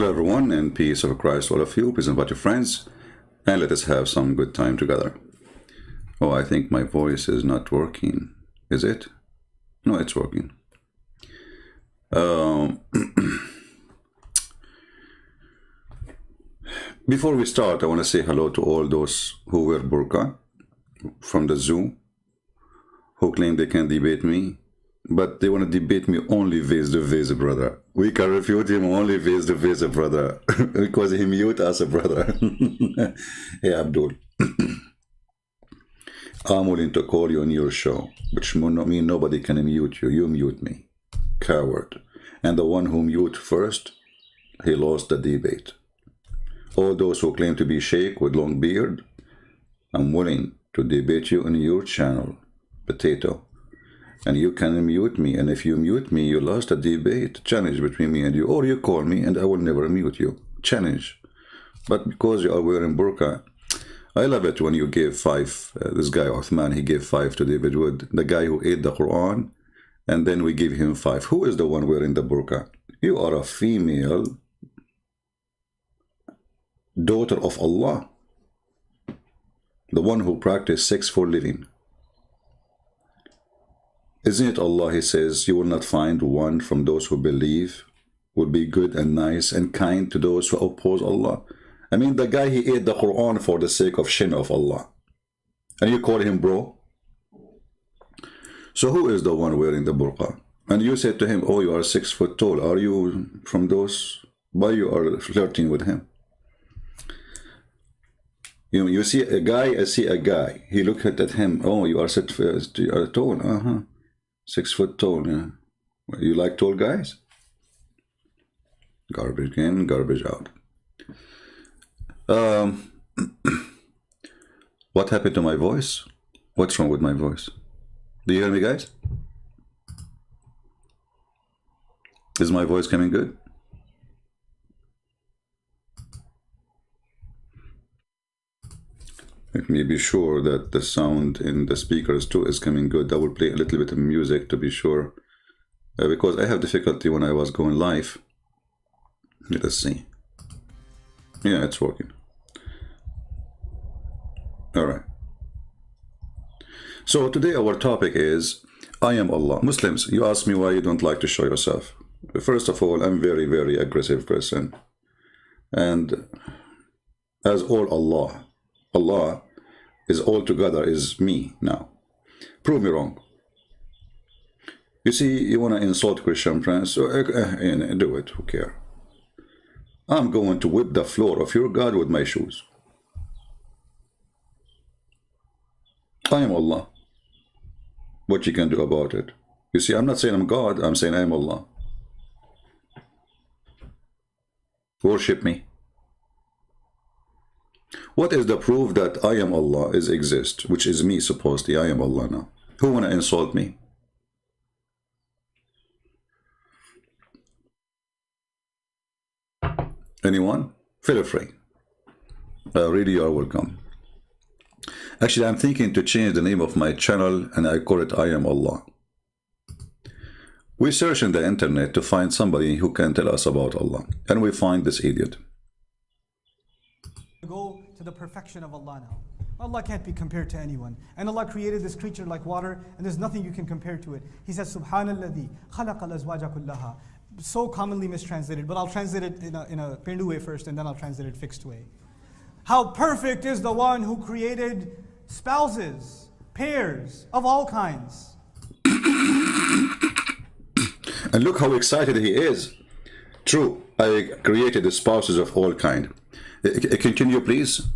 Hello everyone, and peace of Christ all of you. Peace and about your friends, and let us have some good time together. Oh, I think my voice is not working. Is it? No, it's working. Before we start, I want to say hello to all those who wear burqa from the zoo, who claim they can debate me, but they want to debate me only face to face, brother. We can refute him only face to face, brother, because he mute us, brother. Hey, Abdul. I'm willing to call you on your show, which mean nobody can mute you. You mute me, coward. And the one who mute first, he lost the debate. All those who claim to be sheikh with long beard, I'm willing to debate you on your channel, Potato. And you can mute me, and if you mute me, you lost a debate, challenge between me and you, or you call me and I will never mute you, challenge. But because you are wearing burqa, I love it when you give five, this guy Uthman, he gave 5 to David Wood, the guy who ate the Quran, and then we give him 5. Who is the one wearing the burqa? You are a female daughter of Allah, the one who practiced sex for living. Isn't it Allah, he says, you will not find one from those who believe will be good and nice and kind to those who oppose Allah. I mean, the guy, he ate the Quran for the sake of shin of Allah. And you call him bro? So who is the one wearing the burqa? And you said to him, oh, you are 6 foot tall. Are you from those? Why you are flirting with him? You see a guy, I see a guy. He looked at him, oh, you are tall. 6 foot tall, yeah. You like tall guys? Garbage in, garbage out. What happened to my voice? What's wrong with my voice? Do you hear me, guys? Is my voice coming good? Let me be sure that the sound in the speakers too is coming good. I will play a little bit of music to be sure, because I have difficulty when I was going live. Let us see. Yeah, it's working. All right. So today our topic is I am Allah. Muslims, you ask me why you don't like to show yourself. First of all, I'm very, very aggressive person. And as all Allah is all together is me now. Prove me wrong. You see, you want to insult Christian friends, so do it, who cares? I'm going to whip the floor of your God with my shoes. I am Allah. What you can do about it? You see, I'm not saying I'm God, I'm saying I am Allah. Worship me. What is the proof that I am Allah is exist, which is me supposedly? I am Allah now. Who want to insult me? Anyone? Feel free. Really, you are welcome. Actually, I'm thinking to change the name of my channel and I call it I am Allah. We search in the internet to find somebody who can tell us about Allah, and we find this idiot. Go to the perfection of Allah now. Allah can't be compared to anyone. And Allah created this creature like water, and there's nothing you can compare to it. He says, Subhanalladhi khalaqal azwaja kullaha. So commonly mistranslated, but I'll translate it in a Pendu way first, and then I'll translate it fixed way. How perfect is the one who created spouses, pairs of all kinds. And look how excited he is. True, I created the spouses of all kind. Continue, please.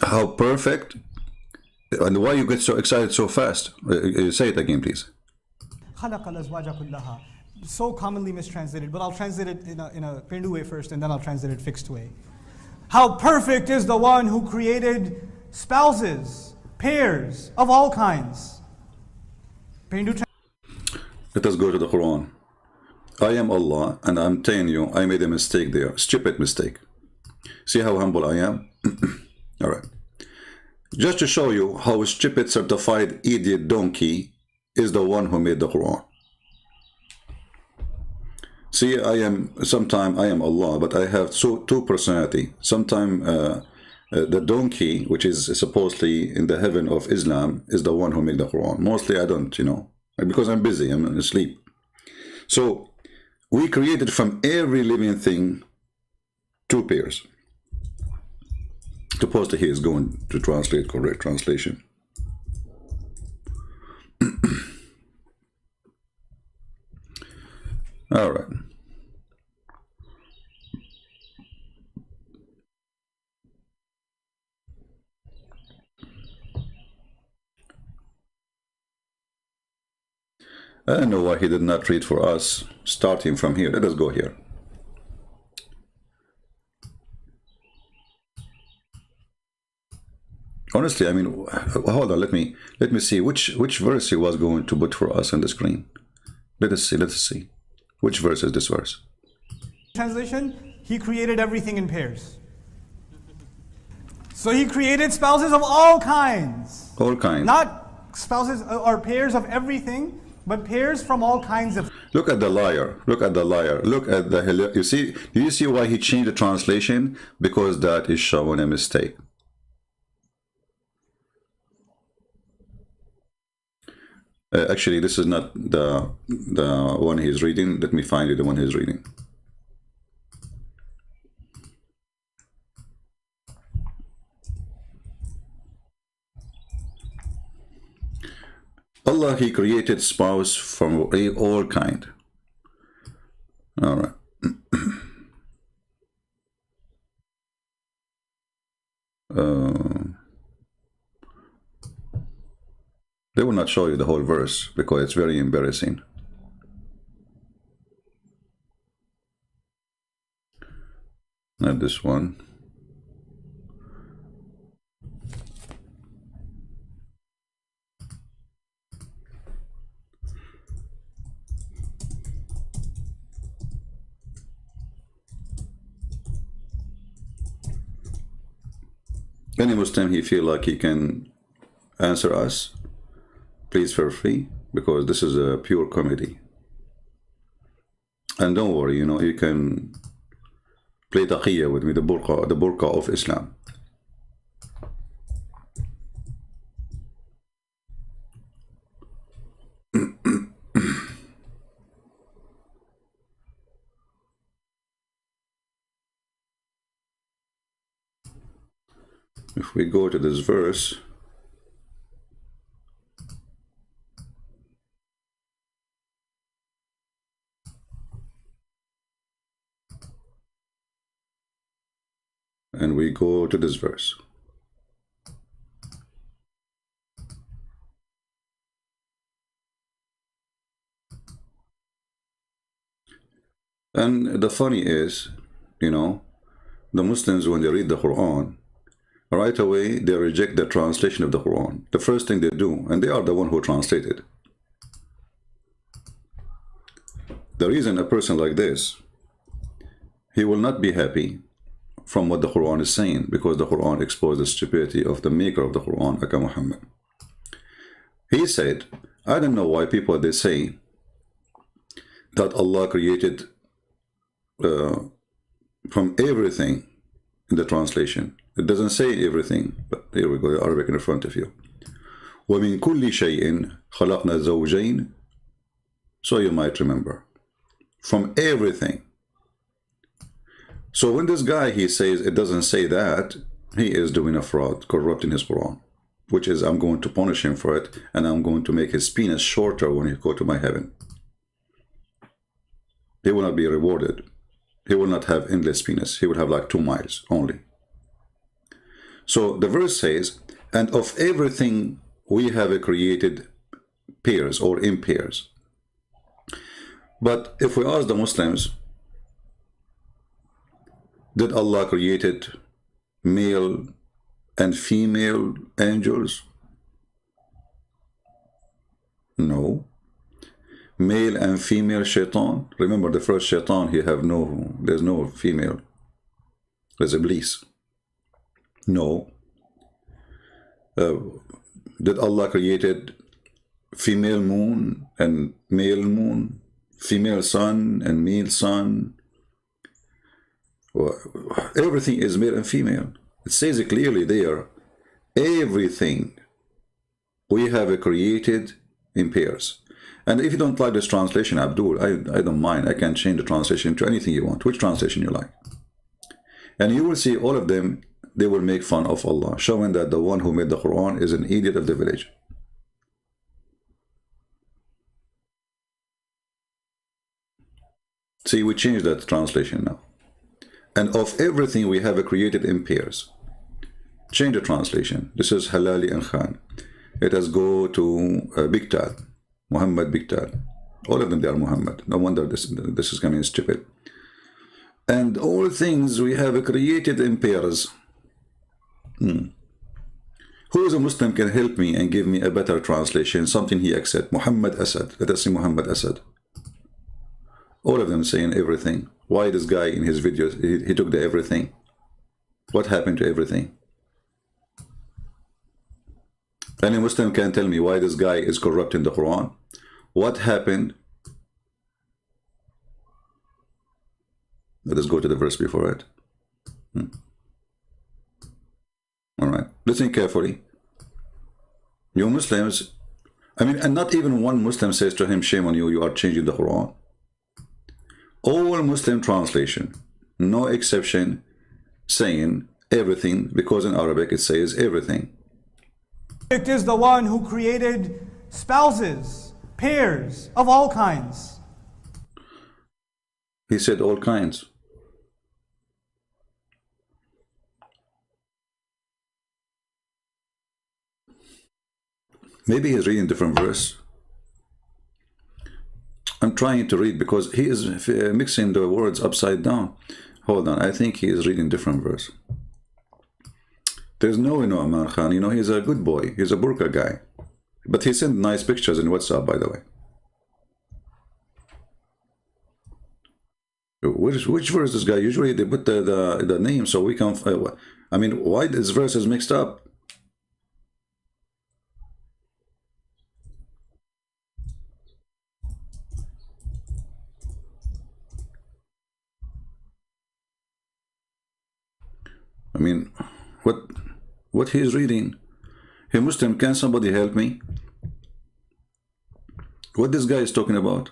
How perfect, and why you get so excited so fast? Say it again, please. So commonly mistranslated, but I'll translate it in a Pendu way first, and then I'll translate it fixed way. How perfect is the one who created spouses, pairs of all kinds. Let us go to the Quran. I am Allah, and I'm telling you, I made a mistake there. Stupid mistake. See how humble I am? All right. Just to show you how stupid certified idiot donkey is the one who made the Quran. See, sometime I am Allah, but I have two personality. Sometime the donkey, which is supposedly in the heaven of Islam, is the one who make the Quran. Mostly I don't, because I'm busy, I'm asleep. So we created from every living thing two pairs. Supposedly he is going to translate correct translation. All right. I don't know why he did not read for us, starting from here. Let us go here. Honestly, I mean, hold on. Let me see which verse he was going to put for us on the screen. Let us see. Which verse is this verse? Translation: He created everything in pairs. So he created spouses of all kinds. All kinds. Not spouses or pairs of everything, but pairs from all kinds of. Look at the liar. Look at the liar. Look at the. You see? Do you see why he changed the translation? Because that is showing a mistake. Actually, this is not the one he's reading. Let me find you the one he's reading. Allah, He created spouse from all kind. All right. They will not show you the whole verse because it's very embarrassing. Not this one. Any Muslim he feel like he can answer us, please feel free, because this is a pure comedy. And don't worry, you can play taqiyya with me, the burqa of Islam. If we go to this verse, and we go to this verse, and the funny is, the Muslims, when they read the Quran, right away they reject the translation of the Quran. The first thing they do, and they are the one who translated. The reason a person like this, he will not be happy from what the Quran is saying, because the Quran exposed the stupidity of the maker of the Quran, Aka Muhammad. He said, I don't know why people, they say that Allah created from everything in the translation. It doesn't say everything, but here we go, the Arabic in front of you. وَمِن كُلِّ شَيْءٍ خَلَقْنَا زَوْجَيْنِ. So you might remember. From everything. So when this guy, he says it doesn't say that, he is doing a fraud, corrupting his Quran, which is I'm going to punish him for it, and I'm going to make his penis shorter when he go to my heaven. He will not be rewarded. He will not have endless penis. He will have like 2 miles only. So the verse says, and of everything we have created pairs or in pairs. But if we ask the Muslims, did Allah created male and female angels? No. Male and female shaitan? Remember the first shaitan, there's no female. There's Iblis. No. Did Allah created female moon and male moon? female son and male son. Everything is male and female. It says it clearly there. Everything we have created in pairs. And if you don't like this translation, Abdul, I don't mind. I can change the translation to anything you want. Which translation you like. And you will see all of them, they will make fun of Allah, showing that the one who made the Quran is an idiot of the village. See, we changed that translation now. And of everything we have created in pairs. Change the translation. This is Halali and Khan. Let us go to Bigtal. Muhammad Bigtal. All of them, they are Muhammad. No wonder this is coming stupid. And all things we have created in pairs. Who is a Muslim can help me and give me a better translation, something he accepts? Muhammad Asad. Let us see Muhammad Asad. All of them saying everything. Why this guy in his videos, he took the everything? What happened to everything? Any Muslim can tell me why this guy is corrupting the Quran? What happened? Let us go to the verse before it. All right, listen carefully. You Muslims, and not even one Muslim says to him, shame on you, you are changing the Quran. All Muslim translation, no exception, saying everything, because in Arabic it says everything. It is the one who created spouses, pairs of all kinds. He said all kinds. Maybe he's reading different verse. I'm trying to read because he is mixing the words upside down. Hold on, I think he is reading different verse. There's no Aman Khan, he's a good boy. He's a burqa guy. But he sent nice pictures in WhatsApp, by the way. Which verse this guy? Usually they put the name so we can... why this verse is mixed up? What he is reading? Hey Muslim, can somebody help me? What this guy is talking about?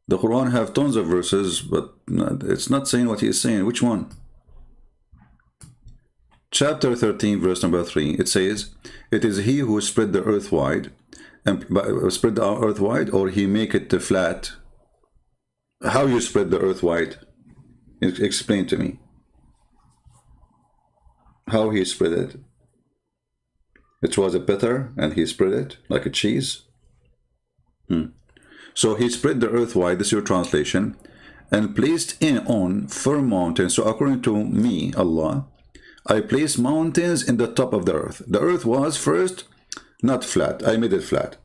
The Quran have tons of verses, but it's not saying what he is saying. Which one? Chapter 13, verse number 3. It says, it is he who spread the earth wide, and spread the earth wide, or he make it flat. How you spread the earth wide? Explain to me. How he spread it? It was a batter and he spread it like a cheese. So he spread the earth wide, this is your translation, and placed on firm mountains. So according to me, Allah, I placed mountains in the top of the earth. The earth was first not flat. I made it flat.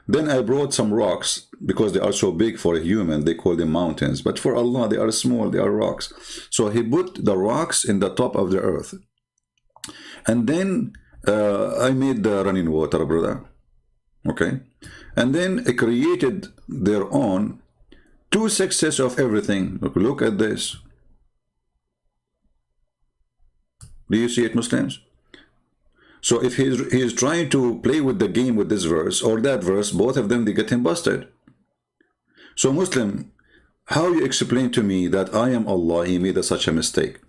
Then I brought some rocks, because they are so big for a human, they call them mountains. But for Allah, they are small, they are rocks. So he put the rocks in the top of the earth. And then I made the running water, brother. Okay? And then I created their own two sixths of everything. Look at this. Do you see it, Muslims? So if he is trying to play with the game with this verse or that verse, both of them, they get him busted. So Muslim, how you explain to me that I am Allah, he made such a mistake?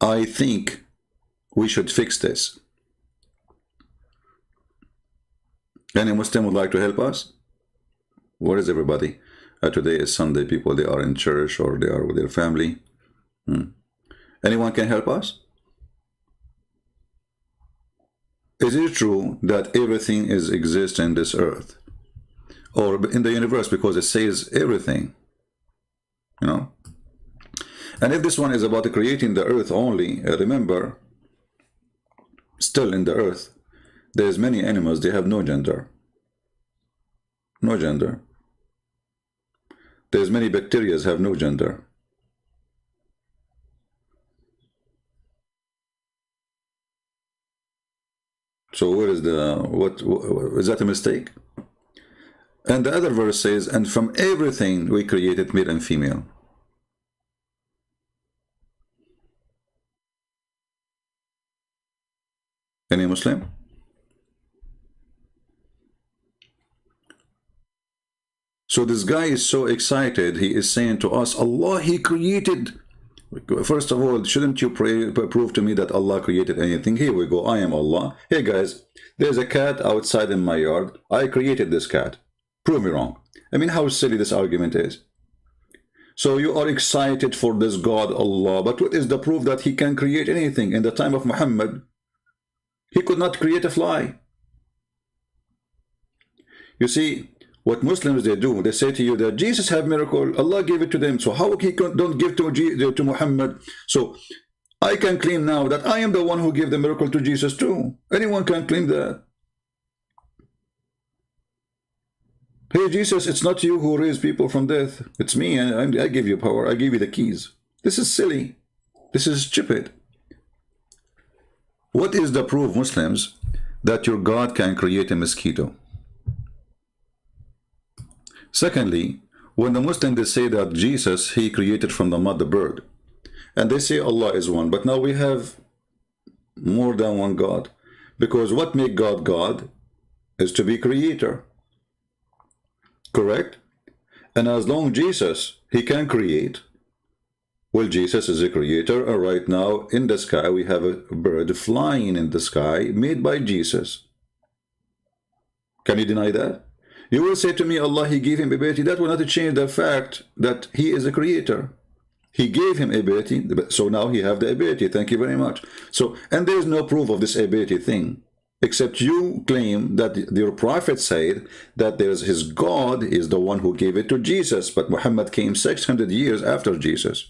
I think we should fix this. Any Muslim would like to help us? Where is everybody? Today is Sunday. People, they are in church or they are with their family. Anyone can help us? Is it true that everything exists in this earth or in the universe, because it says everything, And if this one is about creating the earth only, remember, still in the earth, there's many animals, they have no gender. No gender. There's many bacteria have no gender. So where is the, what is that a mistake? And the other verse says, and from everything we created male and female. Any Muslim? So this guy is so excited. He is saying to us, Allah, He created. First of all, shouldn't you prove to me that Allah created anything? Here we go. I am Allah. Hey guys, there's a cat outside in my yard. I created this cat. Prove me wrong. I mean, how silly this argument is. So you are excited for this God, Allah. But what is the proof that He can create anything? In the time of Muhammad, He could not create a fly. You see, what Muslims they do, they say to you that Jesus had miracle, Allah gave it to them, so how He don't give to Muhammad? So I can claim now that I am the one who gave the miracle to Jesus too. Anyone can claim that. Hey Jesus, it's not you who raised people from death. It's me, and I give you power. I give you the keys. This is silly. This is stupid. What is the proof, Muslims, that your God can create a mosquito? Secondly, when the Muslims they say that Jesus, He created from the mud the bird, and they say Allah is one, but now we have more than one God, because what make God God is to be creator, correct? And as long Jesus, He can create, well, Jesus is a creator, and right now in the sky we have a bird flying in the sky made by Jesus. Can you deny that? You will say to me, Allah, He gave him ability. That will not change the fact that He is a creator. He gave him ability, so now he have the ability. Thank you very much. So, and there is no proof of this ability thing, except you claim that your prophet said that there's his God is the one who gave it to Jesus, but Muhammad came 600 years after Jesus.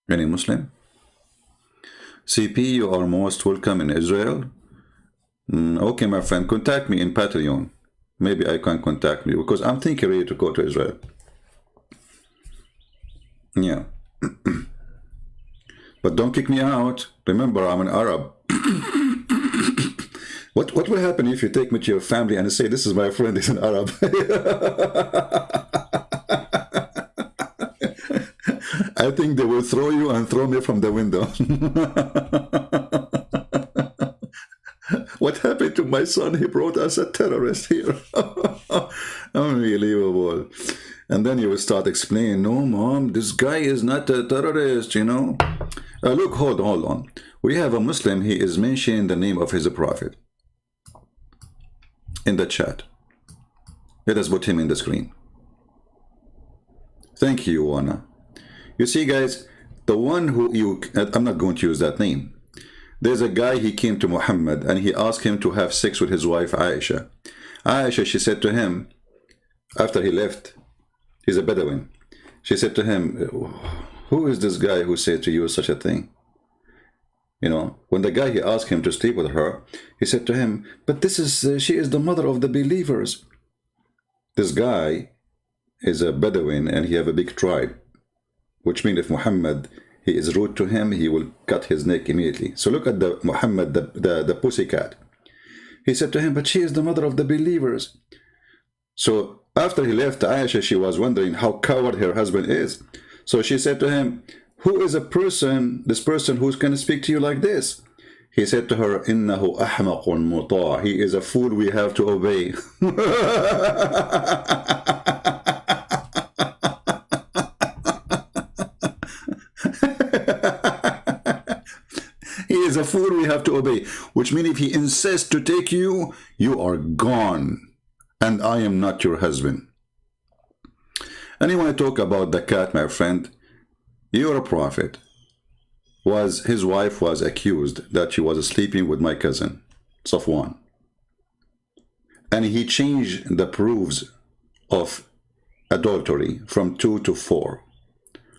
Any Muslim? CP, you are most welcome in Israel. Okay, my friend, contact me in Patreon. Maybe I can contact you because I'm thinking really to go to Israel. Yeah. But don't kick me out. Remember, I'm an Arab. What will happen if you take me to your family and say, this is my friend, he's an Arab? I think they will throw you and throw me from the window. What happened to my son? He brought us a terrorist here. Unbelievable. And then you will start explaining, no, Mom, this guy is not a terrorist, you know. Look, hold on. We have a Muslim, he is mentioning the name of his prophet in the chat. Let us put him in the screen. Thank you, Anna. You see, guys, the one who I'm not going to use that name. There's a guy, he came to Muhammad and he asked him to have sex with his wife Aisha. Aisha, she said to him, after he left, he's a Bedouin. She said to him, who is this guy who said to you such a thing? You know, when the guy, he asked him to sleep with her, he said to him, but this is, she is the mother of the believers. This guy is a Bedouin and he have a big tribe, which means if Muhammad, he is rude to him, he will cut his neck immediately. So look at the Muhammad, the pussycat. He said to him, but she is the mother of the believers. So after he left, Aisha, she was wondering how coward her husband is. So she said to him, who is this person who's going to speak to you like this? He said to her, إِنَّهُ أَحْمَقٌ مُطَاعٌ. He is a fool we have to obey. He is a fool we have to obey, which means if he insists to take you, you are gone, and I am not your husband. And you want to talk about the cat, my friend? You're a prophet. His wife was accused that she was sleeping with my cousin, Safwan. And he changed the proofs of adultery from 2 to 4.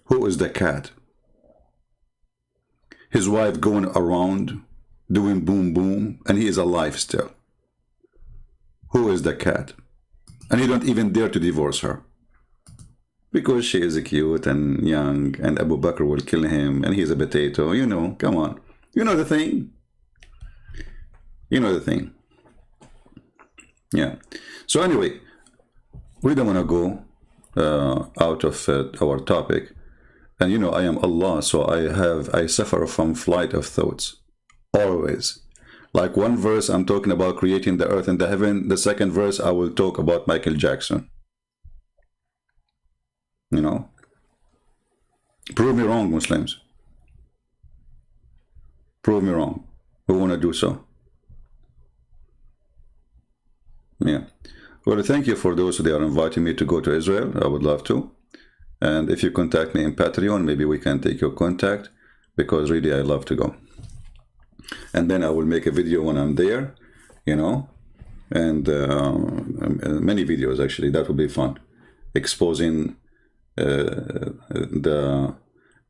Who is the cat? His wife going around doing boom boom, and he is alive still. Who is the cat? And he don't even dare to divorce her, because she is cute and young, and Abu Bakr will kill him, and he's a potato, you know, come on. You know the thing. You know the thing. Yeah. So anyway, we don't want to go out of our topic. And you know, I am Allah, so I suffer from flight of thoughts. Always. Like one verse, I'm talking about creating the earth and the heaven. The second verse, I will talk about Michael Jackson. You know? Prove me wrong, Muslims. Prove me wrong. Who want to do so? Yeah. Well, thank you for those who are inviting me to go to Israel. I would love to. And if you contact me in Patreon, maybe we can take your contact, because really I love to go. And then I will make a video when I'm there, you know, and many videos actually. That would be fun, exposing the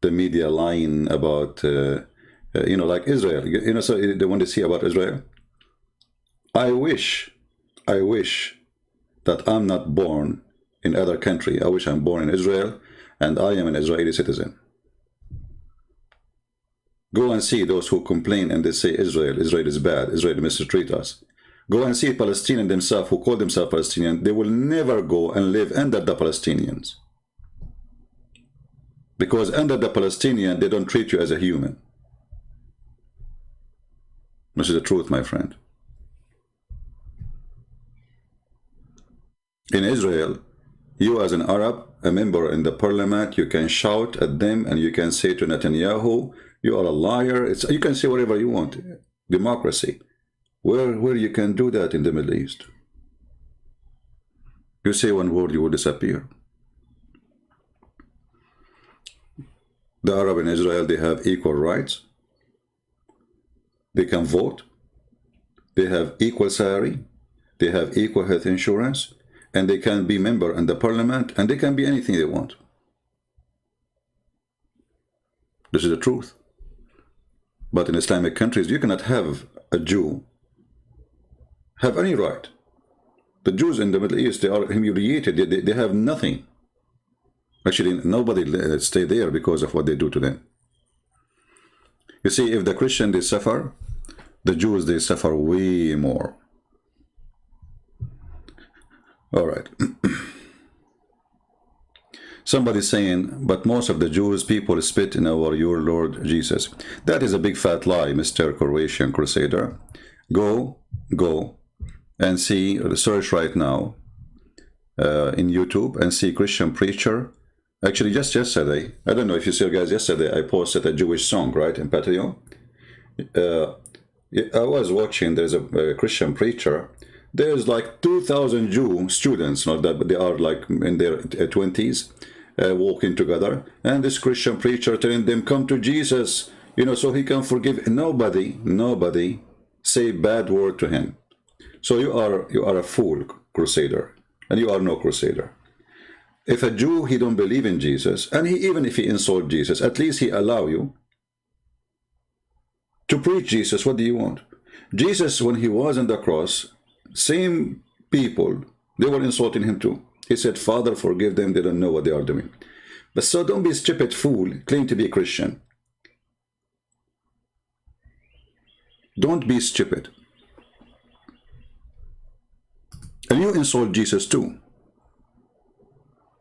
media lying about you know, like Israel. You know, so they want to see about Israel. I wish that I'm not born in other country. I wish I'm born in Israel and I am an Israeli citizen. Go and see those who complain and they say Israel is bad, Israel mistreat us. Go and see Palestinians themselves who call themselves Palestinian. They will never go and live under the Palestinians. Because under the Palestinian, they don't treat you as a human. This is the truth, my friend. In Israel, you as an Arab, a member in the parliament, you can shout at them and you can say to Netanyahu, you are a liar. You can say whatever you want. Democracy. Where you can do that in the Middle East? You say one word, you will disappear. The Arab in Israel, they have equal rights. They can vote. They have equal salary. They have equal health insurance. And they can be member in the parliament. And they can be anything they want. This is the truth. But in Islamic countries, you cannot have a Jew have any right. The Jews in the Middle East, they are humiliated. They have nothing. Actually, nobody stay there because of what they do to them. You see, if the Christians, they suffer, the Jews, they suffer way more. All right. Somebody saying, but most of the Jewish people spit in your Lord Jesus. That is a big fat lie, Mr. Croatian Crusader. Go and see, search right now in YouTube and see Christian preacher. Actually, just yesterday, I don't know if you saw, guys, yesterday I posted a Jewish song, right, in Patreon. I was watching, there's a Christian preacher. There's like 2,000 Jew students, not that, but they are like in their 20s, walking together. And this Christian preacher telling them, come to Jesus, you know, so he can forgive. Nobody say bad word to him. So you are a fool, Crusader, and you are no Crusader. If a Jew, he don't believe in Jesus, and even if he insult Jesus, at least he allow you to preach Jesus. What do you want? Jesus, when he was on the cross, same people, they were insulting him too. He said, Father, forgive them, they don't know what they are doing. But so don't be a stupid fool, claim to be a Christian. Don't be stupid. And you insult Jesus too.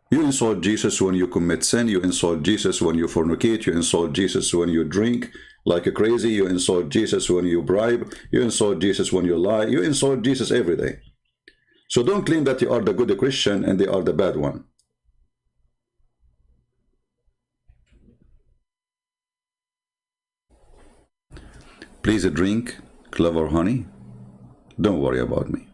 You insult Jesus when you commit sin. You insult Jesus when you fornicate. You insult Jesus when you drink like a crazy. You insult Jesus when you bribe. You insult Jesus when you lie. You insult Jesus every day. So don't claim that you are the good Christian and they are the bad one. Please drink clover honey. Don't worry about me.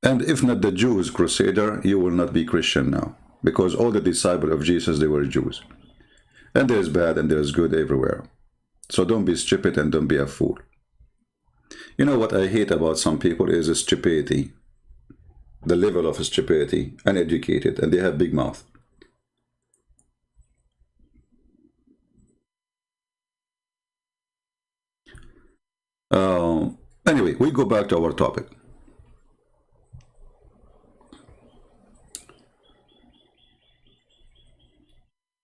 And if not the Jews, Crusader, you will not be Christian now. Because all the disciples of Jesus, they were Jews. And there is bad and there is good everywhere. So don't be stupid and don't be a fool. You know what I hate about some people is stupidity. The level of stupidity, uneducated, and they have big mouth. Anyway, we go back to our topic.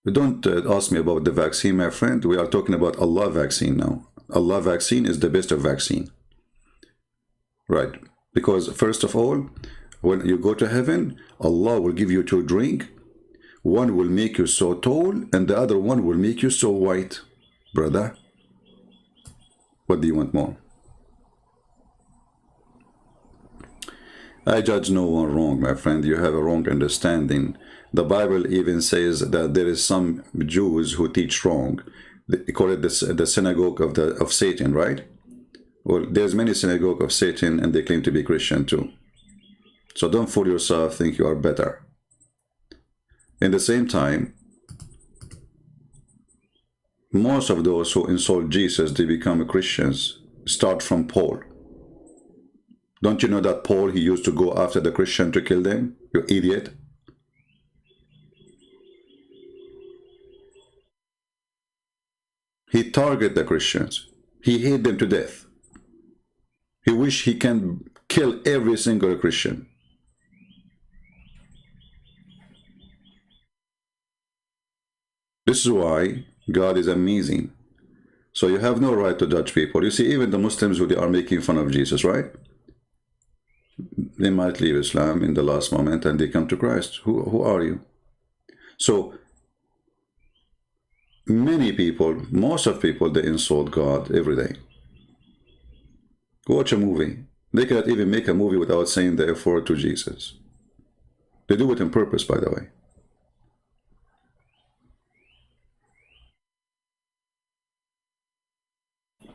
Don't ask me about the vaccine, my friend. We are talking about Allah vaccine now. Allah vaccine is the best of vaccine. Right. Because first of all, when you go to heaven, Allah will give you 2 drinks. One will make you so tall, and the other one will make you so white. Brother, what do you want more? I judge no one wrong, my friend. You have a wrong understanding. The Bible even says that there is some Jews who teach wrong. They call it the synagogue of Satan, right? Well, there's many synagogue of Satan, and they claim to be Christian too. So don't fool yourself, think you are better. In the same time, most of those who insult Jesus, they become Christians, start from Paul. Don't you know that Paul, he used to go after the Christian to kill them? You idiot. He targeted the Christians. He hated them to death. He wished he can kill every single Christian. This is why God is amazing. So you have no right to judge people. You see, even the Muslims who they are making fun of Jesus, right? They might leave Islam in the last moment and they come to Christ. Who are you? So many people, most of people, they insult God every day. Watch a movie. They cannot even make a movie without saying the F word to Jesus. They do it on purpose, by the way.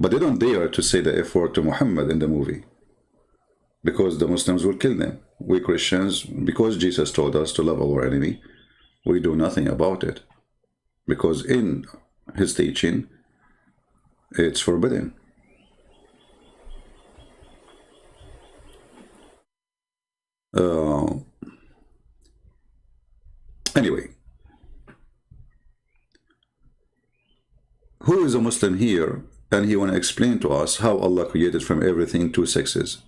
But they don't dare to say the F word to Muhammad in the movie, because the Muslims will kill them. We Christians, because Jesus told us to love our enemy, we do nothing about it, because in his teaching, it's forbidden. Anyway, who is a Muslim here and he want to explain to us how Allah created from everything 2 sexes?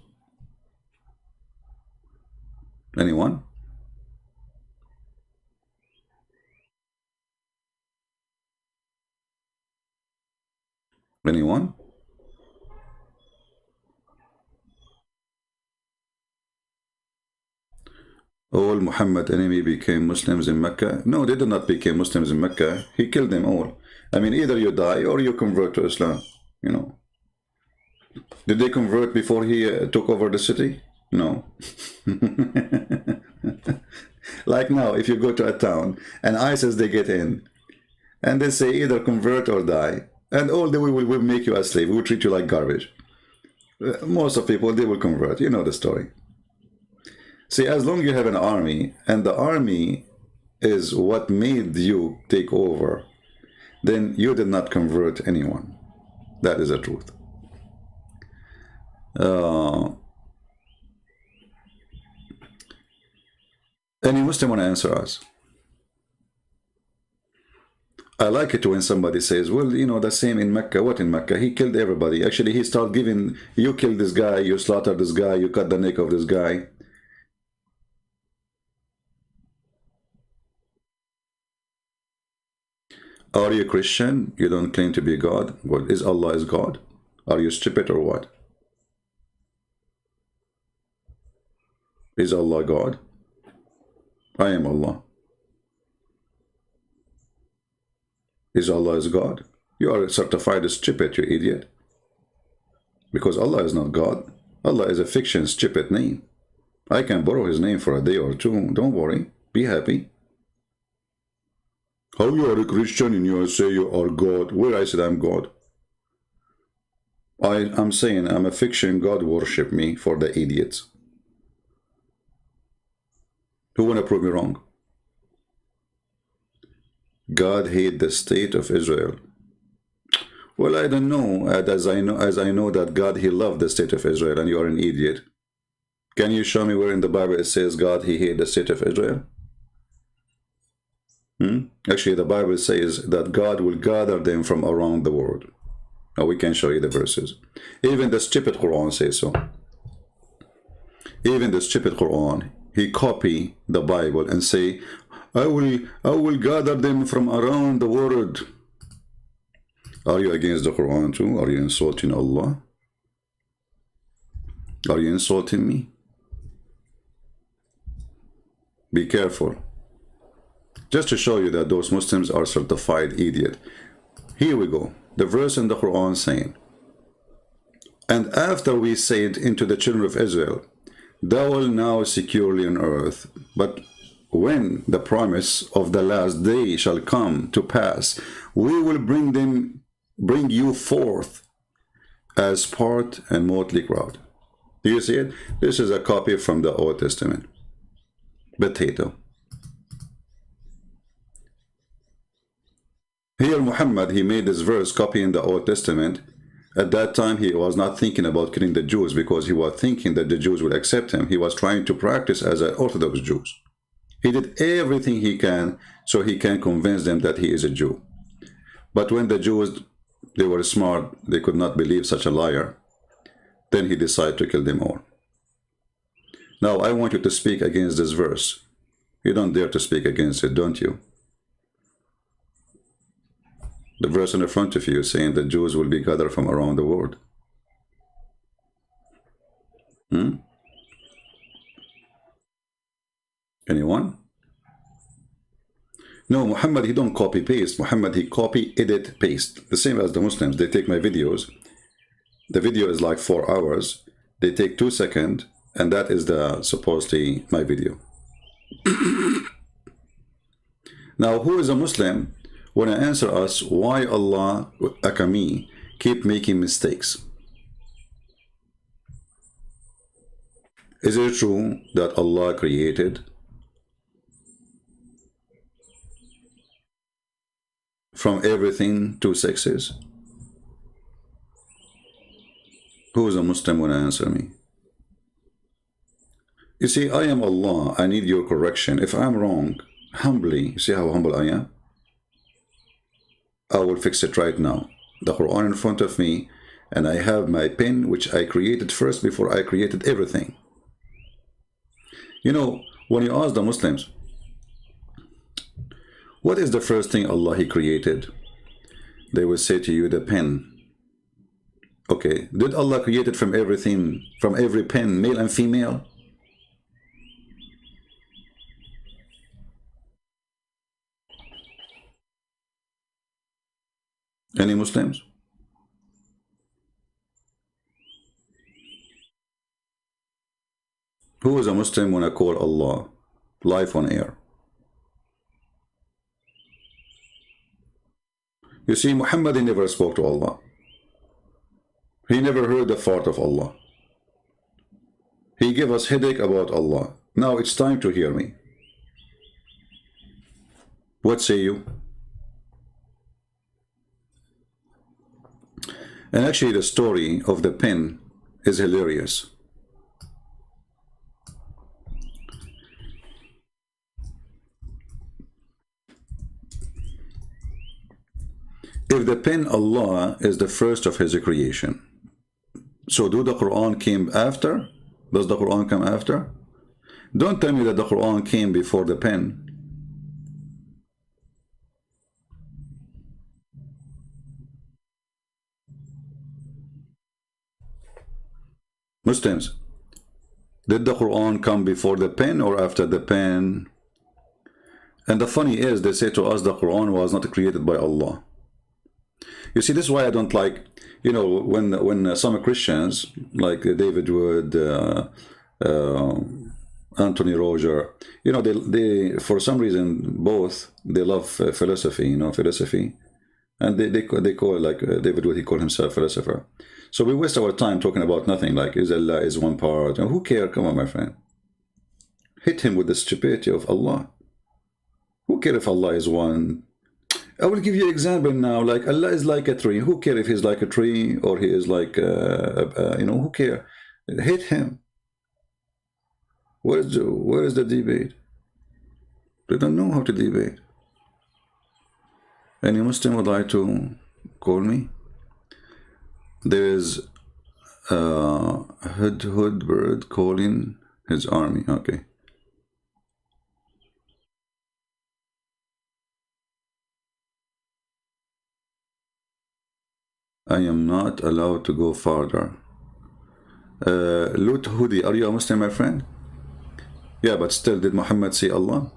Anyone? Anyone? All Muhammad enemy became Muslims in Mecca? No, they did not become Muslims in Mecca. He killed them all. I mean, either you die or you convert to Islam, you know. Did they convert before he took over the city? No. Like now, if you go to a town and ISIS, they get in and they say either convert or die, and all they will make you a slave. We will treat you like garbage. Most of people, they will convert. You know the story. See, as long as you have an army, and the army is what made you take over, then you did not convert anyone. That is the truth. Any Muslim want to answer us? I like it when somebody says, well, you know, the same in Mecca. What in Mecca? He killed everybody. Actually, he started giving, you killed this guy, you slaughtered this guy, you cut the neck of this guy. Are you Christian? You don't claim to be God? Well, is Allah is God? Are you stupid or what? Is Allah God? I am Allah. Is Allah is God? You are certified as stupid, you idiot. Because Allah is not God. Allah is a fiction, stupid name. I can borrow his name for a day or two. Don't worry. Be happy. How you are a Christian and you say you are God? Where I said I'm God? I'm saying I'm a fiction. God worship me for the idiots. Who want to prove me wrong? God hate the state of Israel. Well, I don't know. As I know that God, he loved the state of Israel, and you are an idiot. Can you show me where in the Bible it says God, he hate the state of Israel? Actually, the Bible says that God will gather them from around the world. Now, we can show you the verses. Even the stupid Quran says so. Even the stupid Quran, he copy the Bible and say, I will gather them from around the world. Are you against the Quran too? Are you insulting Allah? Are you insulting me? Be careful. Just to show you that those Muslims are certified idiot. Here we go. The verse in the Quran saying, and after we said into the children of Israel, thou will now securely on earth, but when the promise of the last day shall come to pass, we will bring you forth as part and motley crowd. Do you see it? This is a copy from the Old Testament. Potato. Here Muhammad, he made this verse copying the Old Testament. At that time, he was not thinking about killing the Jews because he was thinking that the Jews would accept him. He was trying to practice as an Orthodox Jew. He did everything he can so he can convince them that he is a Jew. But when the Jews, they were smart, they could not believe such a liar, then he decided to kill them all. Now, I want you to speak against this verse. You don't dare to speak against it, don't you? The verse in the front of you saying that Jews will be gathered from around the world. Anyone? No, Muhammad, he don't copy paste. Muhammad, he copy, edit, paste. The same as the Muslims. They take my videos. The video is like 4 hours. They take 2 seconds, and that is the supposedly my video. Now, who is a Muslim? Want to answer us why Allah, Akami, keep making mistakes? Is it true that Allah created from everything 2 sexes? Who is a Muslim want to answer me? You see, I am Allah. I need your correction. If I'm wrong, humbly, see how humble I am? I will fix it right now. The Quran in front of me, and I have my pen, which I created first before I created everything. You know, when you ask the Muslims, what is the first thing Allah He created? They will say to you, the pen. Okay, did Allah create it from everything, from every pen, male and female? Any Muslims? Who is a Muslim when I call Allah live on air? You see, Muhammad never spoke to Allah. He never heard the thought of Allah. He gave us headache about Allah. Now it's time to hear me. What say you? And actually the story of the pen is hilarious. If the pen Allah is the first of His creation, so do the Quran came after? Does the Quran come after? Don't tell me that the Quran came before the pen. Muslims, did the Quran come before the pen or after the pen? And the funny is, they say to us the Quran was not created by Allah. You see, this is why I don't like, you know, when some Christians, like David Wood, Anthony Roger, you know, they for some reason, both, they love philosophy, you know, philosophy. And they call, like David Wood, he called himself philosopher. So we waste our time talking about nothing, like is Allah is one part. And who cares? Come on, my friend. Hit him with the stupidity of Allah. Who cares if Allah is one? I will give you an example now. Like Allah is like a tree. Who cares if he's like a tree or he is like, you know, who cares? Hit him. Where is the debate? They don't know how to debate. Any Muslim would like to call me? There is a hudhud bird calling his army. Okay. I am not allowed to go farther. Lut Hudi, are you a Muslim, my friend? Yeah, but still, did Muhammad see Allah?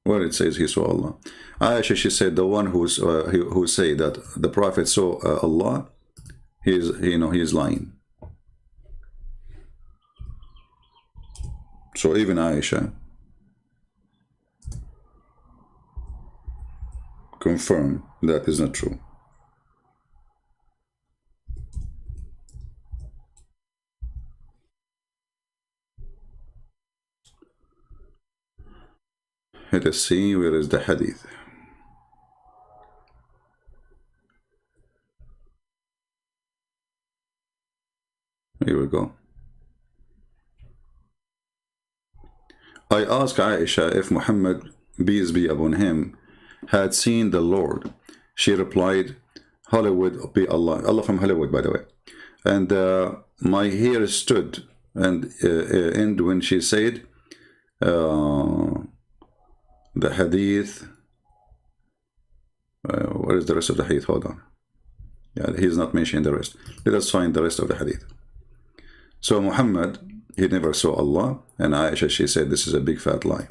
Well, it says he saw Allah. Aisha, she said the one who say that the Prophet saw Allah, he is lying. So even Aisha confirmed that is not true. Let us see where is the hadith. Here we go. I asked Aisha if Muhammad, peace be upon him, had seen the Lord. She replied, Hollywood be Allah. Allah from Hollywood, by the way. And my hair stood and when she said the hadith, what is the rest of the hadith? Hold on. Yeah, he's not mentioning the rest. Let us find the rest of the hadith. So Muhammad, he never saw Allah, and Aisha, she said this is a big fat lie.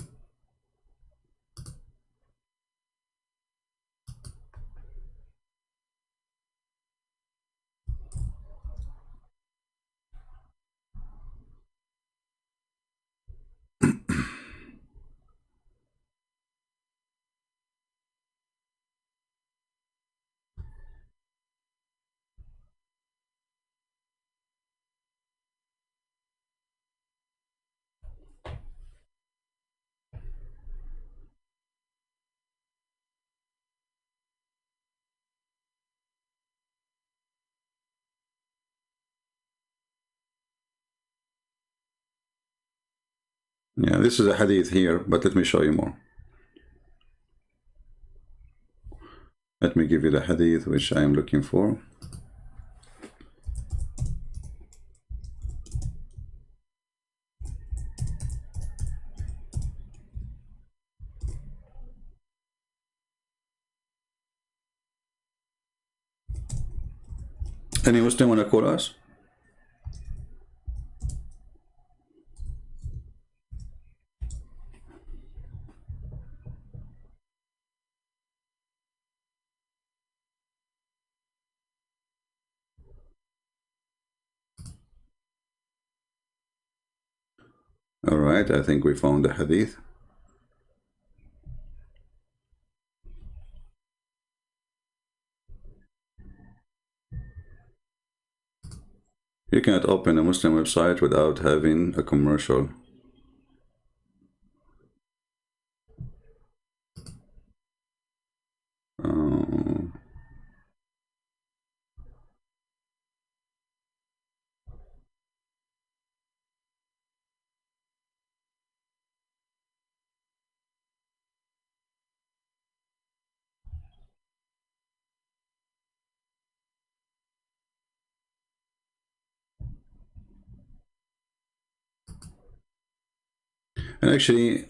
Yeah, this is a hadith here, but let me show you more. Let me give you the hadith which I am looking for. Any Muslim want to call us? All right, I think we found the hadith. You cannot open a Muslim website without having a commercial. And actually,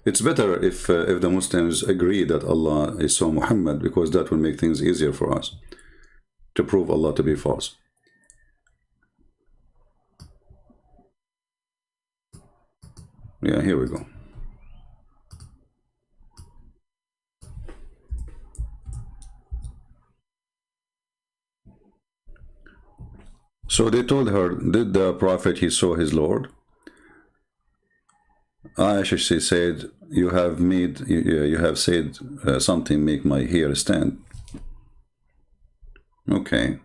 it's better if the Muslims agree that Allah is saw Muhammad, because that will make things easier for us to prove Allah to be false. Yeah, here we go. So they told her, did the Prophet, he saw his Lord? Aisha, she said, you have said something make my hair stand. Okay.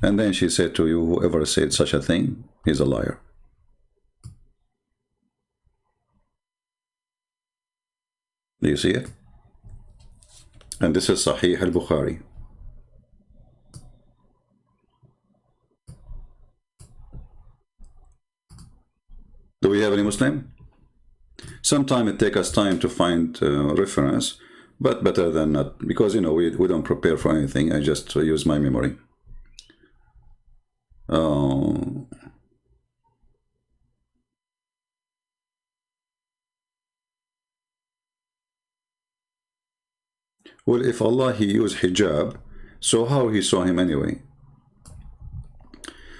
And then she said to you, whoever said such a thing, he's a liar. Do you see it? And this is Sahih al-Bukhari. Do we have any Muslim? Sometimes it takes us time to find reference, but better than not, because we don't prepare for anything. I just use my memory. Well, if Allah, he used hijab, So how he saw him anyway?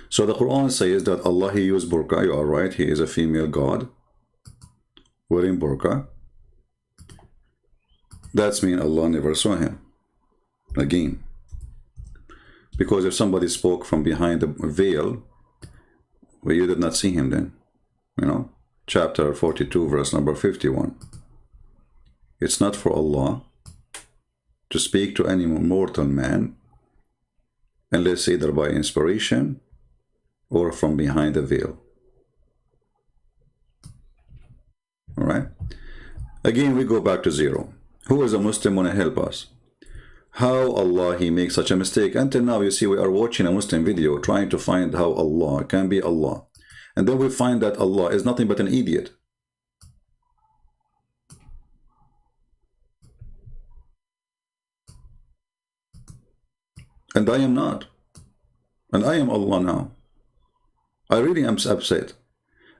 So the Quran says that Allah, he used burqa. You are right, he is a female god wearing burqa. That's mean Allah never saw him again. Because if somebody spoke from behind the veil, well, you did not see him then. You know, chapter 42, verse number 51. It's not for Allah to speak to any mortal man unless either by inspiration or from behind the veil. All right? Again, we go back to zero. Who is a Muslim want to help us? How Allah, he makes such a mistake? Until now, you see, we are watching a Muslim video trying to find how Allah can be Allah. And then we find that Allah is nothing but an idiot. And I am not. And I am Allah now. I really am upset.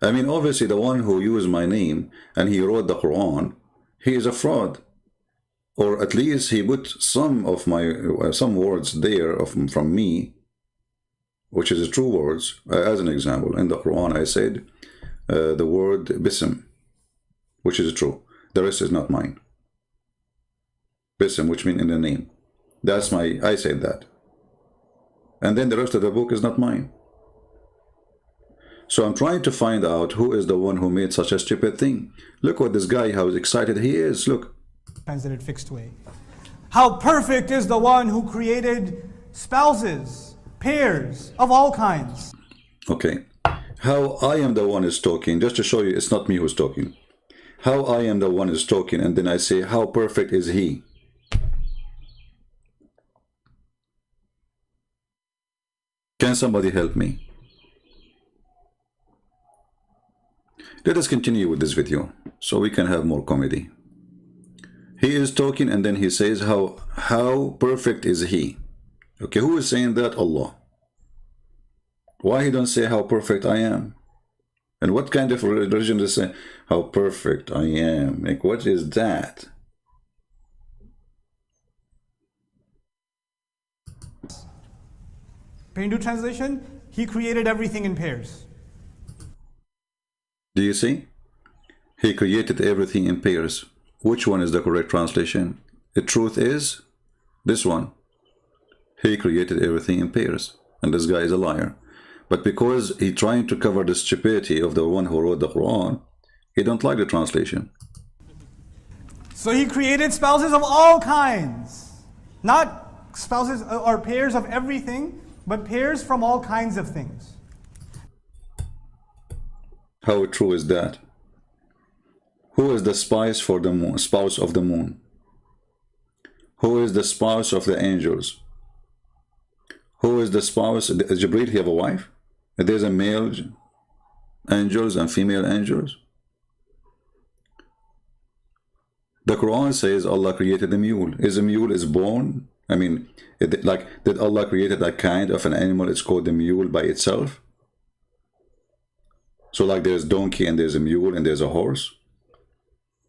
I mean, obviously, the one who used my name and he wrote the Quran, he is a fraud. Or at least he put some of my some words there from me, which is true words. As an example, in the Quran, I said the word bism, which is true. The rest is not mine. Bism, which means in the name. That's my. I said that. And then the rest of the book is not mine. So I'm trying to find out who is the one who made such a stupid thing. Look what this guy, how excited he is. Look. Translated fixed way. How perfect is the one who created spouses, pairs of all kinds. Okay. How I am the one is talking, just to show you it's not me who's talking. How I am the one is talking, and then I say, how perfect is he? Can somebody help me? Let us continue with this video so we can have more comedy. He is talking and then he says how perfect is he? Okay, who is saying that? Allah. Why he don't say how perfect I am? And what kind of religion is say how perfect I am? Like, what is that? Hindu translation, he created everything in pairs. Do you see? He created everything in pairs. Which one is the correct translation? The truth is this one. He created everything in pairs. And this guy is a liar. But because he trying to cover the stupidity of the one who wrote the Quran, he don't like the translation. So he created spouses of all kinds. Not spouses or pairs of everything, but pairs from all kinds of things. How true is that? Who is the spouse for the moon? Spouse of the moon? Who is the spouse of the angels? Who is the spouse? Does Jibreel have a wife? There's a male angels and female angels. The Quran says Allah created a mule. Is a mule is born? I mean, did Allah create a kind of an animal? It's called a mule by itself. So like there's donkey and there's a mule and there's a horse.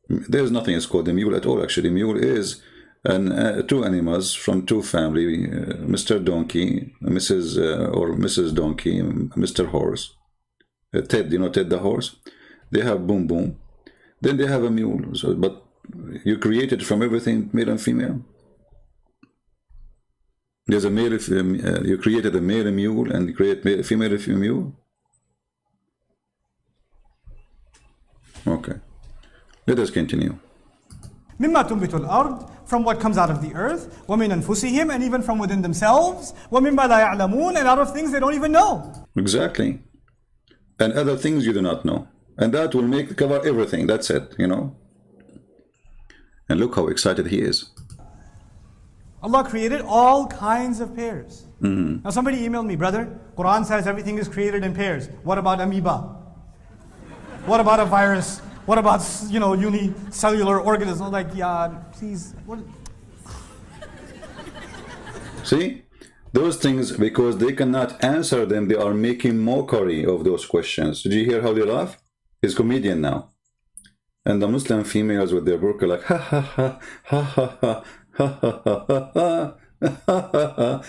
There's nothing is called a mule at all. Actually, mule is two animals from two family, Mr. Donkey, Mrs. or Mrs. Donkey, Mr. Horse, Ted. You know Ted the horse. They have boom boom. Then they have a mule. So, but you created from everything, male and female. There's a male. You created a male mule and create male, female mule. Okay. Let us continue. مما تنبت الأرض, from what comes out of the earth, ومن أنفسهم, and even from within themselves, ومما لا يعلمون, and out of things they don't even know. Exactly. And other things you do not know. And that will cover everything. That's it, you know. And look how excited he is. Allah created all kinds of pairs. Now somebody emailed me, brother, Quran says everything is created in pairs. What about amoeba? What about a virus? What about, unicellular organisms? I'm like, yeah, please. What? See? Those things, because they cannot answer them, they are making mockery of those questions. Did you hear how they laugh? He's a comedian now. And the Muslim females with their burqa like, ha ha ha, ha ha ha, ha ha ha ha ha. Well,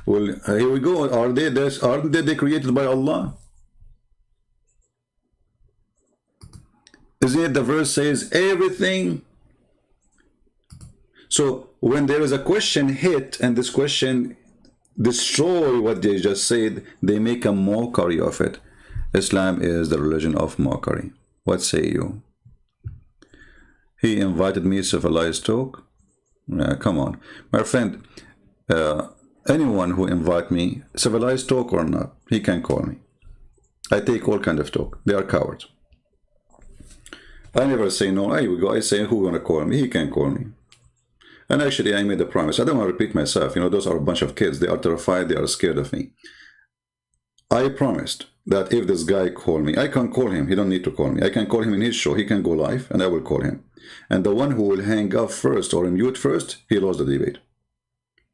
here we go. Aren't they created by Allah? Isn't it the verse says everything? So when there is a question hit and this question destroy what they just said, they make a mockery of it. Islam is the religion of mockery. What say you? He invited me civilized talk. Come on, my friend. Anyone who invite me, civilized talk or not, he can call me. I take all kind of talk. They are cowards. I never say no. I say who wanna call me. He can call me. And actually, I made a promise. I don't want to repeat myself. You know, those are a bunch of kids. They are terrified. They are scared of me. I promised that if this guy call me, I can call him. He don't need to call me. I can call him in his show. He can go live, and I will call him. And the one who will hang up first or mute first, he lost the debate.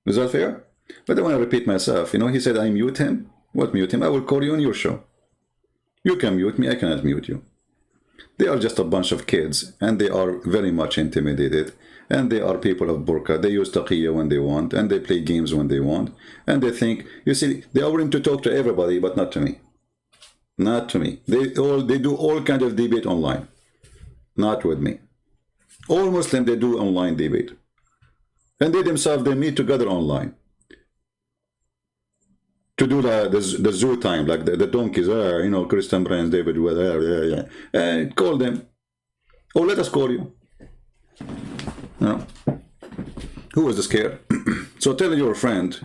Is that fair? But I don't want to repeat myself. You know, he said, I mute him. What mute him? I will call you on your show. You can mute me. I cannot mute you. They are just a bunch of kids, and they are very much intimidated. And they are people of burqa. They use taqiyya when they want, and they play games when they want. And they think, you see, they are willing to talk to everybody, but not to me. Not to me. They do all kind of debate online. Not with me. All Muslims, they do online debate. And they themselves, they meet together online. To do the zoo time, like the donkeys, you know, Christian Brands, David, call them. Or let us call you. No. Who is scared? So tell your friend,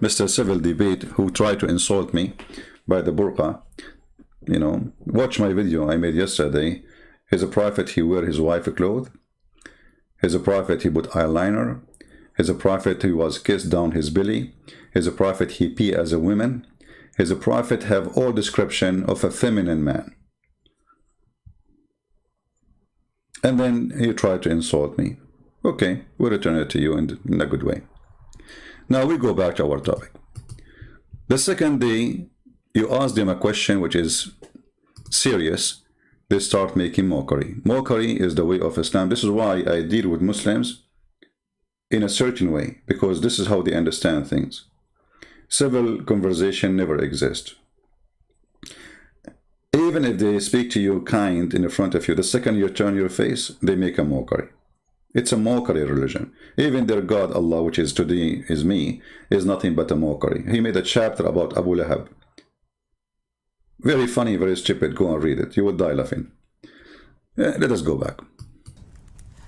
Mr. Civil Debate, who tried to insult me by the burqa, you know, watch my video I made yesterday. He's a prophet, he wear his wife clothes. He's a prophet, he put eyeliner. He's a prophet, he was kissed down his belly. He's a prophet, he pee as a woman. He's a prophet, have all description of a feminine man. And then he tried to insult me. Okay, we'll return it to you in a good way. Now we go back to our topic. The second day, you ask them a question which is serious, they start making mockery. Mockery is the way of Islam. This is why I deal with Muslims in a certain way, because this is how they understand things. Civil conversation never exists. Even if they speak to you kind in front of you, the second you turn your face, they make a mockery. It's a mockery religion. Even their God, Allah, which is today is me, is nothing but a mockery. He made a chapter about Abu Lahab. Very funny, very stupid. Go and read it. You will die laughing. Let us go back.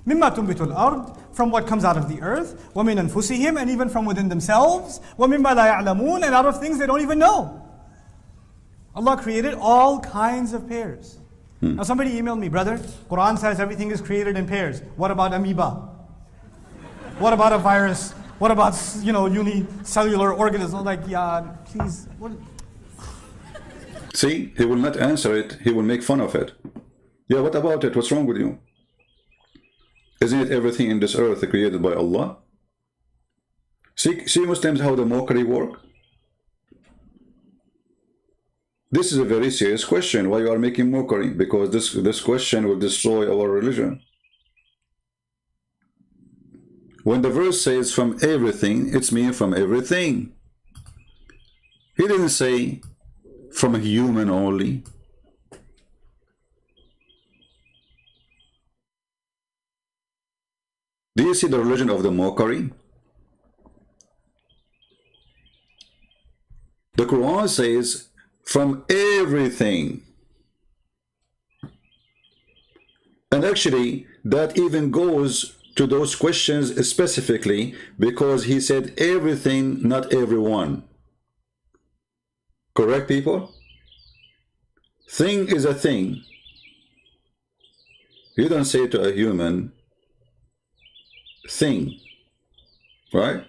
مما تنبت الأرض, from what comes out of the earth, ومن أنفسهم, and even from within themselves, ومما لا يعلمون, and out of things they don't even know. Allah created all kinds of pairs. Now somebody emailed me, brother, Quran says everything is created in pairs. What about amoeba? What about a virus? What about, you know, unicellular organisms? Like, yeah, please. What? See, he will not answer it. He will make fun of it. Yeah, what about it? What's wrong with you? Isn't it everything in this earth created by Allah? See Muslims, how the mockery work? This is a very serious question. Why you are making mockery? Because this question will destroy our religion. When the verse says from everything, it's mean from everything. He didn't say from a human only. Do you see the religion of the mockery? The Quran says from everything. And actually, that even goes to those questions specifically, because he said everything, not everyone. Correct, people? Thing is a thing. You don't say to a human, thing, right?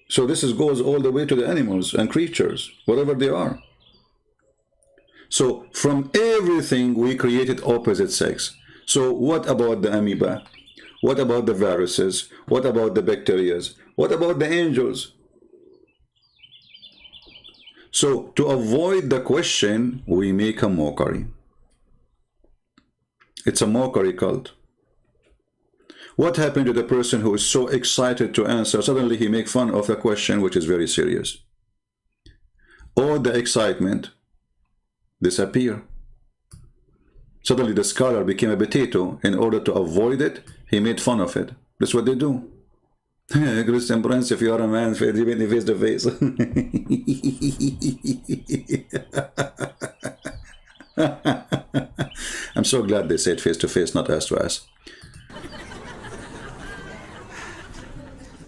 So this goes all the way to the animals and creatures, whatever they are. So from everything we created opposite sex. So what about the amoeba? What about the viruses? What about the bacteria? What about the angels? So to avoid the question, we make a mockery. It's a mockery cult. What happened to the person who is so excited to answer? Suddenly he makes fun of a question which is very serious. All the excitement disappear. Suddenly the scholar became a potato. In order to avoid it, he made fun of it. That's what they do. Christian Prince, if you are a man, face to face. I'm so glad they said face to face, not ass to ass.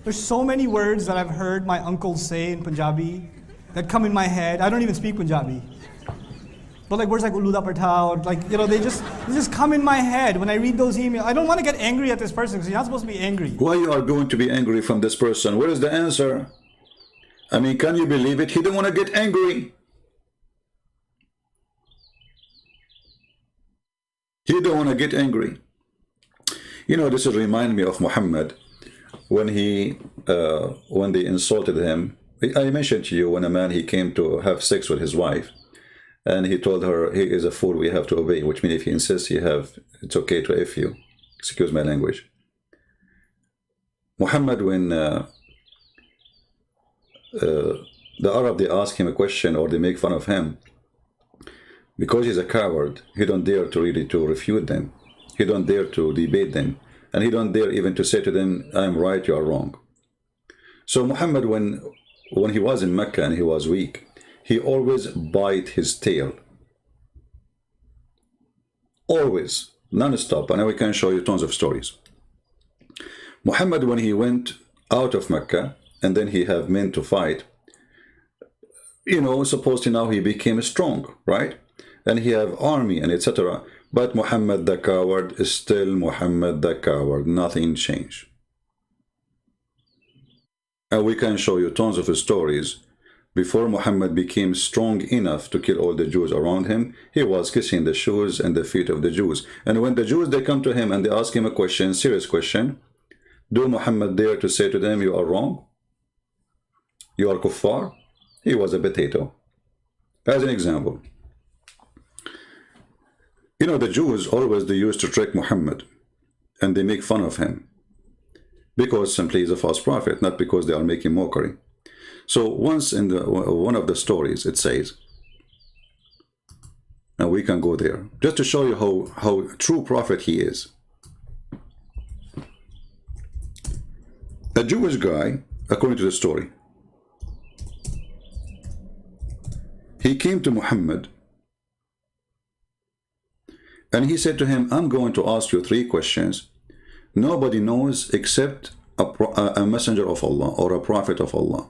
There's so many words that I've heard my uncles say in Punjabi that come in my head. I don't even speak Punjabi. But like words like uluda partha, or like, you know, they just come in my head when I read those emails. I don't want to get angry at this person because you're not supposed to be angry. Why you are going to be angry from this person? What is the answer? I mean, can you believe it? He didn't want to get angry. He didn't want to get angry. You know, this will remind me of Muhammad when he when they insulted him. I mentioned to you when a man, he came to have sex with his wife, and he told her he is a fool, we have to obey, which means if he insists, it's okay to F you. Excuse my language. Muhammad, when the Arab, they ask him a question or they make fun of him, because he's a coward, he don't dare to really to refute them. He don't dare to debate them. And he don't dare even to say to them, I am right, you are wrong. So Muhammad, when he was in Mecca and he was weak, he always bite his tail. Always, non-stop. And we can show you tons of stories. Muhammad, when he went out of Mecca, and then he have men to fight, you know, supposedly now he became strong, right? And he have army and etc. But Muhammad the coward is still Muhammad the coward. Nothing changed. And we can show you tons of stories. Before Muhammad became strong enough to kill all the Jews around him, he was kissing the shoes and the feet of the Jews. And when the Jews, they come to him and they ask him a question, serious question, do Muhammad dare to say to them, you are wrong? You are kuffar? He was a potato. As an example. You know, the Jews always, they used to trick Muhammad and they make fun of him because simply he's a false prophet, not because they are making mockery. So once in one of the stories, it says, and we can go there, just to show you how true prophet he is. A Jewish guy, according to the story, he came to Muhammad and he said to him, I'm going to ask you 3 questions. Nobody knows except a messenger of Allah or a prophet of Allah.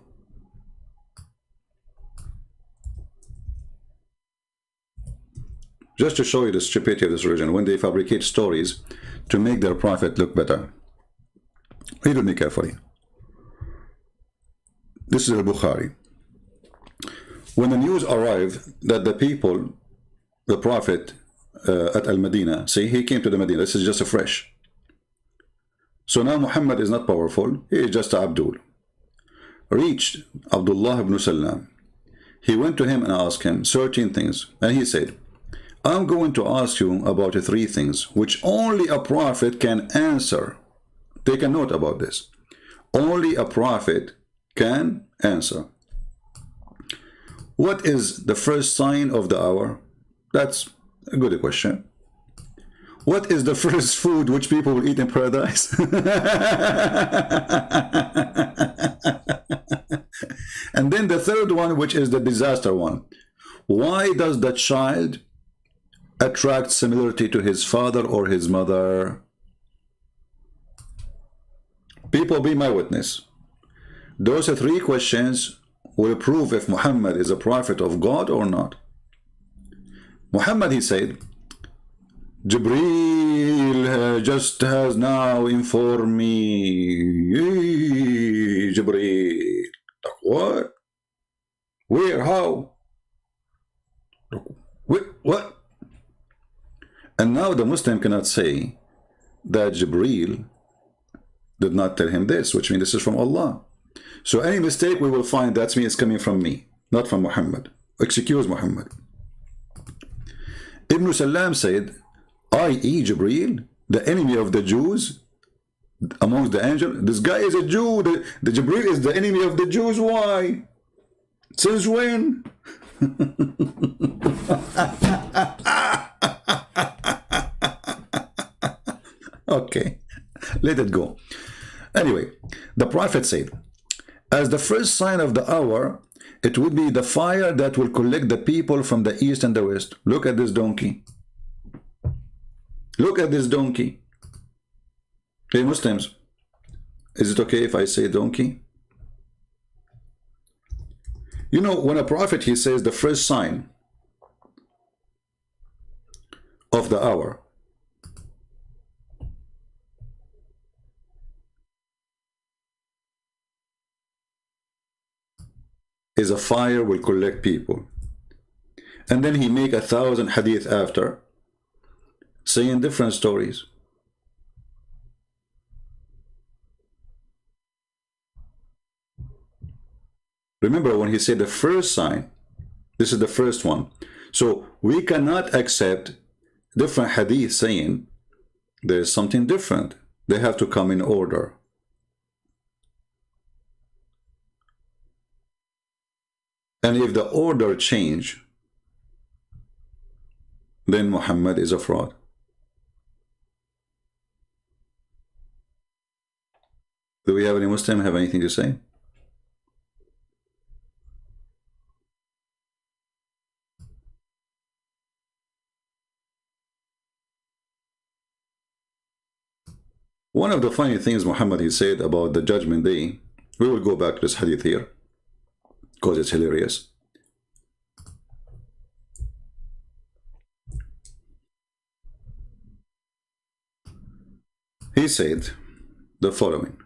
Just to show you the stupidity of this religion, when they fabricate stories to make their prophet look better. Read with me carefully. This is al-Bukhari. When the news arrived that the people, the prophet at Al-Madinah, see, he came to the Medina, this is just a fresh. So now Muhammad is not powerful, he is just Abdul. Reached Abdullah ibn Salam. He went to him and asked him certain things, and he said, I'm going to ask you about 3 things which only a prophet can answer. Take a note about this. Only a prophet can answer. What is the first sign of the hour? That's a good question. What is the first food which people will eat in paradise? And then the third one, which is the disaster one. Why does the child attract similarity to his father or his mother? People, be my witness. Those 3 questions will prove if Muhammad is a prophet of God or not. Muhammad, he said, Jibreel just has now informed me. Jibreel. Like, what? Where? How? What? And now the Muslim cannot say that Jibreel did not tell him this, which means this is from Allah. So any mistake we will find, that means it's coming from me, not from Muhammad. Excuse Muhammad. Ibn Salam said, i.e. Jibreel, the enemy of the Jews, amongst the angels? This guy is a Jew. The Jibreel is the enemy of the Jews. Why? Since when? Okay, let it go. Anyway, the Prophet said, as the first sign of the hour, it would be the fire that will collect the people from the east and the west. Look at this donkey. Look at this donkey. Hey Muslims, is it okay if I say donkey? You know, when a prophet, he says the first sign of the hour, is a fire will collect people. And then he make 1,000 hadith after, saying different stories. Remember when he said the first sign, this is the first one. So we cannot accept different hadith saying there is something different. They have to come in order. And if the order change, then Muhammad is a fraud. Do we have any Muslim have anything to say? One of the funny things Muhammad he said about the judgment day, we will go back to this hadith here because it's hilarious. He said the following.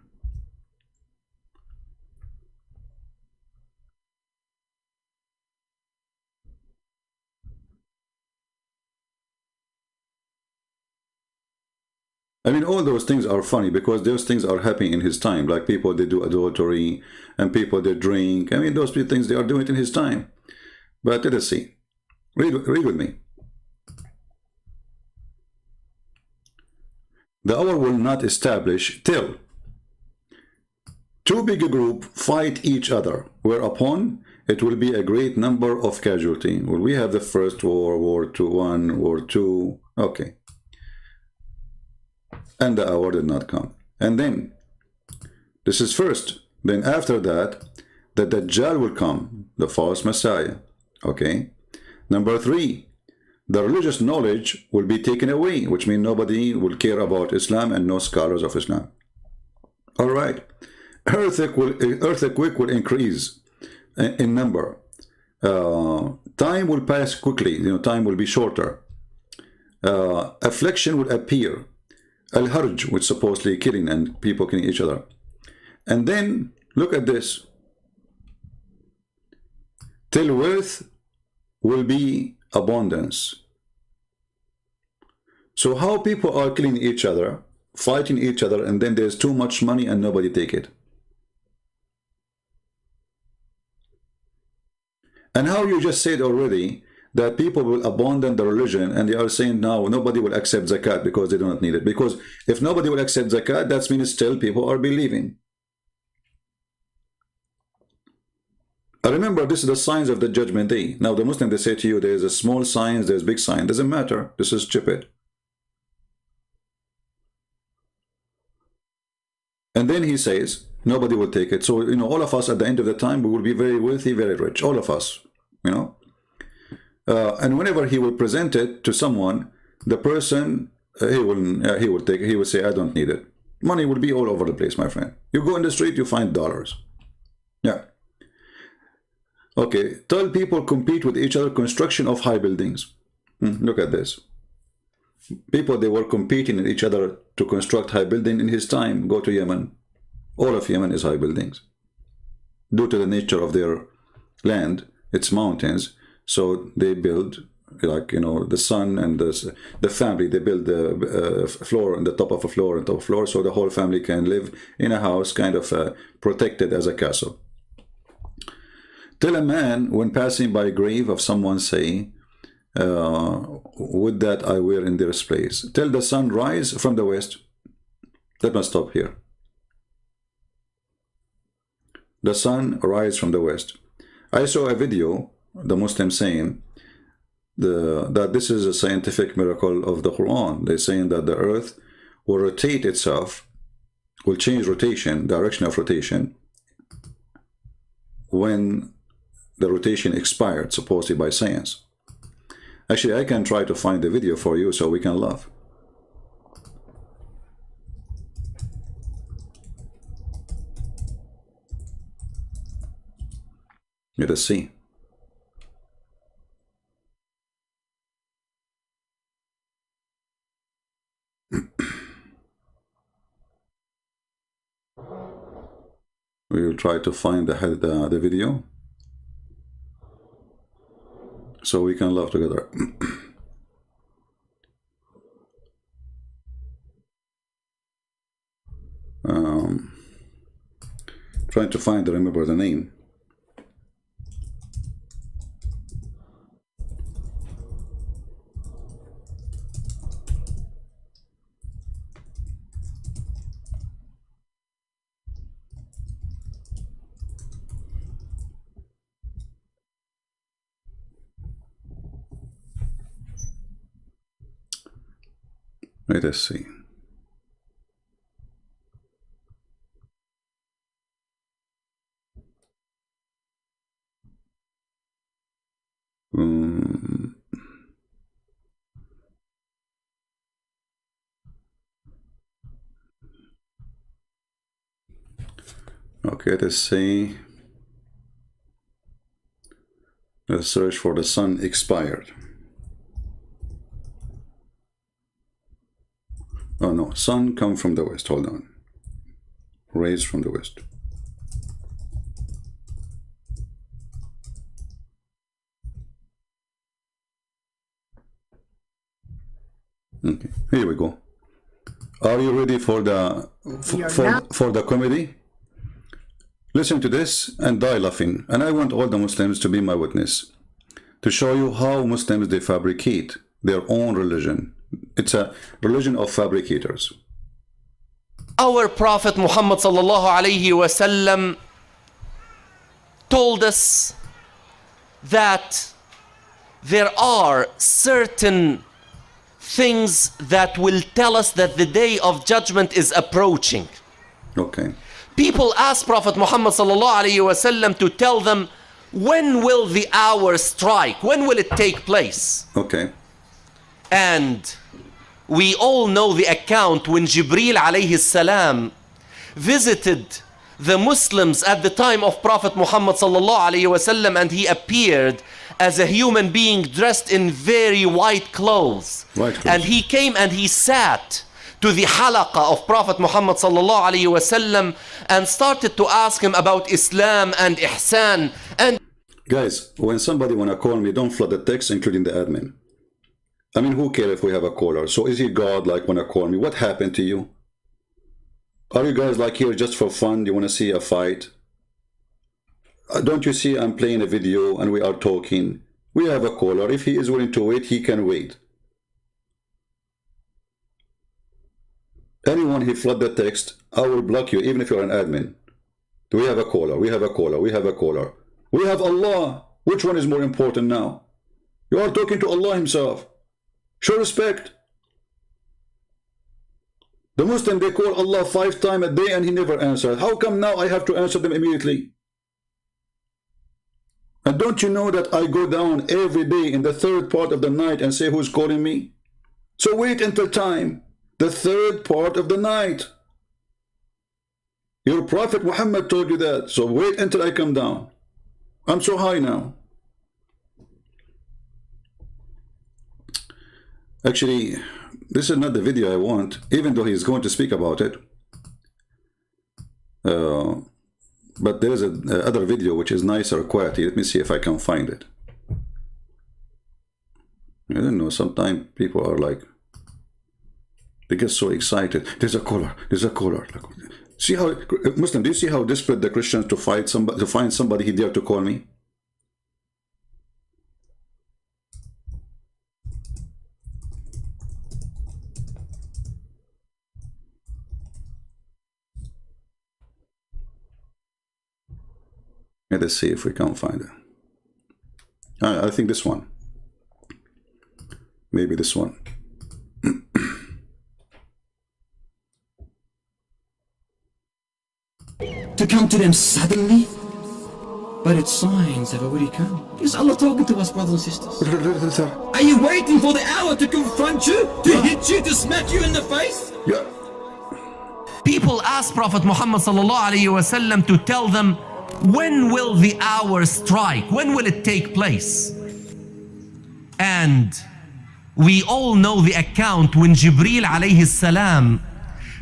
I mean, all those things are funny because those things are happening in his time. Like people, they do adultery, and people, they drink. I mean, those things, they are doing it in his time. But let us see. Read with me. The hour will not establish till too big a group fight each other, whereupon it will be a great number of casualty. Well, we have the first war, War II, War II. Okay. And the hour did not come. And then, this is first. Then after that, the Dajjal will come, the false Messiah. Okay. Number 3, the religious knowledge will be taken away, which means nobody will care about Islam and no scholars of Islam. All right. Earthquake will increase in number. Time will pass quickly. You know, time will be shorter. Affliction will appear. Al-Harj, which supposedly killing and people killing each other. And then, look at this. Till wealth will be abundance. So how people are killing each other, fighting each other, and then there's too much money and nobody take it. And how you just said already that people will abandon the religion, and they are saying now nobody will accept zakat because they do not need it. Because if nobody will accept zakat, that means still people are believing. I remember this is the signs of the judgment day. Now the Muslim, they say to you, there's a small signs, there's big sign. Doesn't matter. This is stupid. And then he says, nobody will take it. So, you know, all of us at the end of the time, we will be very wealthy, very rich. All of us, you know. And whenever he will present it to someone, the person, he will take it. He will say, I don't need it. Money will be all over the place, my friend. You go in the street, you find dollars. Yeah. Okay. Tell people compete with each other, construction of high buildings. Look at this. People, they were competing with each other to construct high building in his time. Go to Yemen. All of Yemen is high buildings. Due to the nature of their land, it's mountains. So they build, like, you know, the son and the family, they build the floor on the top of a floor and top of a floor, so the whole family can live in a house kind of protected as a castle. Tell a man when passing by a grave of someone, say, would that I were in their place. Till the sun rise from the west. Let me stop here. The sun rises from the west. I saw a video, the Muslim saying that this is a scientific miracle of the Quran. They're saying that the earth will rotate itself, will change rotation, direction of rotation, when the rotation expired, supposedly by science. Actually, I can try to find the video for you so we can laugh. Let us see. We will try to find the video so we can laugh together. Trying to remember the name. Let us see. Okay, let us see. Let's search for the sun expired. Oh no, sun come from the west. Hold on. Rays from the west. Okay, here we go. Are you ready for the for the comedy? Listen to this and die laughing. And I want all the Muslims to be my witness, to show you how Muslims, they fabricate their own religion. It's a religion of fabricators. Our Prophet Muhammad sallallahu alayhi wasallam told us that there are certain things that will tell us that the day of judgment is approaching. Okay. People ask Prophet Muhammad sallallahu alayhi wasallam to tell them, when will the hour strike? When will it take place? Okay. And we all know the account when Jibreel alayhi salam visited the Muslims at the time of Prophet Muhammad sallallahu alayhi wasallam, and he appeared as a human being dressed in very white clothes. And he came and he sat to the halaqah of Prophet Muhammad sallallahu alayhi wasallam and started to ask him about Islam and ihsan. And guys, when somebody wanna call me, don't flood the text, including the admin. I mean, who cares if we have a caller? So is he God, like, wanna call me? What happened to you? Are you guys like here just for fun? You wanna see a fight? Don't you see I'm playing a video and we are talking? We have a caller. If he is willing to wait, he can wait. Anyone who flood the text, I will block you, even if you're an admin. Do we have a caller? We have a caller. We have a caller. We have Allah. Which one is more important now? You are talking to Allah himself. Show respect. The Muslim, they call Allah 5 times a day and he never answers. How come now I have to answer them immediately? And don't you know that I go down every day in the 3rd part of the night and say who's calling me? So wait until time. The 3rd part of the night. Your Prophet Muhammad told you that. So wait until I come down. I'm so high now. Actually, this is not the video I want, even though he's going to speak about it. But there is a other video which is nicer quality. Let me see if I can find it. I don't know, sometimes people are like, they get so excited. There's a caller, there's a caller. See how, Muslim, do you see how desperate the Christians to fight somebody, to find somebody he dared to call me? Let us see if we can find it. I think this one. Maybe this one. To come to them suddenly, but its signs have already come. Is Allah talking to us, brothers and sisters? Are you waiting for the hour to confront you, to hit you, to smack you in the face? Yeah. People ask Prophet Muhammad sallallahu alaihi wasallam to tell them, when will the hour strike? When will it take place? And we all know the account when Jibreel alayhi salam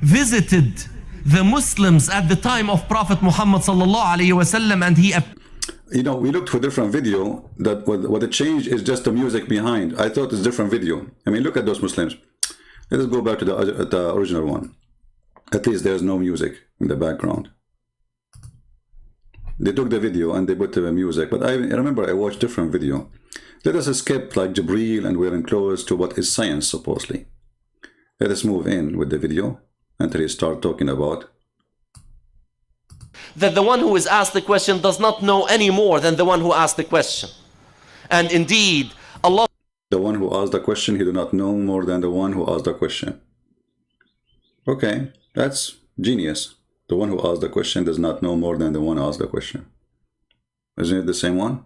visited the Muslims at the time of Prophet Muhammad sallallahu alaihi wasallam, and he You know, we looked for different video. That what the change is just the music behind. I thought it's different video. I mean, look at those Muslims. Let us go back to the original one. At least there's no music in the background. They took the video and they put the music. But I remember I watched different video. Let us skip like Jibreel and wearing clothes to what is science supposedly. Let us move in with the video until he start talking about that the one who is asked the question does not know any more than the one who asked the question. And indeed, Allah, the one who asked the question, he do not know more than the one who asked the question. Okay, that's genius. The one who asked the question does not know more than the one who asked the question. Isn't it the same one?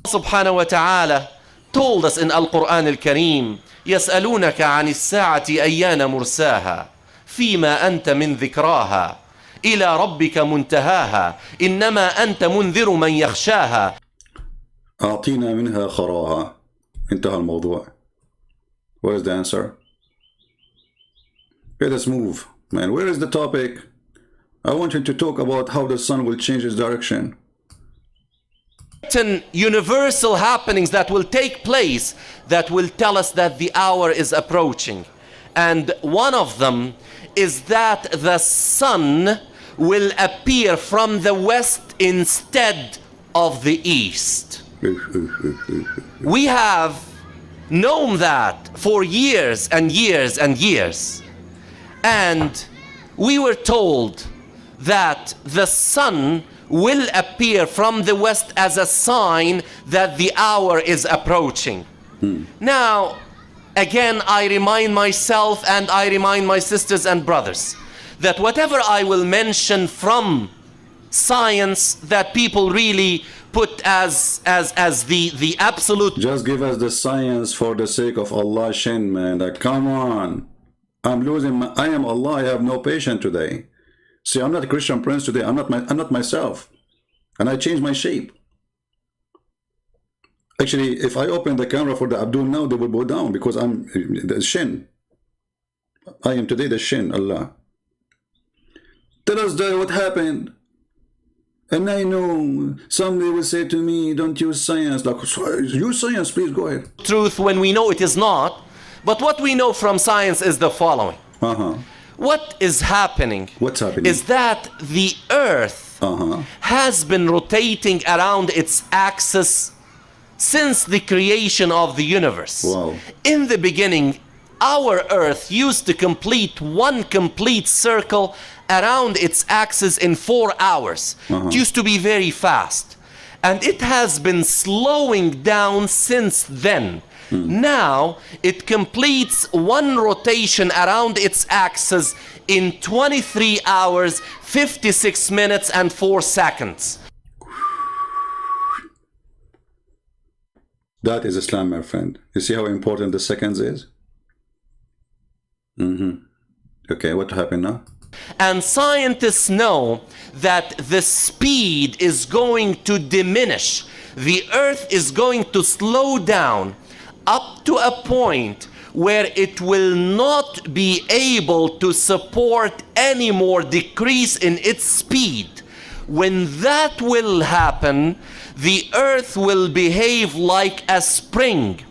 subhanahu wa ta'ala told us in Al-Quran Al-Kareem, يَسْأَلُونَكَ عَنِ السَّاعَةِ أَيَّانَ مُرْسَاهَا فِيمَا أَنْتَ مِنْ ذِكْرَاهَا إِلَى رَبِّكَ مُنْتَهَاهَا إِنَّمَا أَنْتَ مُنْذِرُ مَنْ يَخْشَاهَا أعطينا منها خراها. انتهى الموضوع. What is the answer? Let us move. Man, where is the topic? I want you to talk about how the sun will change its direction. Certain universal happenings that will take place that will tell us that the hour is approaching. And one of them is that the sun will appear from the west instead of the east. We have known that for years and years and years. And we were told that the sun will appear from the west as a sign that the hour is approaching. Now, again, I remind myself and I remind my sisters and brothers that whatever I will mention from science that people really put as the absolute. Just give us the science for the sake of Allah, Shin, man. Like, come on. I'm losing I am Allah. I have no patience today. See, I'm not a Christian prince today. I'm not myself. And I changed my shape. Actually, if I open the camera for the Abdul now, they will go down because I'm the Shin. I am today the Shin, Allah. Tell us what happened. And I know somebody will say to me, don't use science. Like, use science, please go ahead. Truth when we know it is not. But what we know from science is the following. What is happening? What's happening? Is that the earth has been rotating around its axis since the creation of the universe. Wow. In the beginning, our earth used to complete one complete circle around its axis in 4 hours. It used to be very fast. And it has been slowing down since then. Now, it completes one rotation around its axis in 23 hours, 56 minutes and 4 seconds. That is Islam, my friend. You see how important the seconds is? Okay, what happened now? And scientists know that the speed is going to diminish. The earth is going to slow down up to a point where it will not be able to support any more decrease in its speed. When that will happen, the earth will behave like a spring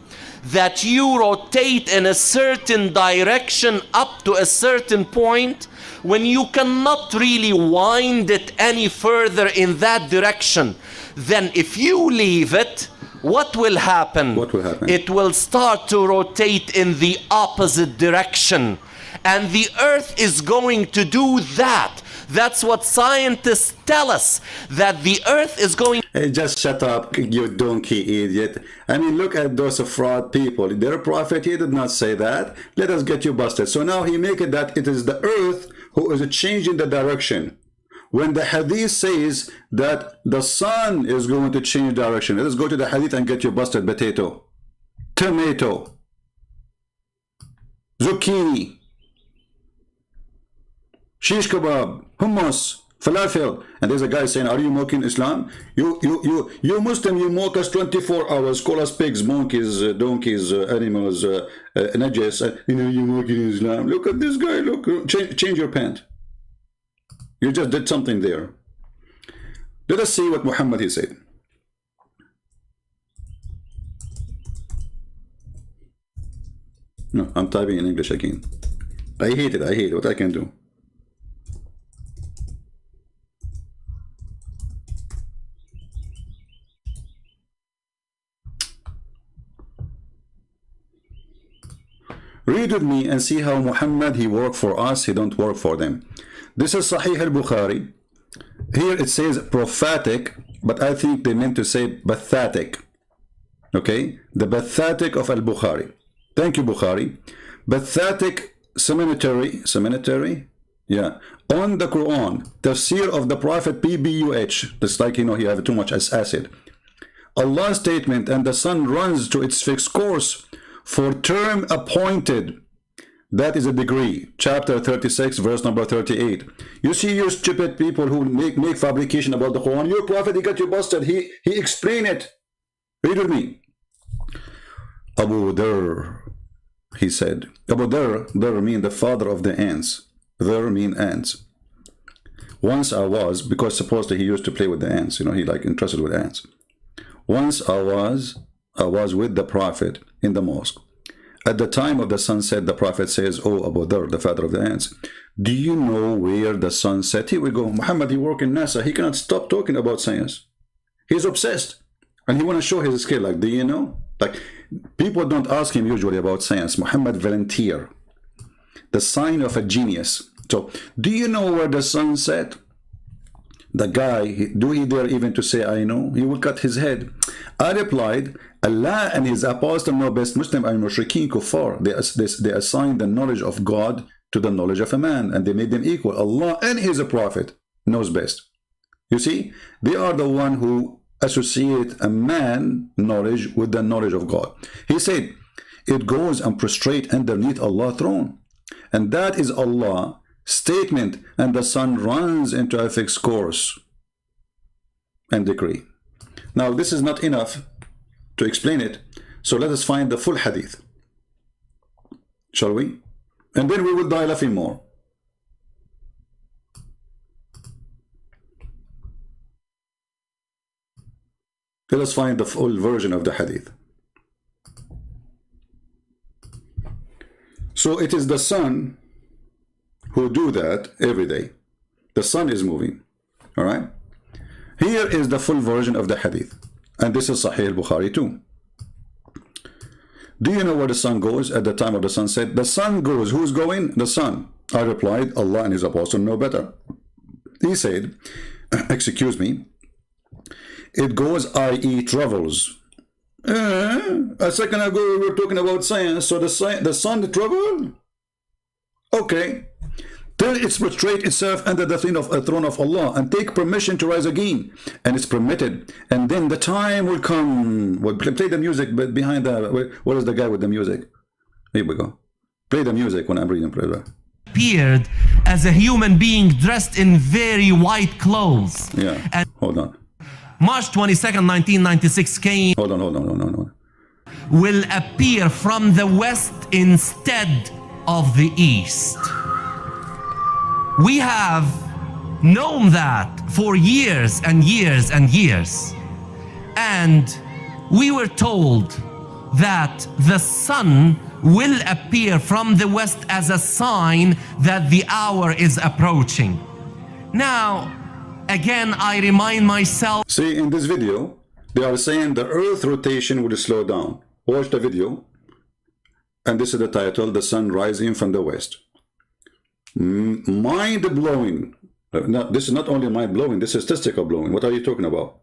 that you rotate in a certain direction up to a certain point when you cannot really wind it any further in that direction. Then if you leave it, what will happen? What will happen? It will start to rotate in the opposite direction. And the earth is going to do that. That's what scientists tell us, that the earth is going. Hey, just shut up, you donkey idiot. I mean, look at those fraud people. Their prophet, he did not say that. Let us get you busted. So now he make it that it is the earth who is changing the direction. When the hadith says that the sun is going to change direction, let us go to the hadith and get you busted. Potato, tomato, zucchini, shish kebab, hummus, falafel. And there's a guy saying, are you mocking Islam? You Muslim, you mock us 24 hours, call us pigs, monkeys, donkeys, animals, najas. You mocking Islam. Look at this guy, look, change your pant. You just did something there. Let us see what Muhammad he said. No, I'm typing in English again. I hate it. I hate it. What I can do. Read with me and see how Muhammad he worked for us, he don't work for them. This is Sahih al-Bukhari. Here it says prophetic, but I think they meant to say bathatic. Okay? The bathatic of al-Bukhari. Thank you, Bukhari. Bathatic cemetery, yeah. On the Quran, tafsir of the Prophet PBUH. That's like, you know, he have too much acid. Allah's statement, and the sun runs to its fixed course for term appointed. That is a degree. Chapter 36, verse number 38. You see, you stupid people who make fabrication about the Quran. Your prophet, he got you busted. He explained it. Read with me. Abu Dhar, he said. Abu Dhar mean the father of the ants. Dhar mean ants. Once I was, because supposedly he used to play with the ants. You know, he like interested with ants. Once I was with the prophet in the mosque. At the time of the sunset, the prophet says, "Oh, Abu Dhar, the father of the ants, do you know where the sun set?" Here we go. Muhammad, he work in NASA. He cannot stop talking about science. He's obsessed. And he want to show his skill. Like, do you know? Like, people don't ask him usually about science. Muhammad volunteer. The sign of a genius. So, do you know where the sun set? The guy, do he dare even to say, I know? He will cut his head. I replied, Allah and his apostle know best. Muslim and mushrikeen kuffar. They assigned the knowledge of God to the knowledge of a man, and they made them equal. Allah and his prophet knows best. You see, they are the one who associate a man knowledge with the knowledge of God. He said, it goes and prostrate underneath Allah's throne. And that is Allah statement, and the sun runs into a fixed course and decree. Now, this is not enough to explain it, so let us find the full hadith, shall we? And then we will die laughing more. Let us find the full version of the hadith. So it is the sun who do that every day. The sun is moving. All right. Here is the full version of the hadith. And this is Sahih al-Bukhari too. Do you know where the sun goes at the time of the sunset? The sun goes. Who's going? The sun. I replied, Allah and his apostle know better. He said, excuse me, it goes, i.e. travels. A second ago we were talking about science. So the sun traveled? Okay. Till it prostrate itself under the throne of Allah and take permission to rise again, and it's permitted. And then the time will come. We'll play the music, but behind the, what is the guy with the music? Here we go. Play the music when I'm reading. Appeared as a human being dressed in very white clothes. Yeah. And hold on. March 22nd, 1996 came. Hold on. Will appear from the west instead of the east. We have known that for years and years and years. And we were told that the sun will appear from the west as a sign that the hour is approaching. Now, again, I remind myself. See, in this video, they are saying the earth rotation will slow down. Watch the video. And this is the title, The Sun Rising from the West. Mind-blowing. This is not only mind-blowing, this is testicle blowing. What are you talking about?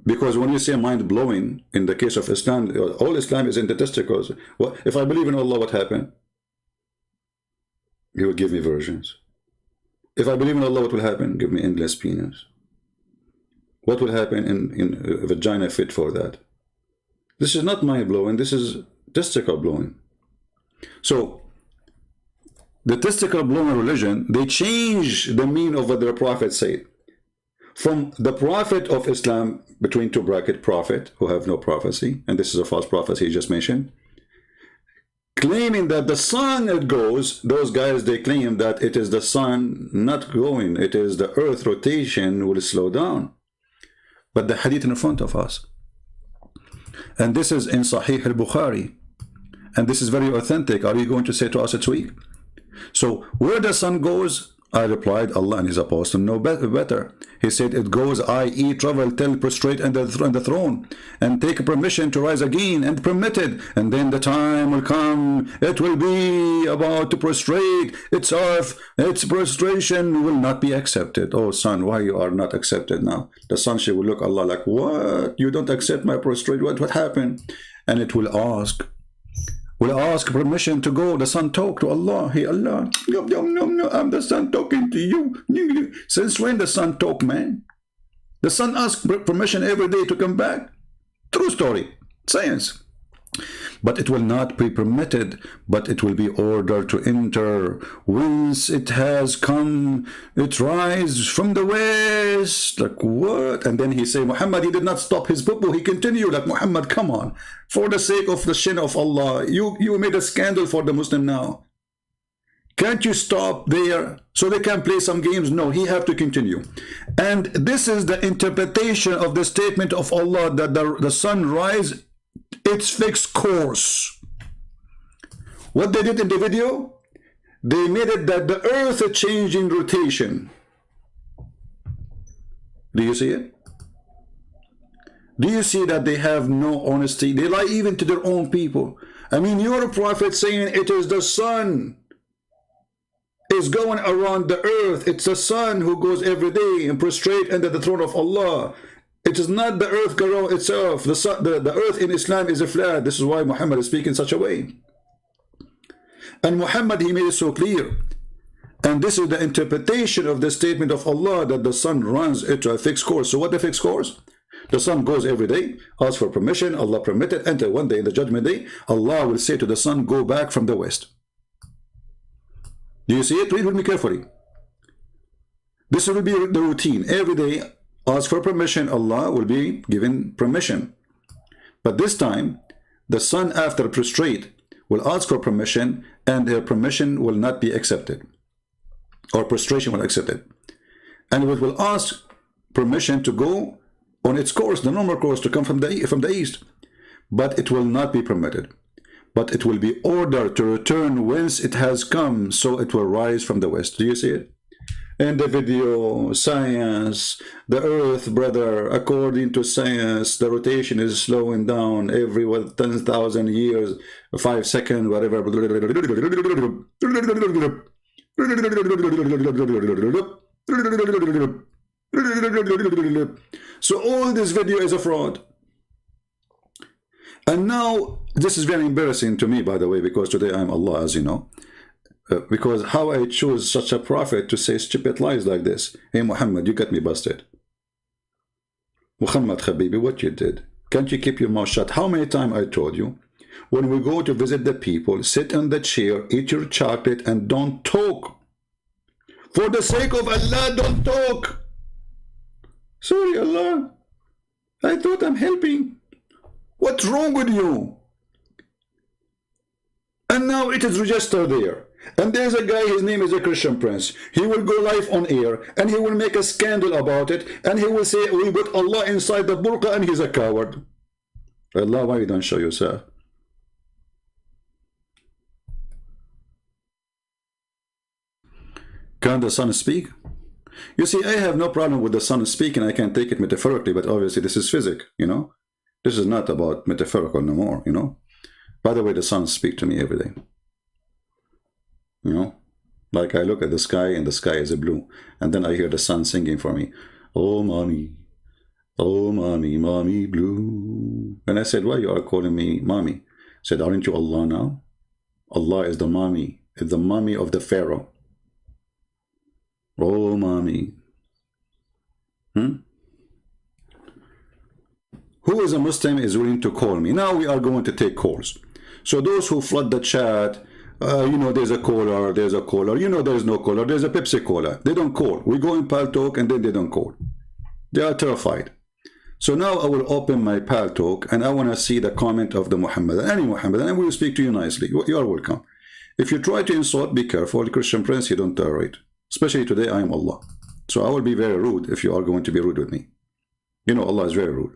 Because when you say mind-blowing, in the case of Islam, all Islam is in the testicles. What, if I believe in Allah, what happened? He will give me virgins. If I believe in Allah, what will happen? Give me endless penis. What will happen in a vagina fit for that? This is not mind-blowing, this is testicle blowing. So, the testicle blowing religion, they change the meaning of what their prophet said. From the prophet of Islam, between two bracket, prophet, who have no prophecy, and this is a false prophecy he just mentioned, claiming that the sun it goes, those guys, they claim that it is the sun not going, it is the earth rotation will slow down. But the hadith in front of us, and this is in Sahih al-Bukhari, and this is very authentic. Are you going to say to us it's weak? So where the sun goes, I replied, Allah and his apostle know better. He said it goes, i.e. travel till prostrate on the throne, and take permission to rise again, and permitted, and then the time will come, it will be about to prostrate itself, its prostration will not be accepted. Oh son, why you are not accepted now? The son, she will look Allah like, what? You don't accept my prostrate, what happened? And it will ask permission to go. The son talk to Allah. Hey Allah, no, I'm the son talking to you. Since when the son talk, man? The son asks permission every day to come back. True story, science. But it will not be permitted, but it will be ordered to enter. Whence it has come, it rise from the west. Like what? And then he say, Muhammad, he did not stop his poo-poo. He continued like, Muhammad, come on. For the sake of the shin of Allah, you made a scandal for the Muslim now. Can't you stop there so they can play some games? No, he have to continue. And this is the interpretation of the statement of Allah that the sun rise its fixed course. What they did in the video, they made it that the earth is changing rotation. Do you see it? Do you see that they have no honesty? They lie even to their own people. I mean, your prophet saying it is the sun is going around the earth. It's the sun who goes every day and prostrate under the throne of Allah. It is not the earth around itself. The earth in Islam is a flat. This is why Muhammad is speaking such a way. And Muhammad, he made it so clear. And this is the interpretation of the statement of Allah that the sun runs into a fixed course. So what the fixed course? The sun goes every day, asks for permission, Allah permitted, enter one day in the judgment day, Allah will say to the sun, go back from the west. Do you see it? Read with me carefully. This will be the routine. Every day, ask for permission, Allah will be given permission. But this time, the sun after prostrate will ask for permission, and their permission will not be accepted. Or prostration will accept it. And it will ask permission to go on its course, the normal course, to come from the east. But it will not be permitted. But it will be ordered to return whence it has come, so it will rise from the west. Do you see it? In the video, science, the earth, brother, according to science, the rotation is slowing down every 10,000 years, 5 seconds, whatever. So all this video is a fraud. And now, this is very embarrassing to me, by the way, because today I'm Allah, as you know. Because how I choose such a prophet to say stupid lies like this. Hey Muhammad, you got me busted. Muhammad Habibi, what you did? Can't you keep your mouth shut? How many times I told you? When we go to visit the people, sit on the chair, eat your chocolate, and don't talk. For the sake of Allah, don't talk. Sorry, Allah. I thought I'm helping. What's wrong with you? And now it is registered there. And there's a guy, his name is a Christian Prince. He will go live on air and he will make a scandal about it. And he will say, we put Allah inside the burqa and he's a coward. Allah, why you don't show yourself? Can the sun speak? You see, I have no problem with the sun speaking. I can take it metaphorically, but obviously this is physics, you know. This is not about metaphorical no more, you know. By the way, the sun speaks to me every day. You know, Like I look at the sky and the sky is blue. And then I hear the sun singing for me. Oh, mommy, mommy blue. And I said, why you are calling me mommy? I said, aren't you Allah now? Allah is the mommy of the Pharaoh. Oh, mommy. Who is a Muslim is willing to call me? Now we are going to take calls. So those who flood the chat, you know, there's a caller, you know, there's no caller, there's a Pepsi Cola. They don't call. We go in Pal Talk and then they don't call. They are terrified. So now I will open my Pal Talk and I want to see the comment of the Muhammadan, any Muhammadan, and we will speak to you nicely. You are welcome. If you try to insult, be careful. The Christian Prince, you don't tolerate. Especially today, I am Allah. So I will be very rude if you are going to be rude with me. You know, Allah is very rude.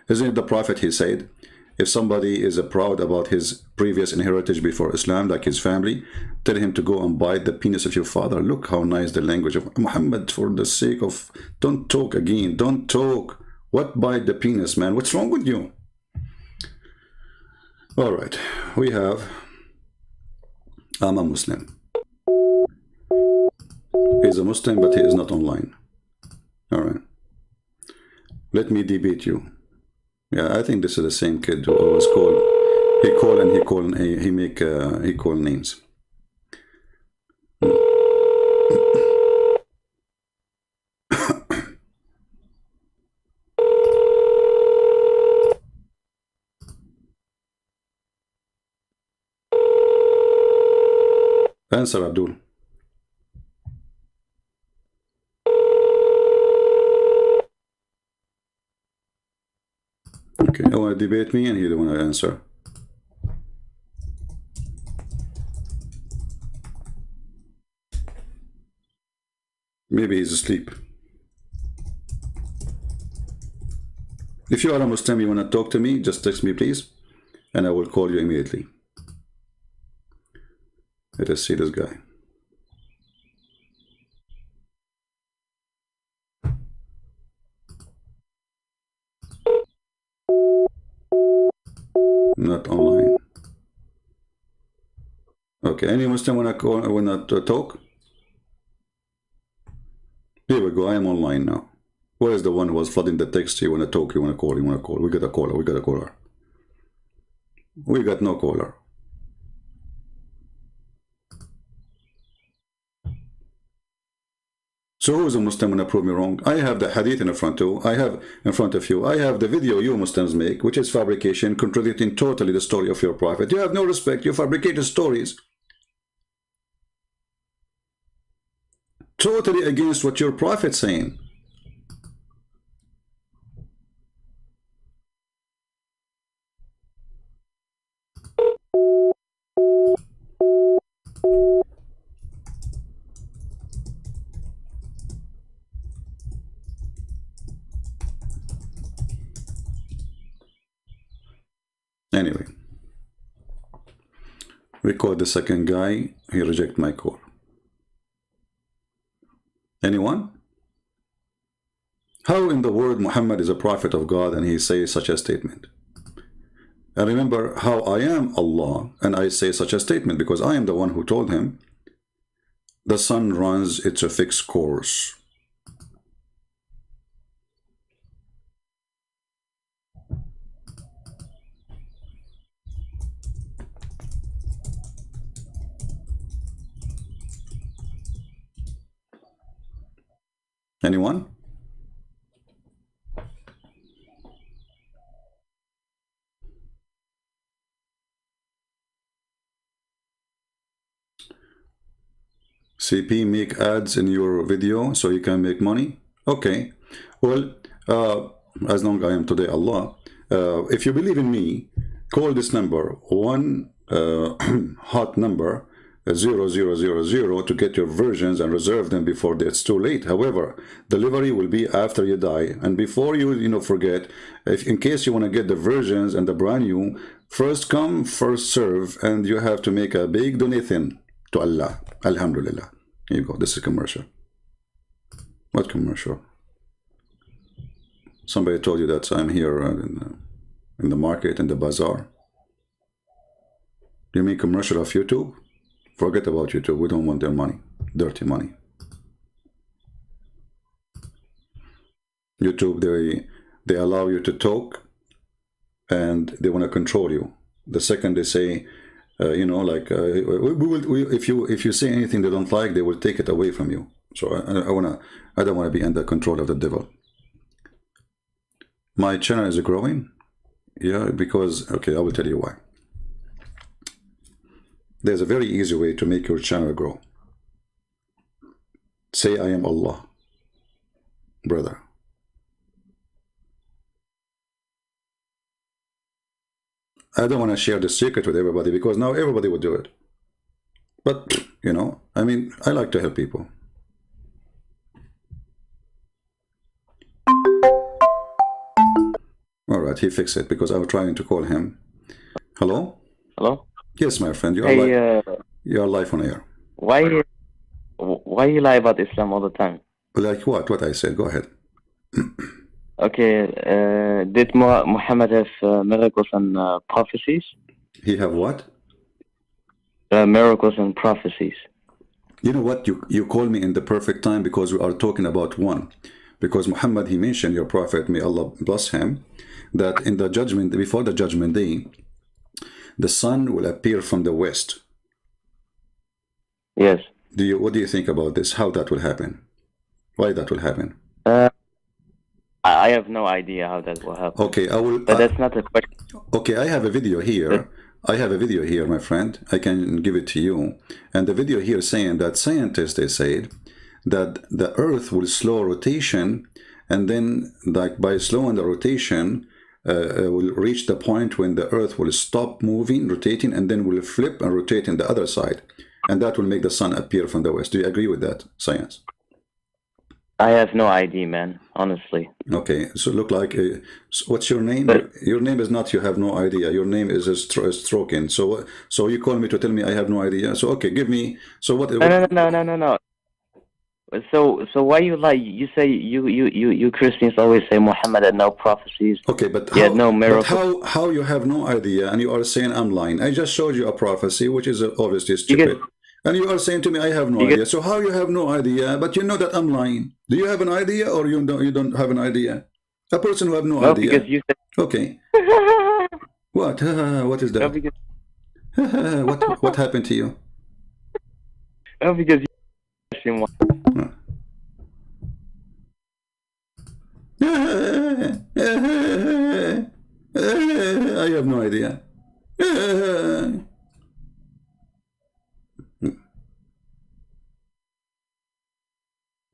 Isn't it the Prophet, he said, if somebody is proud about his previous inheritance before Islam, like his family, tell him to go and bite the penis of your father. Look how nice the language of Muhammad, for the sake of, don't talk again, don't talk. What bite the penis, man? What's wrong with you? All right, we have, I'm a Muslim. He's a Muslim, but he is not online. All right. Let me debate you. Yeah, I think this is the same kid who always call. He call names. Answer, Abdul. Okay, you want to debate me and he don't want to answer. Maybe he's asleep. If you are a Muslim, you want to talk to me, just text me please, and I will call you immediately. Let us see this guy. Not online. Okay, any Muslim wanna talk? Here we go. I am online now. Where is the one who was flooding the text? You wanna talk? You wanna call? You wanna call? We got a caller. We got a caller. We got no caller. So who is a Muslim when I prove me wrong? I have the hadith in front of you. I have the video you Muslims make, which is fabrication, contradicting totally the story of your prophet. You have no respect. You fabricated stories totally against what your prophet's saying. Anyway, we called the second guy. He rejected my call. Anyone? How in the world Muhammad is a prophet of God and he says such a statement? And remember how I am Allah and I say such a statement because I am the one who told him the sun runs its fixed course. Anyone? CP, make ads in your video so you can make money? Okay. Well, as long as I am today Allah, if you believe in me, call this number, one hot number, 0000 to get your versions and reserve them before it's too late. However, delivery will be after you die. And before you forget, if in case you want to get the versions and the brand new, first come, first serve, and you have to make a big donation to Allah. Alhamdulillah. Here you go. This is commercial. What commercial? Somebody told you that I'm here in the market, in the bazaar. You mean commercial of YouTube? Forget about YouTube. We don't want their money. Dirty money. YouTube, they allow you to talk and they want to control you. The second they say, you know, like, if you say anything they don't like, they will take it away from you. So I don't want to be under control of the devil. My channel is growing. Yeah, because, okay, I will tell you why. There's a very easy way to make your channel grow. Say, I am Allah, brother. I don't want to share the secret with everybody because now everybody will do it. But, you know, I mean, I like to help people. All right, he fixed it because I was trying to call him. Hello? Hello? Yes, my friend. You are, Hey, you are live on air. why you lie about Islam all the time? Like what? What I said? Go ahead. Okay, did Muhammad have miracles and prophecies? He have what? Miracles and prophecies. You know what? You call me in the perfect time because we are talking about one. Because Muhammad, he mentioned, your prophet, may Allah bless him, that in the judgment, before the judgment day, the sun will appear from the west. Yes. What do you think about this? How that will happen? Why that will happen? I have no idea how that will happen. Okay, I will. But that's not a question. Okay, I have a video here. I have a video here, my friend. I can give it to you. And the video here saying that scientists, they said that the Earth will slow rotation, and then, like by slowing the rotation, will reach the point when the Earth will stop moving, rotating, and then will flip and rotate in the other side, and that will make the sun appear from the west. Do you agree with that, science? I have no idea, man. Honestly. Okay, so look like what's your name? Your name is not you have no idea. Your name is Strokin. So you call me to tell me I have no idea. So okay, give me. So what? No. So why you lie? You say you Christians always say Muhammad had no prophecies. Okay, but he had no miracles. But how you have no idea and you are saying I'm lying? I just showed you a prophecy which is obviously stupid. And you are saying to me, I have no idea. So how you have no idea, but you know that I'm lying? Do you have an idea or you don't have an idea? A person who have no idea. Because you said... Okay. What? What is that? No, because... what happened to you? No, because you... I have no idea.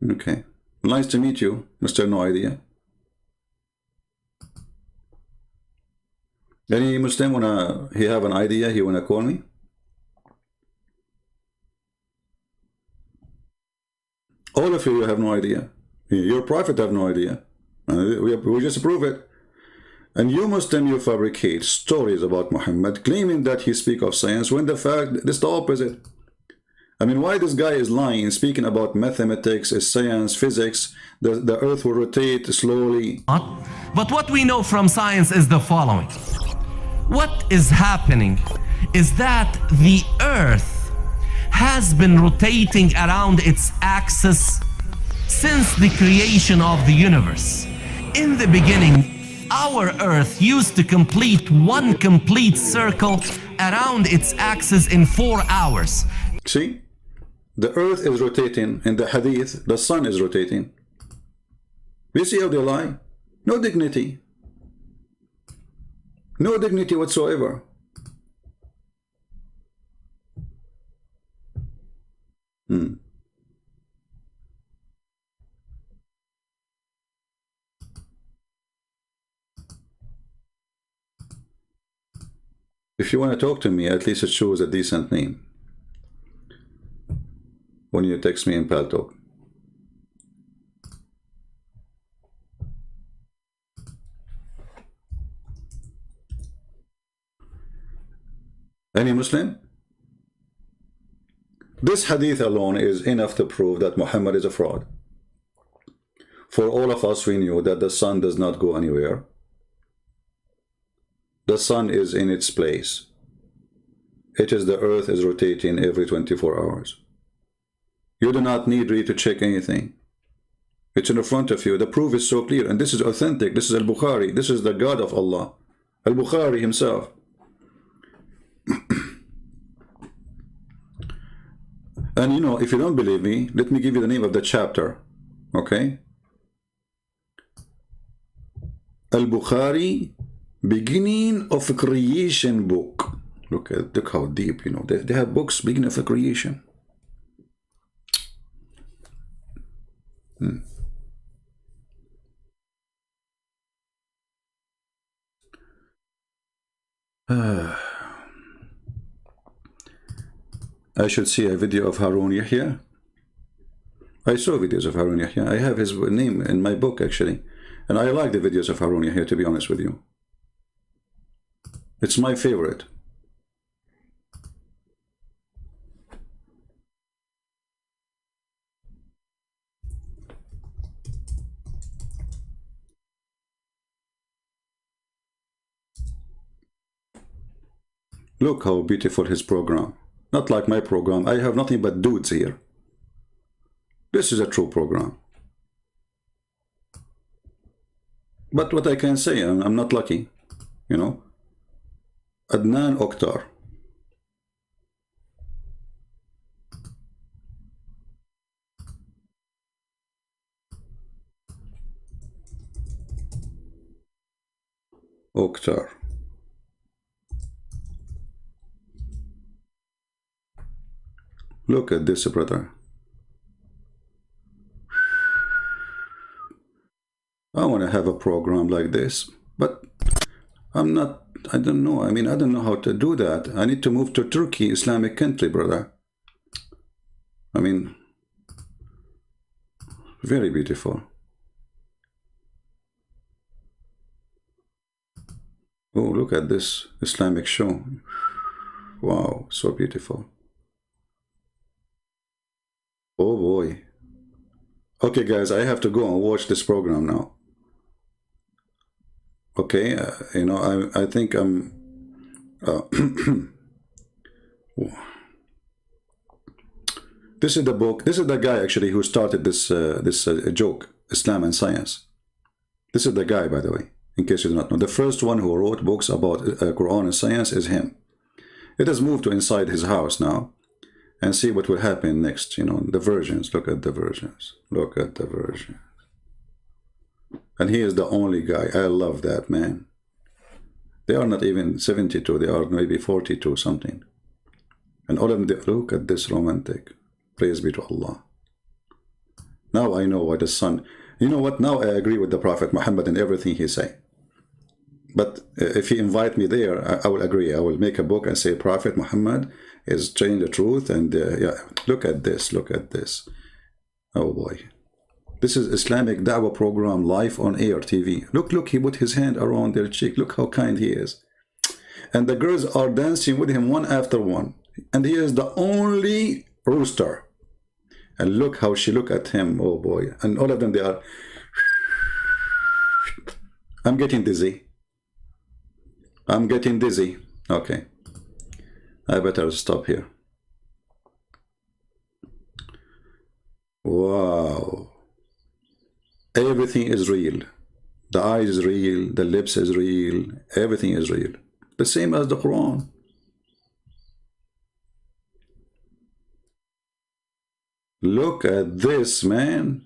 Okay. Nice to meet you, Mr. No Idea. Any Muslim he have an idea, he wanna call me? All of you have no idea. Your prophet have no idea. We just prove it. And you Muslim, you fabricate stories about Muhammad, claiming that he speak of science, when the fact is the opposite. I mean, why this guy is lying, speaking about mathematics, science, physics, the earth will rotate slowly. But what we know from science is the following. What is happening is that the earth has been rotating around its axis since the creation of the universe. In the beginning, our earth used to complete one complete circle around its axis in 4 hours. See? The earth is rotating. In the hadith, the sun is rotating. You see how they lie? No dignity. No dignity whatsoever. If you want to talk to me, at least choose a decent name when you text me in Paltalk. Any Muslim? This hadith alone is enough to prove that Muhammad is a fraud. For all of us, we knew that the sun does not go anywhere. The sun is in its place. It is the earth is rotating every 24 hours. You do not need really to check anything. It's in front of you. The proof is so clear. And this is authentic. This is Al-Bukhari. This is the God of Allah. Al-Bukhari himself. And you know, if you don't believe me, let me give you the name of the chapter. Okay? Al-Bukhari, beginning of creation book. Look how deep, you know. They have books, beginning of creation. I should see a video of Harun Yahya. I saw videos of Harun Yahya. I have his name in my book, actually. And I like the videos of Harun Yahya, to be honest with you. It's my favorite. Look how beautiful his program. Not like my program. I have nothing but dudes here. This is a true program. But what I can say, I'm not lucky. You know. Adnan Oktar. Oktar. Look at this, brother. I want to have a program like this, but I'm not, I don't know. I mean, I don't know how to do that. I need to move to Turkey, Islamic country, brother. I mean, very beautiful. Oh, look at this Islamic show. Wow, so beautiful. Oh boy. Okay, guys, I have to go and watch this program now. Okay, you know, I think I'm... This is the book. This is the guy, actually, who started this joke, Islam and Science. This is the guy, by the way, in case you do not know. The first one who wrote books about Quran and science is him. It has moved to inside his house now. And see what will happen next, you know, the versions. Look at the versions. Look at the versions. And he is the only guy. I love that, man. They are not even 72. They are maybe 42 something. And all of them, look at this romantic. Praise be to Allah. Now I know why the sun... You know what? Now I agree with the Prophet Muhammad and everything he say. But if he invite me there, I will agree. I will make a book and say Prophet Muhammad is telling the truth. And yeah, look at this. Look at this. Oh boy. This is Islamic Dawah program live on air TV. Look, he put his hand around their cheek. Look how kind he is. And the girls are dancing with him one after one. And he is the only rooster. And look how she look at him. Oh boy. And all of them, they are... I'm getting dizzy. I'm getting dizzy. Okay. I better stop here. Wow. Everything is real. The eyes is real. The lips is real. Everything is real. The same as the Quran. Look at this, man.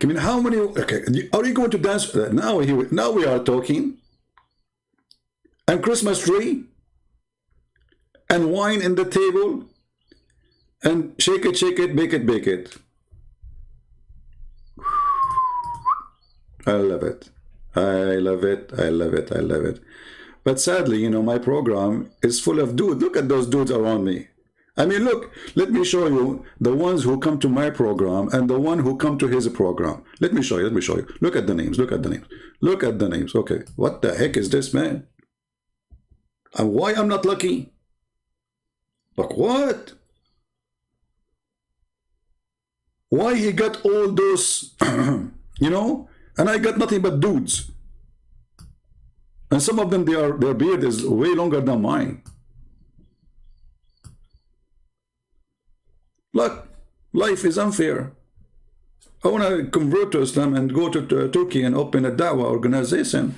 I mean, how many... Okay, are you going to dance? Now we are talking. And Christmas tree. And wine in the table. And shake it, bake it. I love it. I love it. But sadly, you know, my program is full of dudes. Look at those dudes around me. I mean, look, let me show you the ones who come to my program and the one who come to his program. Let me show you. Look at the names. Okay, what the heck is this, man? And why I'm not lucky? Like what? Why he got all those, you know? And I got nothing but dudes. And some of them, their beard is way longer than mine. Look, life is unfair. I want to convert to Islam and go to Turkey and open a da'wah organization.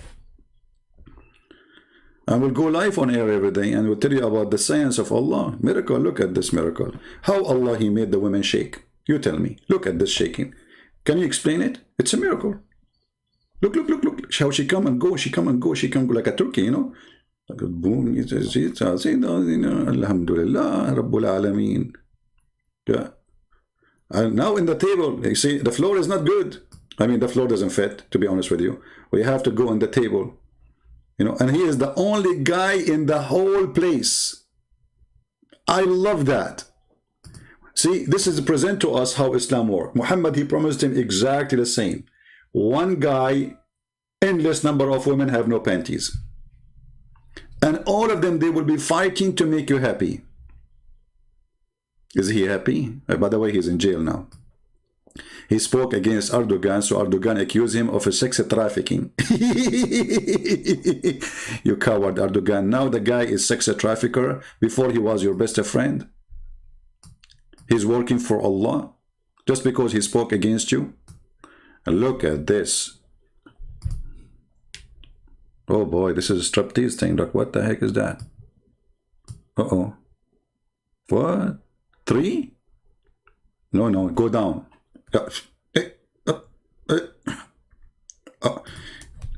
I will go live on air every day and will tell you about the science of Allah. Miracle, look at this miracle. How Allah, He made the women shake. You tell me. Look at this shaking. Can you explain it? It's a miracle. Look, look, look, look. How she come and go, she come and go, she can go like a turkey, you know. Like a boom. Alhamdulillah, Rabbul Alameen. Yeah. And now in the table, you see, the floor is not good. I mean, the floor doesn't fit, to be honest with you. We have to go on the table. You know, and he is the only guy in the whole place. I love that. See, this is present to us how Islam works. Muhammad, he promised him exactly the same. One guy, endless number of women have no panties. And all of them, they will be fighting to make you happy. Is he happy? By the way, he's in jail now. He spoke against Erdogan, so Erdogan accused him of a sex trafficking. You coward, Erdogan. Now the guy is sex trafficker. Before he was your best friend. He's working for Allah just because he spoke against you. And look at this. Oh boy, this is a striptease thing. Look, what the heck is that? Uh-oh. What? 3? No, no, go down.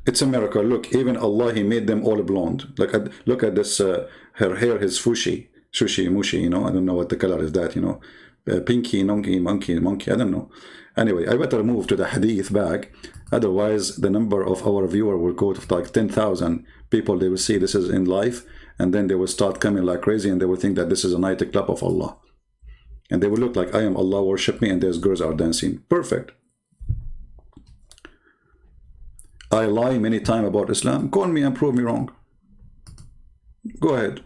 It's a miracle. Look, even Allah, He made them all blonde. Look at this. Her hair is fushi, sushi, mushi. You know, I don't know what the color is. That, you know, pinky, monkey. I don't know. Anyway, I better move to the hadith back. Otherwise, the number of our viewer will go to like 10,000 people. They will see this is in life, and then they will start coming like crazy, and they will think that this is a nightclub of Allah. And they will look like I am Allah, worship me, and these girls are dancing. Perfect. I lie many times about Islam. Call me and prove me wrong. Go ahead.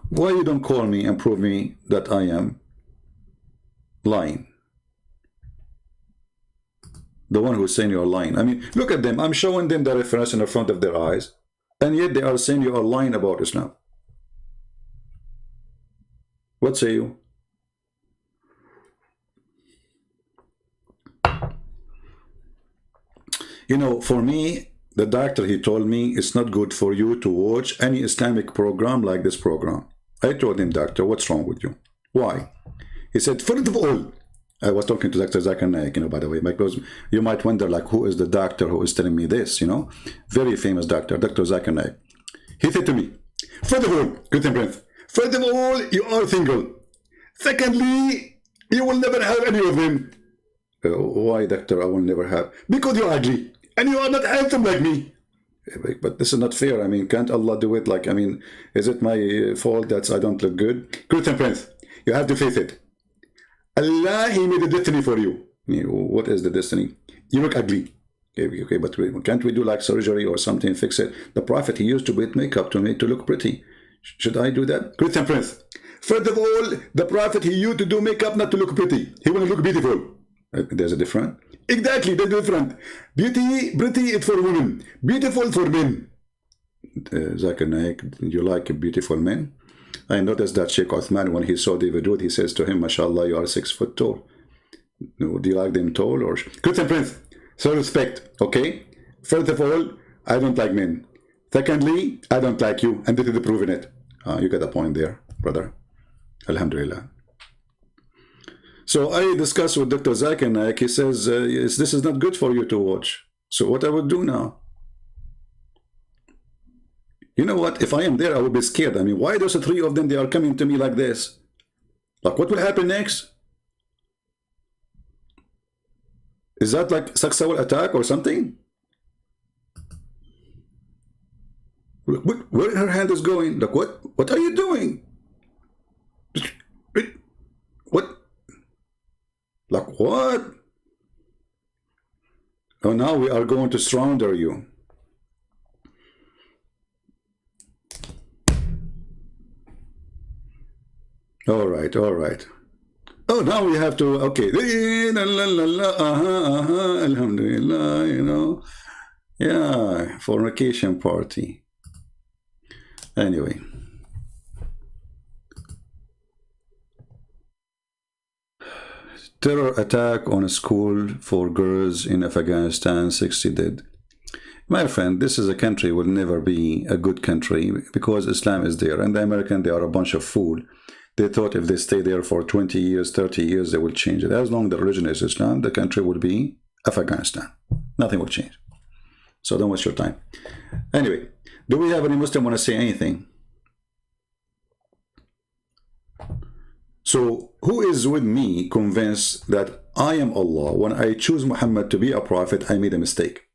Why you don't call me and prove me that I am lying? The one who's saying you're lying. I mean, look at them. I'm showing them the reference in the front of their eyes, and yet they are saying you are lying about Islam. What say you? You know, for me, the doctor, he told me it's not good for you to watch any Islamic program like this program. I told him, doctor, what's wrong with you? Why? He said, first of all, I was talking to Dr. Zakir Naik, you know, by the way, because you might wonder, like, who is the doctor who is telling me this, you know? Very famous doctor, Dr. Zakir Naik. He said to me, first of all, good friend, first of all, you are single. Secondly, you will never have any of them. Why, doctor, I will never have? Because you're ugly, and you are not handsome like me. But this is not fair. I mean, can't Allah do it? Like, I mean, is it my fault that I don't look good? Christian friends, you have to face it. Allah, He made a destiny for you. What is the destiny? You look ugly. Okay, but can't we do like surgery or something, fix it? The Prophet, he used to put makeup to look pretty. Should I do that? Christian friends, first of all, the Prophet, he used to do makeup not to look pretty. He want to look beautiful. There's a difference. Exactly, there's a difference. Beauty, pretty, it's for women. Beautiful for men. Zakir Naik, you like beautiful men? I noticed that Sheikh Uthman, when he saw David Wood, he says to him, mashallah, you are 6 foot tall. Do you like them tall? Or Christian Prince, so respect, okay? First of all, I don't like men. Secondly, I don't like you, and this is proving it. You got a point there, brother. Alhamdulillah. So I discussed with Dr. Zakir Naik. He says, this is not good for you to watch. So what I would do now? You know what? If I am there, I would be scared. I mean, why there's 3 of them, they are coming to me like this? Like, what will happen next? Is that like sexual attack or something? Look, where her hand is going? Like, what are you doing? What? Like, what? Oh, now we are going to surrender you. All right, all right. Oh, now we have to, okay. Alhamdulillah, you know. Yeah, fornication party. Anyway. Terror attack on a school for girls in Afghanistan, 60 dead. My friend, this is a country will never be a good country because Islam is there. And the Americans, they are a bunch of fool. They thought if they stay there for 20 years, 30 years, they will change it. As long as the religion is Islam, the country will be Afghanistan. Nothing will change. So don't waste your time. Anyway, do we have any Muslim want to say anything? So who is with me convinced that I am Allah? When I choose Muhammad to be a prophet, I made a mistake.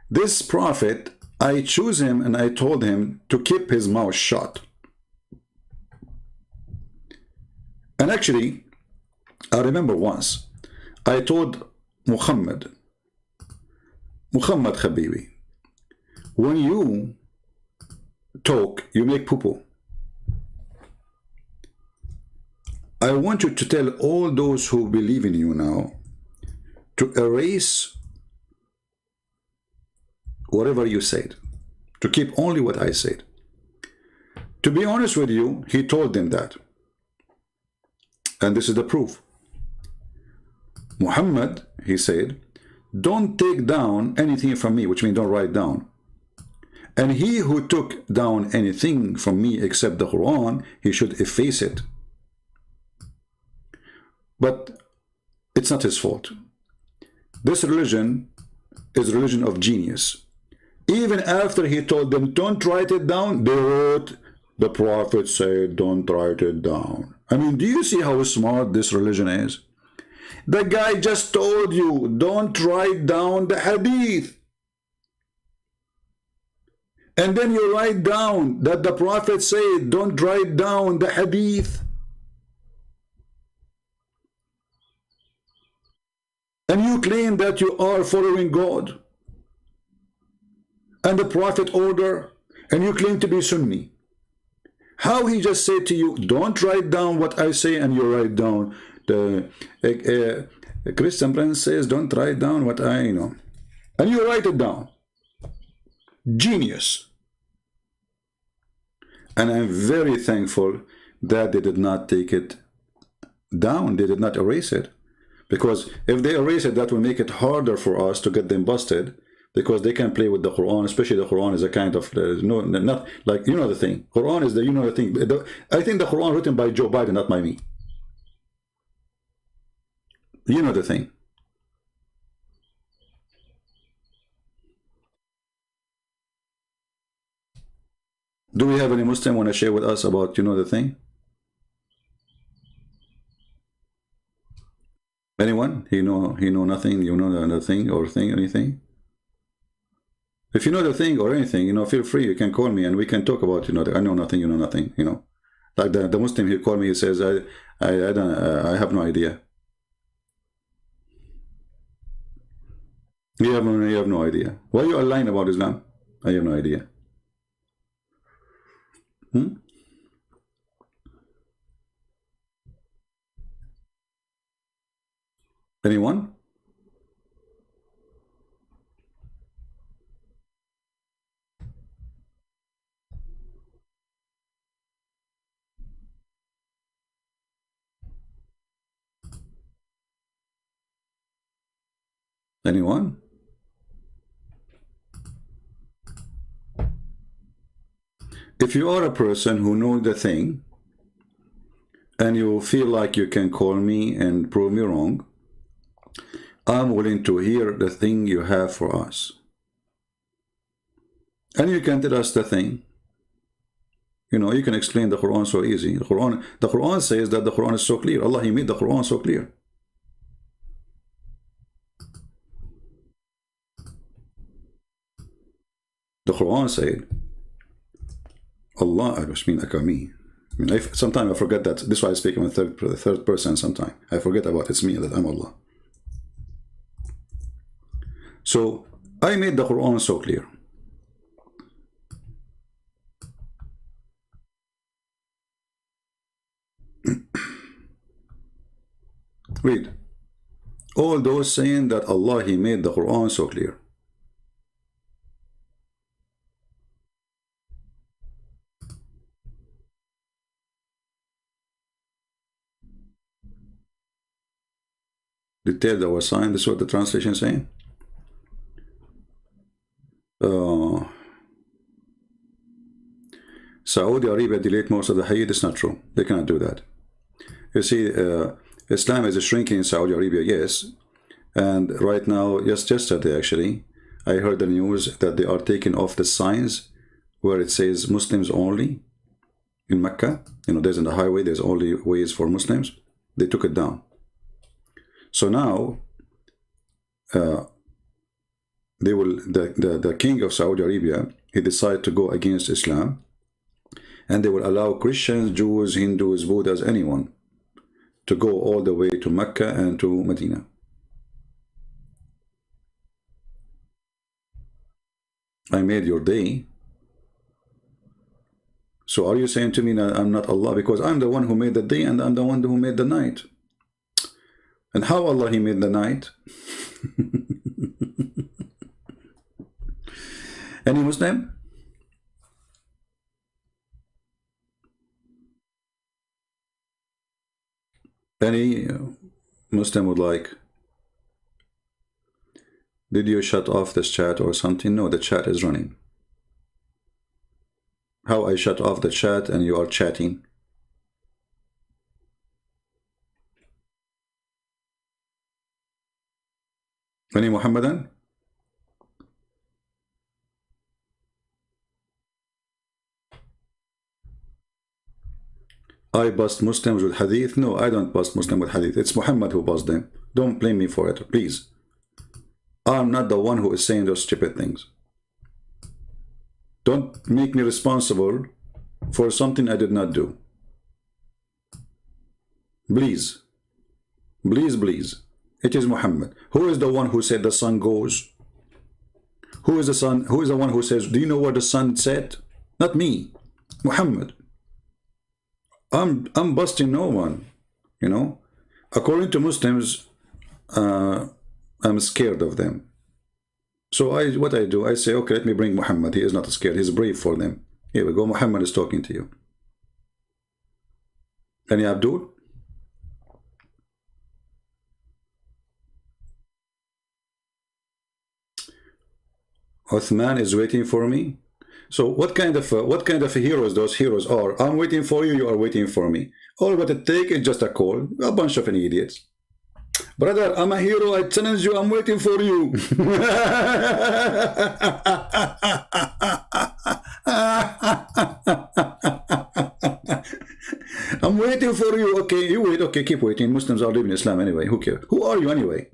This prophet, I choose him and I told him to keep his mouth shut. And actually, I remember once, I told Muhammad Habibi, when you talk, you make poo-poo. I want you to tell all those who believe in you now to erase whatever you said, to keep only what I said. To be honest with you, he told them that. And this is the proof. Muhammad, he said, don't take down anything from me, which means don't write down. And he who took down anything from me except the Quran, he should efface it. But it's not his fault. This religion is a religion of genius. Even after he told them, don't write it down, they wrote, the Prophet said, don't write it down. I mean, do you see how smart this religion is? The guy just told you, don't write down the hadith. And then you write down that the Prophet said, don't write down the hadith. And you claim that you are following God and the Prophet order, and you claim to be Sunni. How he just said to you, don't write down what I say, and you write down. The Christian Prince says, don't write down what I know. And you write it down. Genius. And I'm very thankful that they did not take it down. They did not erase it. Because if they erase it, that will make it harder for us to get them busted, because they can play with the Quran, especially the Quran is a kind of, no, not like, you know the thing. Quran is the, you know the thing. I think the Quran written by Joe Biden, not by me. You know the thing. Do we have any Muslim want to share with us about, you know the thing? Anyone? He know nothing, you know the thing or thing, anything? If you know the thing or anything, you know, feel free, you can call me and we can talk about, you know, I know nothing, you know nothing, you know. Like the Muslim, he called me, he says, I have no idea. You have no idea. Why you are lying about Islam? I have no idea. Anyone? Anyone? If you are a person who knows the thing and you feel like you can call me and prove me wrong, I'm willing to hear the thing you have for us. And you can tell us the thing. You know, you can explain the Quran so easy. The Quran says that the Quran is so clear. Allah, He made the Quran so clear. The Quran said, Allah, I mean, Akami. I mean, sometimes I forget that. This is why I speak in the third person sometimes. I forget about it's me, that I'm Allah. So, I made the Quran so clear. Read. All those saying that Allah, He made the Quran so clear. detailed our sign. This is what the translation is saying. Saudi Arabia delete most of the Hadith. It's not true. They cannot do that. You see, Islam is shrinking in Saudi Arabia, yes. And right now, just yesterday actually, I heard the news that they are taking off the signs where it says Muslims only in Mecca. You know, there's in the highway, there's only ways for Muslims. They took it down. So now, they will, the king of Saudi Arabia, he decided to go against Islam, and they will allow Christians, Jews, Hindus, Buddhas, anyone to go all the way to Mecca and to Medina. I made your day. So are you saying to me that I'm not Allah? Because I'm the one who made the day and I'm the one who made the night. And how Allah He made the night? Any Muslim? Any Muslim would like? Did you shut off this chat or something? No, the chat is running. How I shut off the chat and you are chatting? Any Muhammadan? I bust Muslims with hadith? No, I don't bust Muslims with hadith. It's Muhammad who busts them. Don't blame me for it, please. I'm not the one who is saying those stupid things. Don't make me responsible for something I did not do. Please. Please, please. It is Muhammad. Who is the one who said the sun goes? Who is the sun? Who is the one who says, do you know where the sun set? Not me. Muhammad. I'm busting no one, you know. According to Muslims, I'm scared of them. So what I do, I say, okay, let me bring Muhammad. He is not scared. He's brave for them. Here we go. Muhammad is talking to you. Any Abdul? Uthman is waiting for me. So what kind of heroes those heroes are? I'm waiting for you. You are waiting for me. All what it takes is just a call. A bunch of idiots. Brother, I'm a hero. I challenge you. I'm waiting for you. I'm waiting for you. Okay, you wait. Okay, keep waiting. Muslims are leaving Islam anyway. Who cares? Who are you anyway?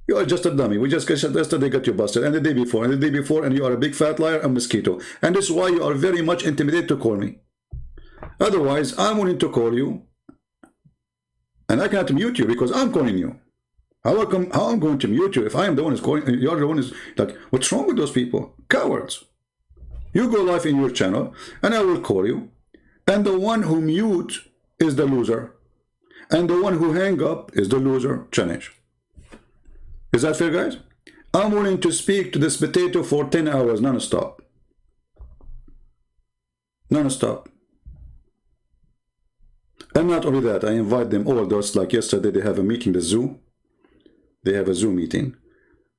You are just a dummy. We just yesterday got you busted, and the day before, and you are a big fat liar, a mosquito. And this is why you are very much intimidated to call me. Otherwise, I'm willing to call you, and I cannot mute you because I'm calling you. How I'm going to mute you if I am the one who's calling? You're the one who's like, what's wrong with those people? Cowards. You go live in your channel, and I will call you, and the one who mute is the loser, and the one who hang up is the loser. Challenge. Is that fair, guys? I'm willing to speak to this potato for 10 hours non-stop. Non-stop. And not only that, I invite them all. Those, like yesterday, they have a meeting, the zoo. They have a Zoom meeting.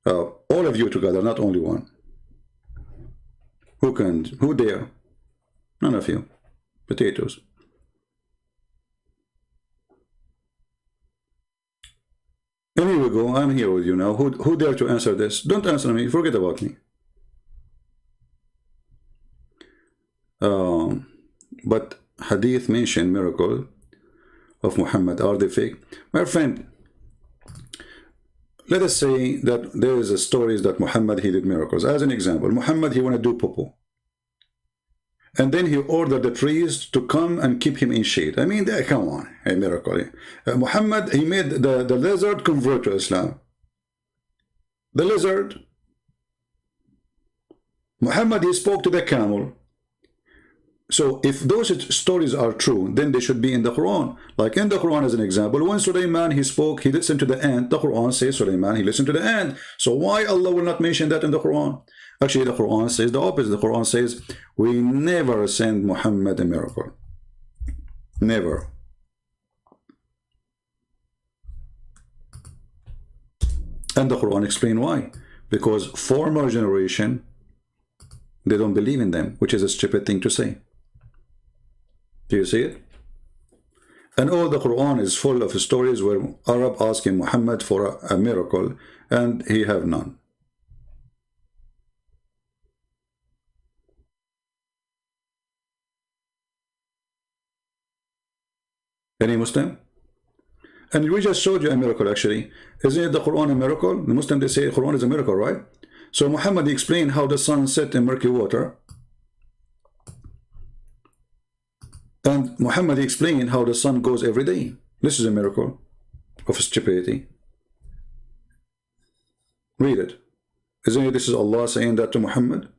All of you together, not only one. Who dare? None of you. Potatoes. And here we go. I'm here with you now. Who dare to answer this? Don't answer me. Forget about me. But hadith mention miracle of Muhammad. Are they fake? My friend, let us say that there is a stories that Muhammad, he did miracles. As an example, Muhammad, he want to do popo. And then he ordered the trees to come and keep him in shade. I mean, come on, a miracle. Muhammad, he made the lizard convert to Islam. The lizard. Muhammad, he spoke to the camel. So if those stories are true, then they should be in the Quran. Like in the Quran as an example, when Sulaiman, he spoke, he listened to the ant. The Quran says Sulaiman, he listened to the ant. So why Allah will not mention that in the Quran? Actually, the Quran says the opposite. The Quran says, we never send Muhammad a miracle. Never. And the Quran explain why. Because former generation, they don't believe in them, which is a stupid thing to say. Do you see it? And all the Quran is full of stories where Arab asking Muhammad for a miracle and he have none. Any Muslim? And we just showed you a miracle actually. Isn't it the Quran a miracle? The Muslim, they say the Quran is a miracle, right? So Muhammad explained how the sun set in murky water. And Muhammad explained how the sun goes every day. This is a miracle of stupidity. Read it. Isn't it this is Allah saying that to Muhammad?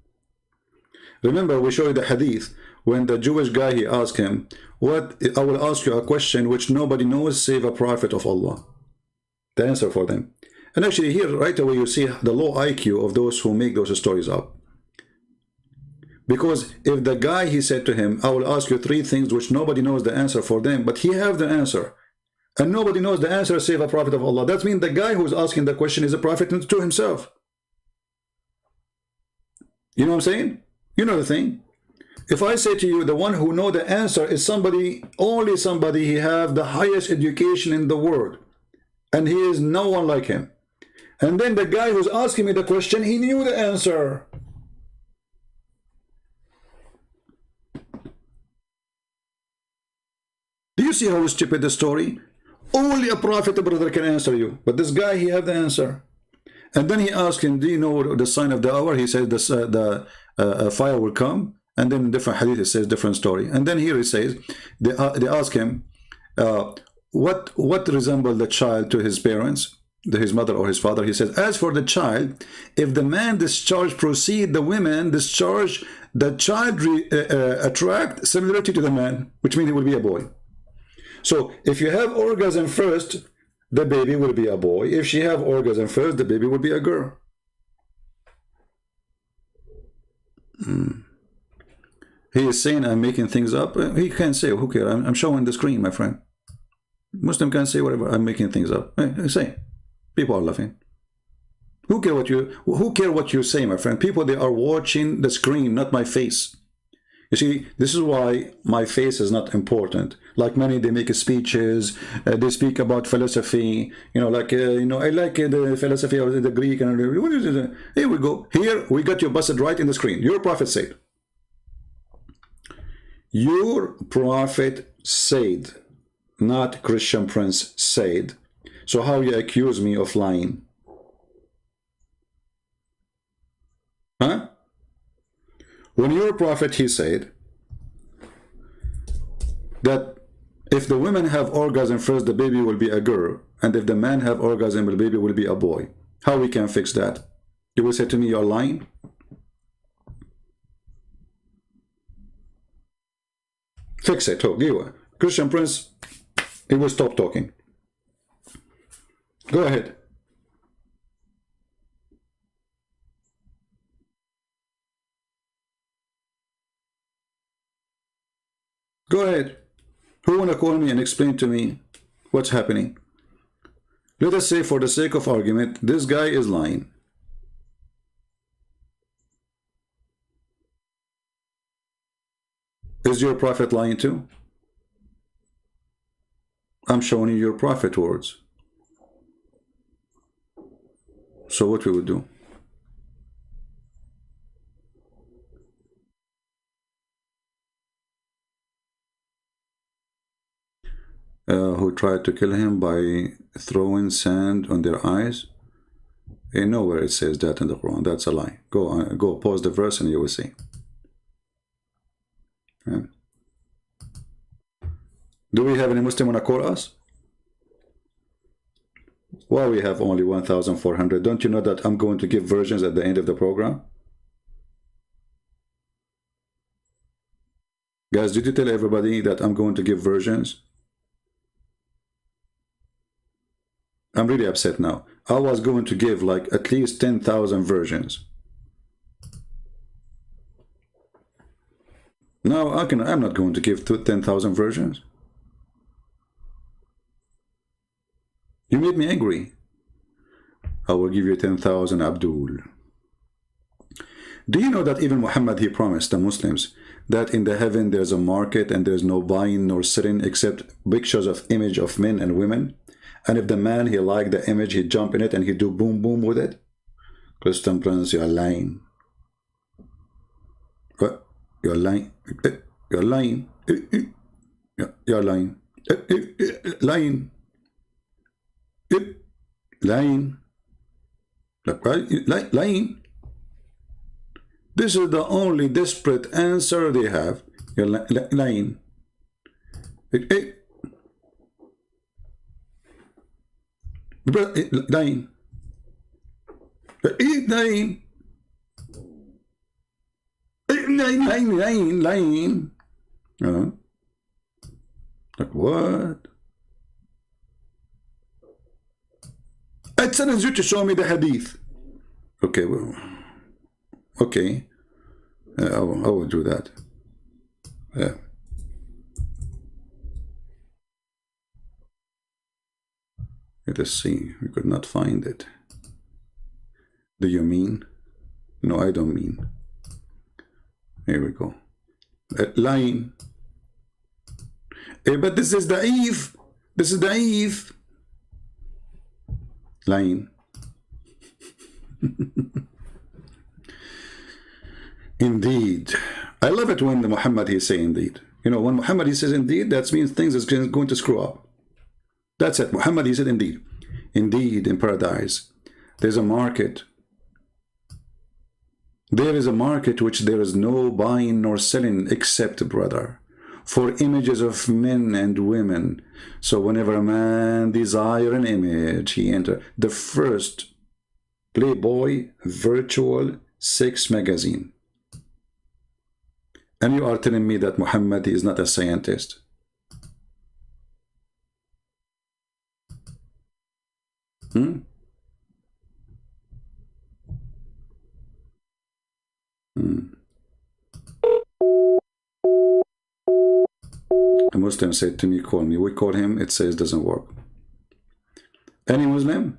Remember, we showed you the hadith when the Jewish guy, he asked him, "What? I will ask you a question which nobody knows save a prophet of Allah." The answer for them. And actually here right away you see the low IQ of those who make those stories up. Because if the guy, he said to him, "I will ask you 3 things which nobody knows the answer for them," but he have the answer, and nobody knows the answer save a prophet of Allah, that means the guy who's asking the question is a prophet to himself. You know what I'm saying? You know the thing. If I say to you, the one who know the answer is somebody, only somebody, he have the highest education in the world, and he is no one like him. And then the guy who's asking me the question, he knew the answer. Do you see how stupid the story? Only a prophet, brother, can answer you. But this guy, he have the answer. And then he asked him, "Do you know the sign of the hour?" He said, "The fire will come." And then in different hadith, it says different story. And then here it says, they ask him, what resembled the child to his parents, his mother or his father? He says, "As for the child, if the man discharge proceed, the women discharge, the child attract similarity to the man," which means it will be a boy. So if you have orgasm first, the baby will be a boy. If she have orgasm first, the baby will be a girl. He is saying I'm making things up. He can't say, who cares? I'm showing the screen, my friend. Muslim can say whatever. I'm making things up. Hey, say. People are laughing. Who care what you say, my friend? People, they are watching the screen, not my face. You see, this is why my face is not important. Like many, they make speeches, they speak about philosophy, you know, like, I like the philosophy of the Greek, and what is it? Here we go. Here, we got you busted right in the screen. Your prophet said. Your prophet said, not Christian Prince said. So how you accuse me of lying? Huh? When your prophet, he said that if the women have orgasm first, the baby will be a girl, and if the man have orgasm, the baby will be a boy. How we can fix that? You will say to me, you're lying? Fix it. Oh, Christian Prince, he will stop talking. Go ahead. Go ahead. Who want to call me and explain to me what's happening? Let us say, for the sake of argument, this guy is lying. Is your prophet lying too? I'm showing you your prophet words. So what we would do? Who tried to kill him by throwing sand on their eyes? Nowhere it says that in the Quran. That's a lie. Go pause the verse and you will see. Yeah. Do we have any Muslim want to call us? Well, we have only 1,400. Don't you know that I'm going to give versions at the end of the program? Guys, did you tell everybody that I'm going to give versions? I'm really upset now. I was going to give like at least 10,000 versions. No, I'm not going to give 10,000 versions. You made me angry. I will give you 10,000 Abdul. Do you know that even Muhammad, he promised the Muslims that in the heaven there's a market and there's no buying nor selling except pictures of image of men and women? And if the man, he liked the image, he'd jump in it and he'd do boom boom with it? Christian Prince, you're lying. What? You're lying. You're lying. You're lying. Lying. Lying. Lying. This is the only desperate answer they have. You're lying. Lying. Lying. Lying. Like what? I challenge you to show me the hadith. Okay, well, okay. I will do that. Yeah. Let us see. We could not find it. Do you mean? No, I don't mean. Here we go. Lying. But this is da'if. This is da'if. Lying. Indeed. I love it when the Muhammad he say indeed. You know, when Muhammad he says indeed, that means things is going to screw up. That's it. Muhammad he said indeed. Indeed, in paradise, there's a market. There is a market which there is no buying nor selling except, brother, for images of men and women. So whenever a man desire an image, he enter the first Playboy virtual sex magazine. And you are telling me that Muhammad is not a scientist? A Muslim said to me, call me. We call him, it says doesn't work. Any Muslim?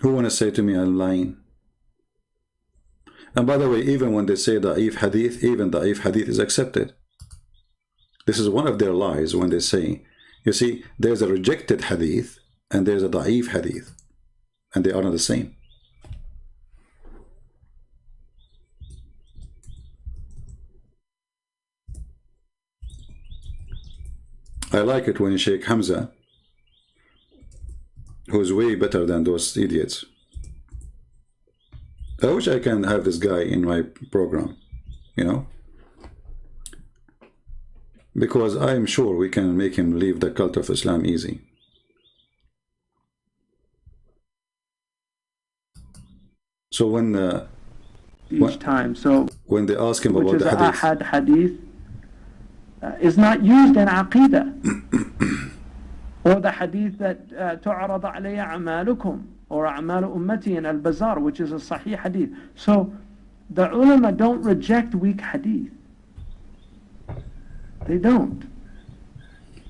Who want to say to me I'm lying? And by the way, even when they say da'if hadith, even da'if hadith is accepted. This is one of their lies when they say, you see, there's a rejected hadith and there's a da'if hadith. And they are not the same. I like it when Sheikh Hamza, who's way better than those idiots. I wish I can have this guy in my program, you know, because I'm sure we can make him leave the cult of Islam easy. So when each time, so when they ask him about which is the hadith, ahad hadith is not used in aqidah, or the hadith that تعرض علي أعمالكم or أعمال أمتي in al-Bazar, which is a sahih hadith. So the ulama don't reject weak hadith. They don't.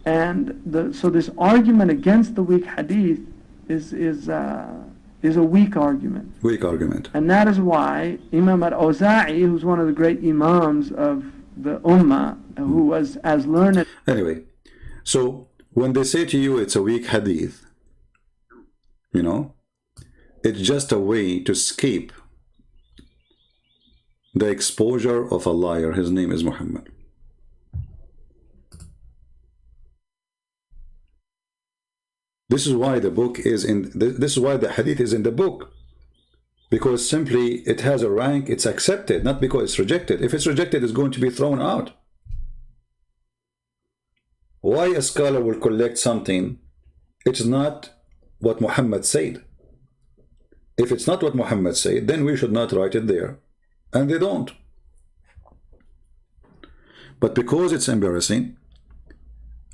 And so this argument against the weak hadith is a weak argument. weak argument. And that is why Imam al-Awza'i, who's one of the great imams of the ummah, who was as learned. Anyway, so when they say to you it's a weak hadith, you know, it's just a way to escape the exposure of a liar. His name is Muhammad. This is why the book is in, this is why the hadith is in the book. Because simply it has a rank, it's accepted, not because it's rejected. If it's rejected, it's going to be thrown out. Why a scholar will collect something, it's not what Muhammad said. If it's not what Muhammad said, then we should not write it there. And they don't. But because it's embarrassing,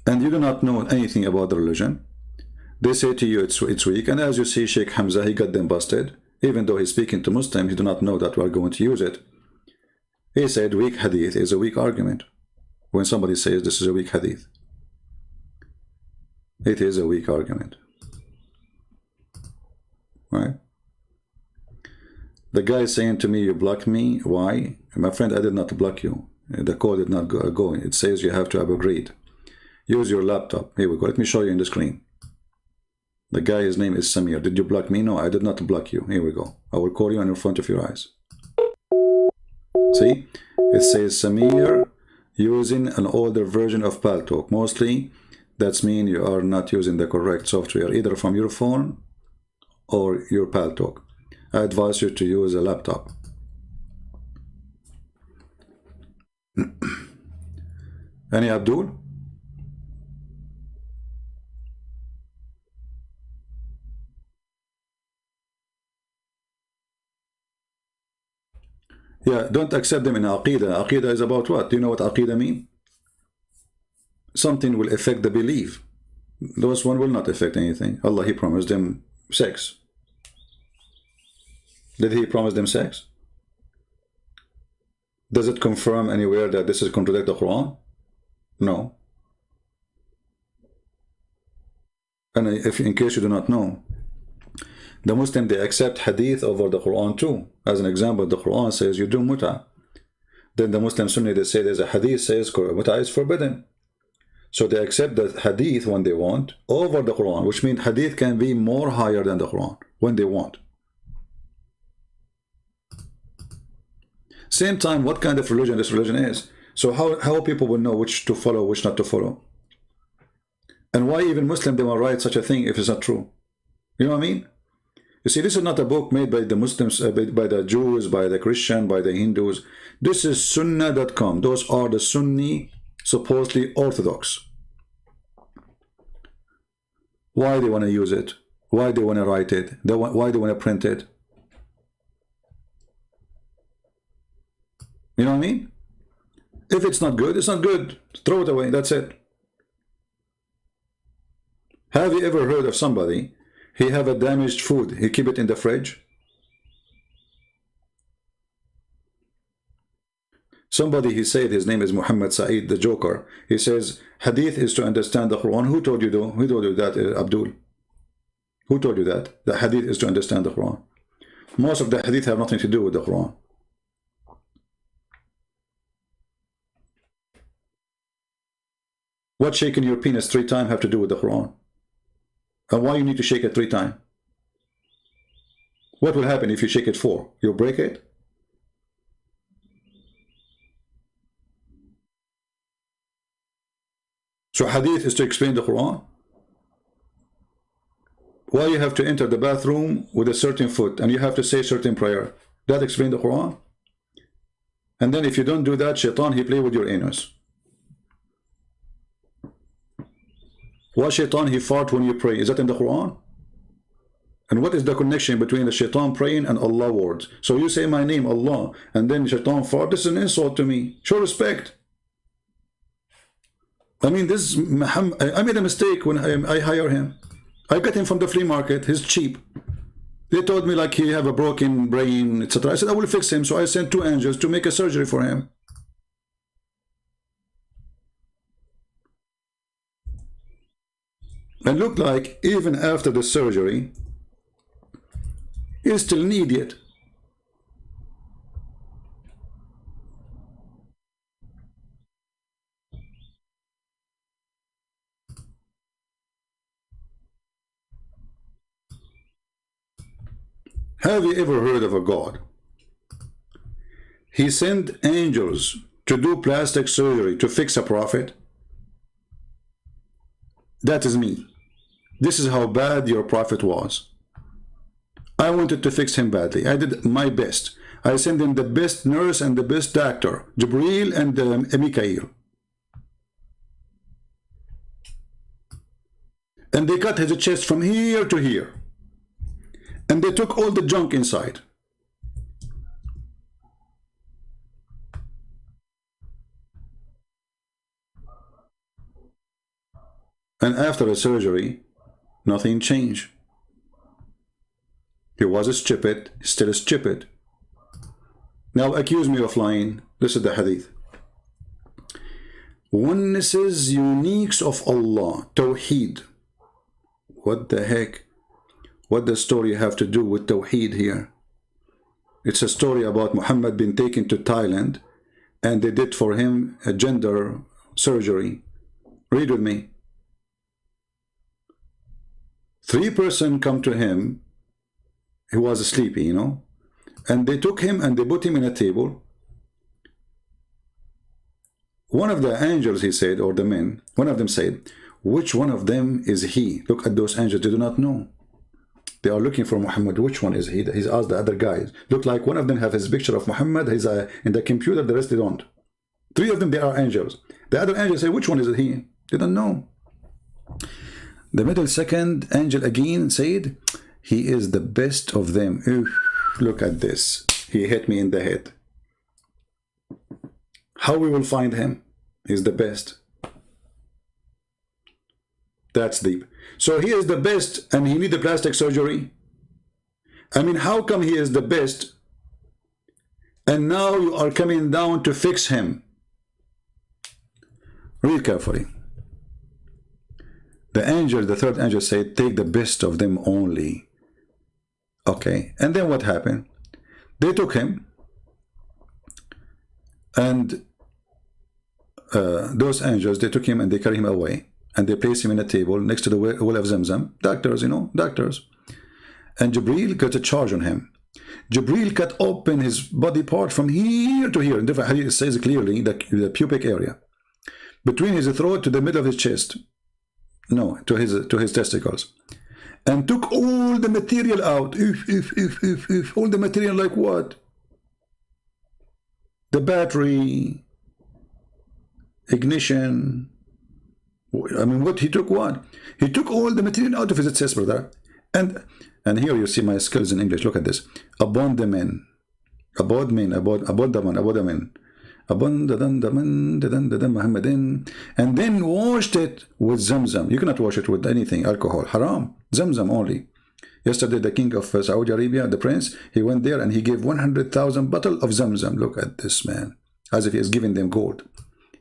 and you do not know anything about the religion, they say to you it's weak. And as you see, Sheikh Hamza, he got them busted. Even though he's speaking to Muslims, he do not know that we are going to use it. He said weak hadith is a weak argument. when somebody says this is a weak hadith. It is a weak argument. Right? The guy is saying to me, you blocked me. Why? My friend, I did not block you. The code did not go. It says you have to upgrade. Use your laptop. Here we go. Let me show you in the screen. The guy, his name is Samir. Did you block me? No, I did not block you. Here we go. I will call you in front of your eyes. See? It says Samir using an older version of Paltalk. Mostly, that's mean you are not using the correct software, either from your phone or your Paltalk. I advise you to use a laptop. Any Abdul? Yeah, don't accept them in Aqidah. Aqidah is about what? Do you know what Aqidah mean? Something will affect the belief. Those one will not affect anything. Allah, He promised them sex. Did He promise them sex? Does it confirm anywhere that this is contradict the Quran? No. And if in case you do not know, the Muslim, they accept hadith over the Quran too. As an example, the Quran says you do muta. Then the Muslim Sunni, they say there's a hadith says muta is forbidden. So they accept the hadith when they want over the Quran, which means hadith can be more higher than the Quran when they want. Same time, what kind of religion this religion is. So how people will know which to follow, which not to follow. And why even Muslim, they will write such a thing if it's not true. You know what I mean? You see, this is not a book made by the Muslims, by the Jews, by the Christian, by the Hindus. This is Sunnah.com. Those are the Sunni, supposedly Orthodox. Why they want to use it? Why they want to write it? Why they want to print it? You know what I mean? If it's not good, it's not good. Throw it away. That's it. Have you ever heard of somebody, he have a damaged food, he keep it in the fridge? Somebody, he said, his name is Muhammad Saeed, the Joker. He says, hadith is to understand the Quran. Who told you though? Who told you that, Abdul? Who told you that? The hadith is to understand the Quran. Most of the hadith have nothing to do with the Quran. What shaking your penis 3 times have to do with the Quran? And why you need to shake it 3 times? What will happen if you shake it 4? You'll break it? So hadith is to explain the Quran? Why you have to enter the bathroom with a certain foot and you have to say certain prayer? That explain the Quran? And then if you don't do that, shaitan, he play with your anus. Why shaitan, he fart when you pray? Is that in the Quran? And what is the connection between the shaitan praying and Allah words? So you say my name, Allah, and then shaitan fart. This is an insult to me. Show respect. I mean, this Muhammad, I made a mistake when I hire him. I got him from the flea market. He's cheap. They told me like he have a broken brain, etc. I said I will fix him. So I sent 2 angels to make a surgery for him. And looked like even after the surgery, he's still an idiot. Have you ever heard of a God? He sent angels to do plastic surgery to fix a prophet? That is me. This is how bad your prophet was. I wanted to fix him badly. I did my best. I sent him the best nurse and the best doctor, Jibreel and Mikael. And they cut his chest from here to here. And they took all the junk inside. And after the surgery, nothing changed. He was stupid, still stupid. Now accuse me of lying. This is the hadith. Oneness's uniques of Allah, Tawheed. What the heck? What does story have to do with Tawheed here? It's a story about Muhammad being taken to Thailand and they did for him a gender surgery. Read with me. 3 persons come to him. He was sleepy, you know, and they took him and they put him in a table. One of the angels, he said, or the men, one of them said, which one of them is he? Look at those angels, they do not know. They are looking for Muhammad. Which one is he? He's asked the other guys. Look like one of them have his picture of Muhammad. He's in the computer, the rest they don't. 3 of them, they are angels. The other angels say, which one is he? They don't know. The middle second angel again said, he is the best of them. Look at this. He hit me in the head. How we will find him? He's the best. That's deep. So he is the best and he need the plastic surgery? I mean, how come he is the best and now you are coming down to fix him? Read carefully. The angel, the third angel said, take the best of them only. Okay, and then what happened? They took him and those angels, they took him and they carried him away and they placed him in a table next to the well of Zamzam. Doctors, you know, doctors. And Jibreel got a charge on him. Jibreel cut open his body part from here to here. In different hadith, it says clearly the pubic area. Between his throat to the middle of his chest. No, to his testicles. And took all the material out. All the material like what? The battery, ignition. I mean, what he took what? He took all the material out of his chest, brother. And here you see my skills in English. Look at this. Upon the men. About men. About the man. About the men. Muhammadin, and then washed it with Zamzam. You cannot wash it with anything, alcohol, haram. Zamzam only. Yesterday the king of Saudi Arabia, the prince, he went there and he gave 100,000 bottles of Zamzam. Look at this man, as if he is giving them gold.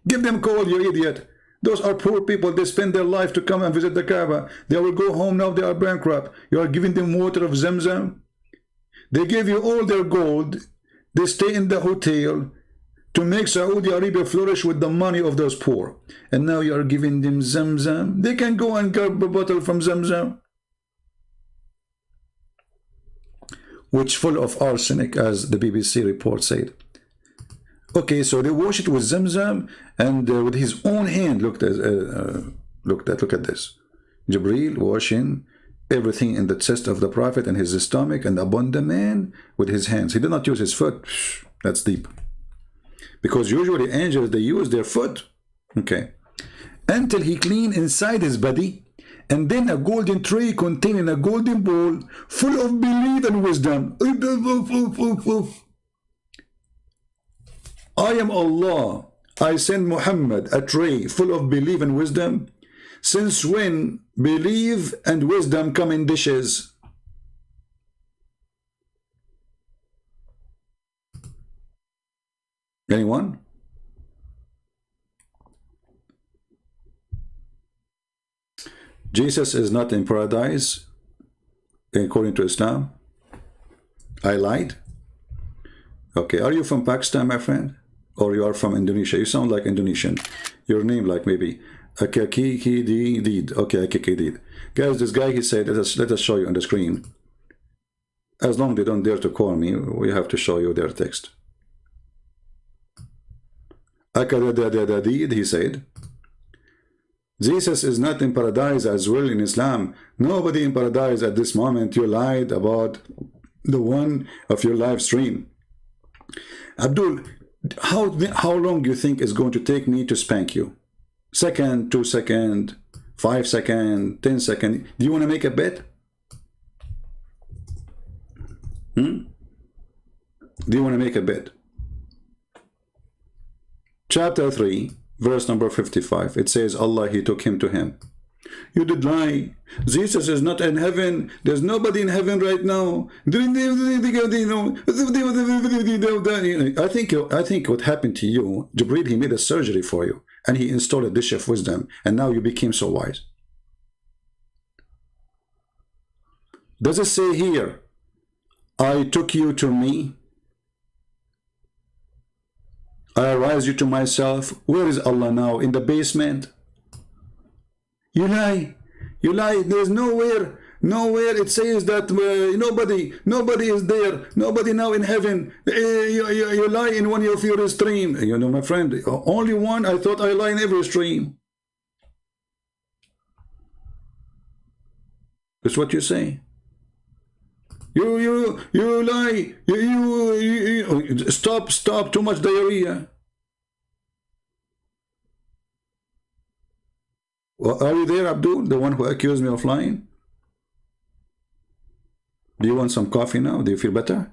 Give them gold, you idiot. Those are poor people. They spend their life to come and visit the Kaaba. They will go home now. They are bankrupt. You are giving them water of Zamzam. They gave you all their gold. They stay in the hotel to make Saudi Arabia flourish with the money of those poor. And now you are giving them Zamzam. They can go and grab a bottle from Zamzam, which full of arsenic, as the BBC report said. Okay, so they wash it with Zamzam and with his own hand. Look at this. Jibreel washing everything in the chest of the Prophet and his stomach and upon the man with his hands. He did not use his foot. That's deep. Because usually angels, they use their foot. Okay. Until he cleaned inside his body, and then a golden tray containing a golden bowl full of belief and wisdom. I am Allah. I send Muhammad a tray full of belief and wisdom. Since when belief and wisdom come in dishes? Anyone? Jesus is not in paradise according to Islam. I lied. Okay, are you from Pakistan, my friend? Or you are from Indonesia? You sound like Indonesian. Your name like maybe Akakidid. Okay, Akakidid. Guys, this guy, he said, let us show you on the screen. As long as they don't dare to call me, we have to show you their text. Akadadadadid, he said, Jesus is not in paradise as well in Islam. Nobody in paradise at this moment. You lied about the one of your live stream. Abdul, how long do you think it's going to take me to spank you? Second, 2 seconds, 5 seconds, 10 seconds. Do you want to make a bet? Do you want to make a bet? Chapter 3, verse number 55. It says, Allah, he took him to him. You did lie. Jesus is not in heaven. There's nobody in heaven right now. I think what happened to you, Jibreel, he made a surgery for you. and he installed a dish of wisdom, and now you became so wise. Does it say here, I took you to me, I raised you to myself? Where is Allah now? In the basement? You lie. You lie. There's nowhere it says that nobody is there. Nobody now in heaven. You lie in one of your stream. You know, my friend, only one. I thought I lie in every stream. That's what you say. You lie. You stop. Too much diarrhea. Well, are you there, Abdul, the one who accused me of lying? Do you want some coffee now? Do you feel better?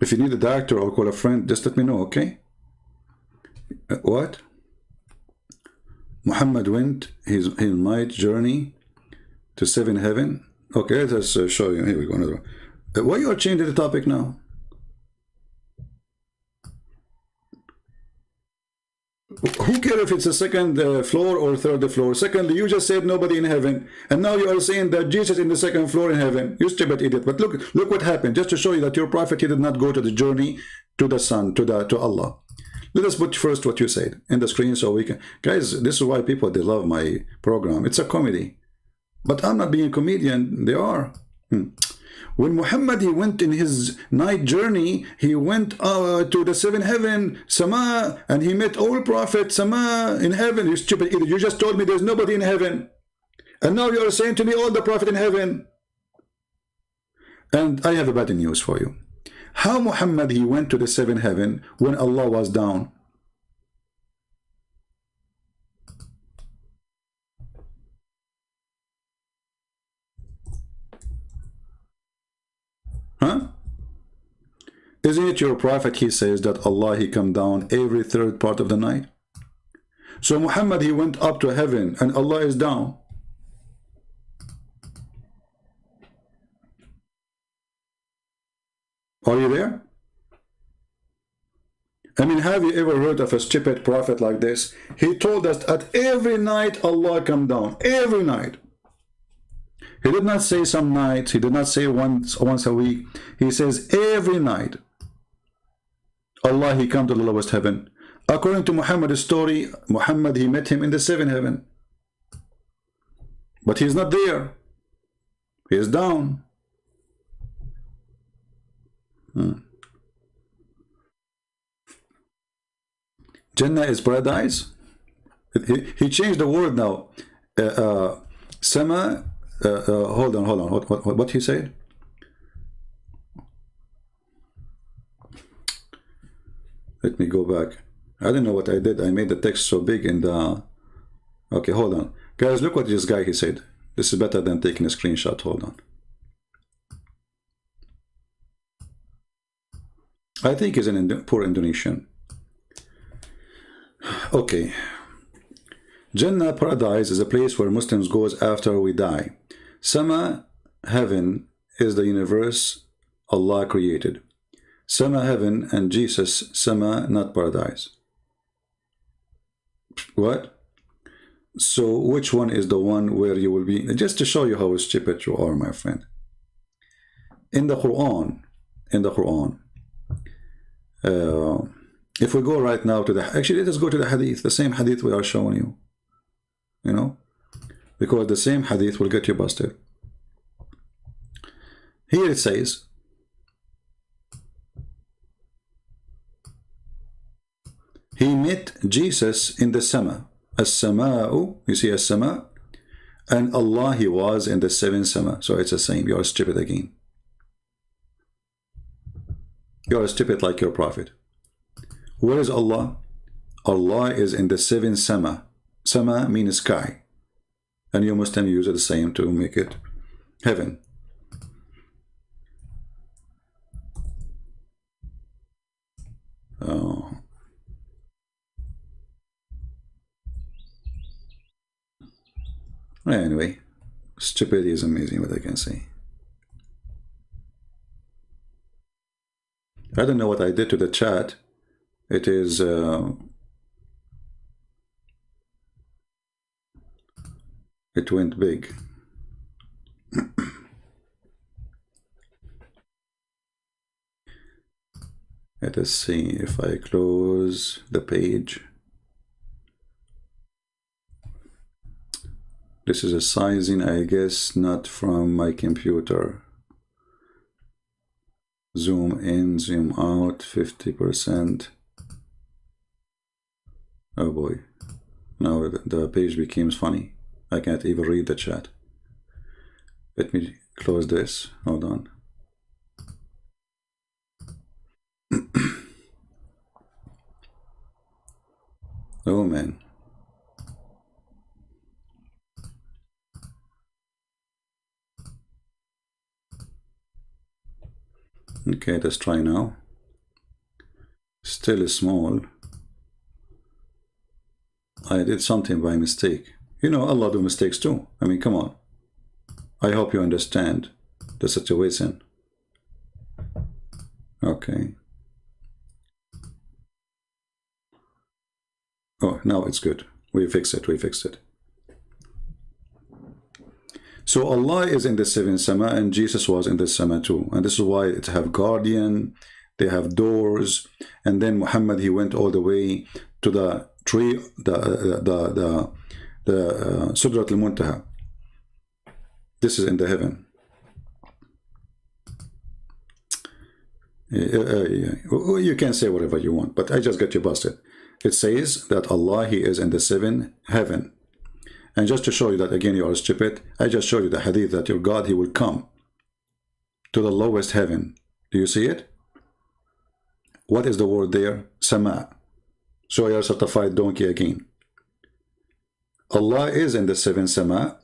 If you need a doctor or call a friend, just let me know, okay? What? Muhammad went his night journey to 7 heaven. Okay, let us show you. Here we go. Another one. Why you are changing the topic now? Who cares if it's a second floor or third floor? Secondly, you just said nobody in heaven, and now you are saying that Jesus in the second floor in heaven. You stupid idiot! But look what happened. Just to show you that your prophet, he did not go to the journey to the sun, to Allah. Let us put first what you said in the screen so we can. Guys, this is why people, they love my program. It's a comedy, but I'm not being a comedian. They are. When Muhammad, he went in his night journey, he went to the 7 heaven, Sama, and he met all prophets, Sama, in heaven. You stupid idiot. You just told me there's nobody in heaven. And now you are saying to me all the prophet in heaven. And I have a bad news for you. How Muhammad, he went to the 7 heaven when Allah was down? Huh? Isn't it your prophet, he says that Allah, he come down every third part of the night? So Muhammad, he went up to heaven and Allah is down. Are you there? I mean, have you ever heard of a stupid prophet like this? He told us that every night Allah come down, every night. He did not say some nights. He did not say once a week. He says every night Allah, he come to the lowest heaven. According to Muhammad's story, Muhammad, he met him in the 7 heaven. But he's not there. He is down. Jannah is paradise. He changed the word now. Sama. Hold on. What he said? Let me go back. I don't know what I did. I made the text so big in the... Okay, hold on. Guys, look what this guy, he said. This is better than taking a screenshot. Hold on. I think he's an poor Indonesian. Okay. Jannah, paradise, is a place where Muslims goes after we die. Sama, heaven, is the universe Allah created. Sama, heaven, and Jesus, Sama, not paradise. What? So which one is the one where you will be? Just to show you how stupid you are, my friend. In the Quran, if we go right now to the... Actually, let us go to the hadith, the same hadith we are showing you. You know? Because the same hadith will get you busted. Here it says, he met Jesus in the Sama. As-sama'u, you see as-sama? And Allah, he was in the 7th Sama. So it's the same. You are stupid again. You are stupid like your prophet. Where is Allah? Allah is in the 7th Sama. Sama means sky. And you Muslim use it the same to make it heaven. Oh. Anyway, stupidity is amazing, what I can say. I don't know what I did to the chat. It is It went big. Let us see if I close the page. This is a sizing, I guess, not from my computer. Zoom in, zoom out, 50%. Oh boy. Now the page becomes funny. I can't even read the chat. Let me close this. Hold on. Oh man. Okay, let's try now. Still small. I did something by mistake. You know, Allah do mistakes too. I mean, come on. I hope you understand the situation. Okay. Oh, now it's good. We fixed it. We fixed it. So Allah is in the seventh sama and Jesus was in the sama too. And this is why it have guardian, they have doors. And then Muhammad, he went all the way to the tree, the Sidrat al-Muntaha. This is in the heaven. You can say whatever you want, but I just got you busted. It says that Allah, he is in the seventh heaven. And just to show you that again you are stupid, I just show you the hadith that your God, he will come to the lowest heaven. Do you see it? What is the word there? Sama. So you are certified donkey again. Allah is in the seventh sama,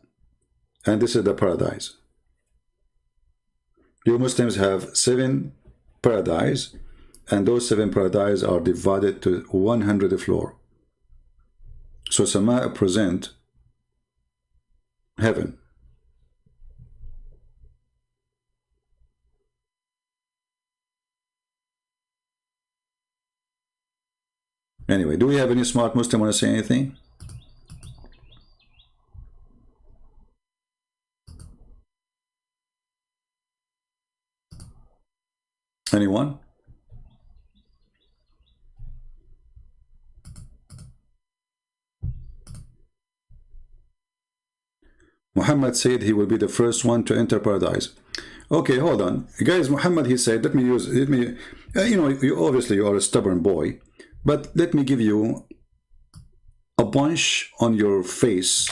and this is the paradise. You Muslims have 7 paradise, and those 7 paradise are divided to 100 floors. So sama present heaven. Anyway, do we have any smart Muslim want to say anything? Anyone? Muhammad said he will be the first one to enter paradise. Okay, hold on. Guys, Muhammad, he said, you know, obviously you are a stubborn boy, but let me give you a bunch on your face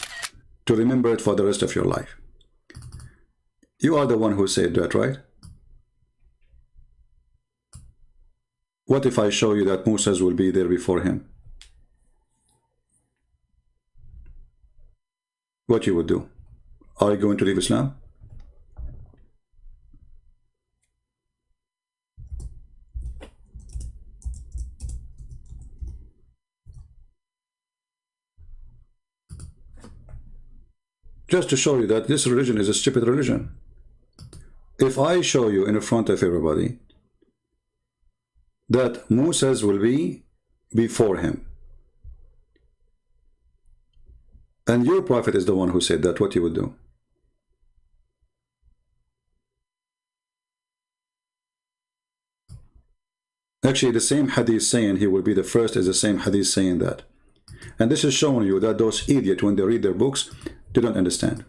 to remember it for the rest of your life. You are the one who said that, right? What if I show you that Moses will be there before him? What you would do? Are you going to leave Islam? Just to show you that this religion is a stupid religion. If I show you in front of everybody that Moses will be before him, and your prophet is the one who said that, what you would do? Actually, the same hadith saying he will be the first is the same hadith saying that. And this is showing you that those idiots, when they read their books, they don't understand.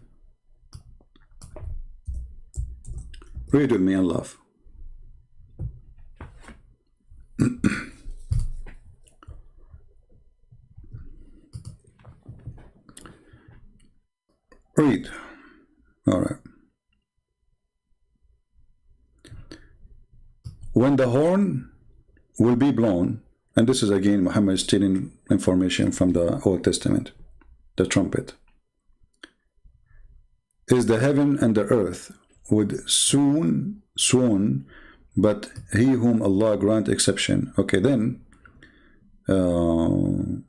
Read with me and laugh. Read. All right. When the horn will be blown, and this is again Muhammad stealing information from the Old Testament, the trumpet, is the heaven and the earth would soon, but he whom Allah grant exception. Okay, then who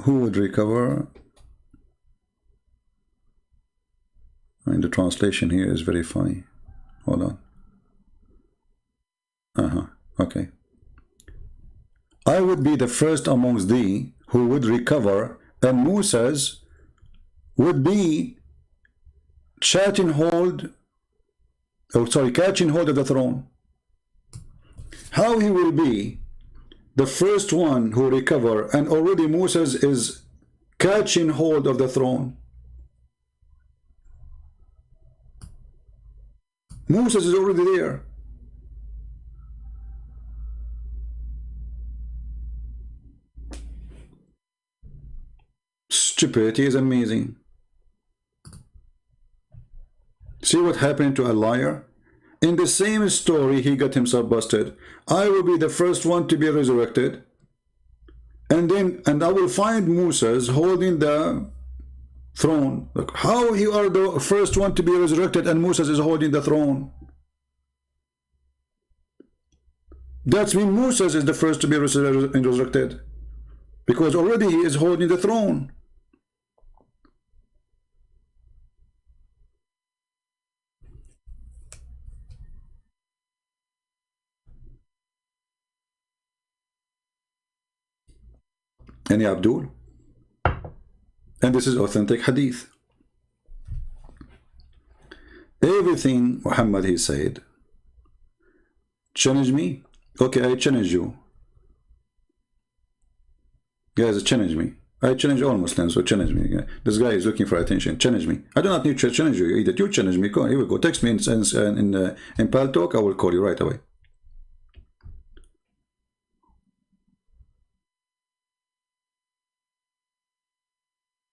would recover? And the translation here is very funny. Hold on. Okay. I would be the first amongst thee who would recover, and Moses would be catching hold of the throne. How he will be the first one who recover, and already Moses is catching hold of the throne? Moses is already there. Stupidity is amazing. See what happened to a liar? In the same story, he got himself busted. I will be the first one to be resurrected, and I will find Moses holding the throne. Look, how you are the first one to be resurrected and Moses is holding the throne? That means Moses is the first to be resurrected, because already he is holding the throne. And Abdul, and this is authentic hadith. Everything Muhammad he said, challenge me. Okay, I challenge you. Guys, challenge me. I challenge all Muslims, so challenge me. This guy is looking for attention. Challenge me. I do not need to challenge you. Either you challenge me. Go, here we go. Text me in Pal Talk. I will call you right away.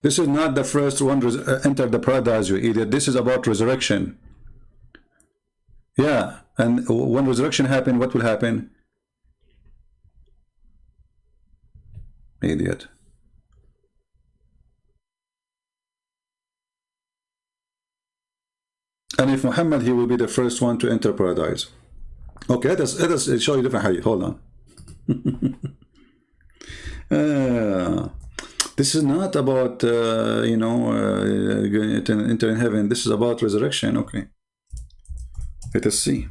This is not the first one enter the paradise, you idiot. This is about resurrection. Yeah, and when resurrection happen, what will happen? Idiot. And if Muhammad, he will be the first one to enter paradise. Okay, let us show you different hadith. Hold on. This is not about, entering heaven. This is about resurrection. Okay. Let us see.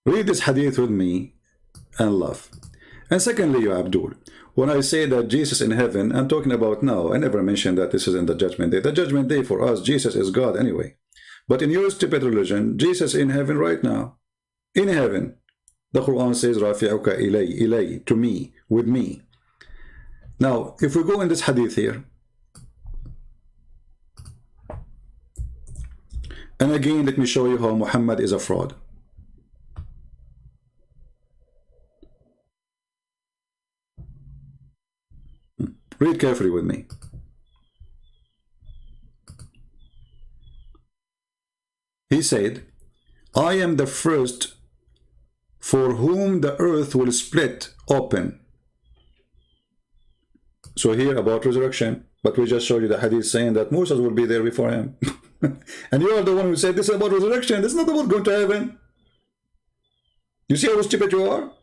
Read this hadith with me and laugh. And secondly, you Abdul, when I say that Jesus in heaven, I'm talking about now. I never mentioned that this is in the judgment day. The judgment day for us, Jesus is God anyway. But in your stupid religion, Jesus in heaven right now. In heaven. The Quran says, Rafi'uka ilay, to me, with me. Now, if we go in this hadith here, and again, let me show you how Muhammad is a fraud. Read carefully with me. He said, I am the first for whom the earth will split open. So here about resurrection, but we just showed you the hadith saying that Moses will be there before him. And you are the one who said this is about resurrection. This is not about going to heaven. You see how stupid you are?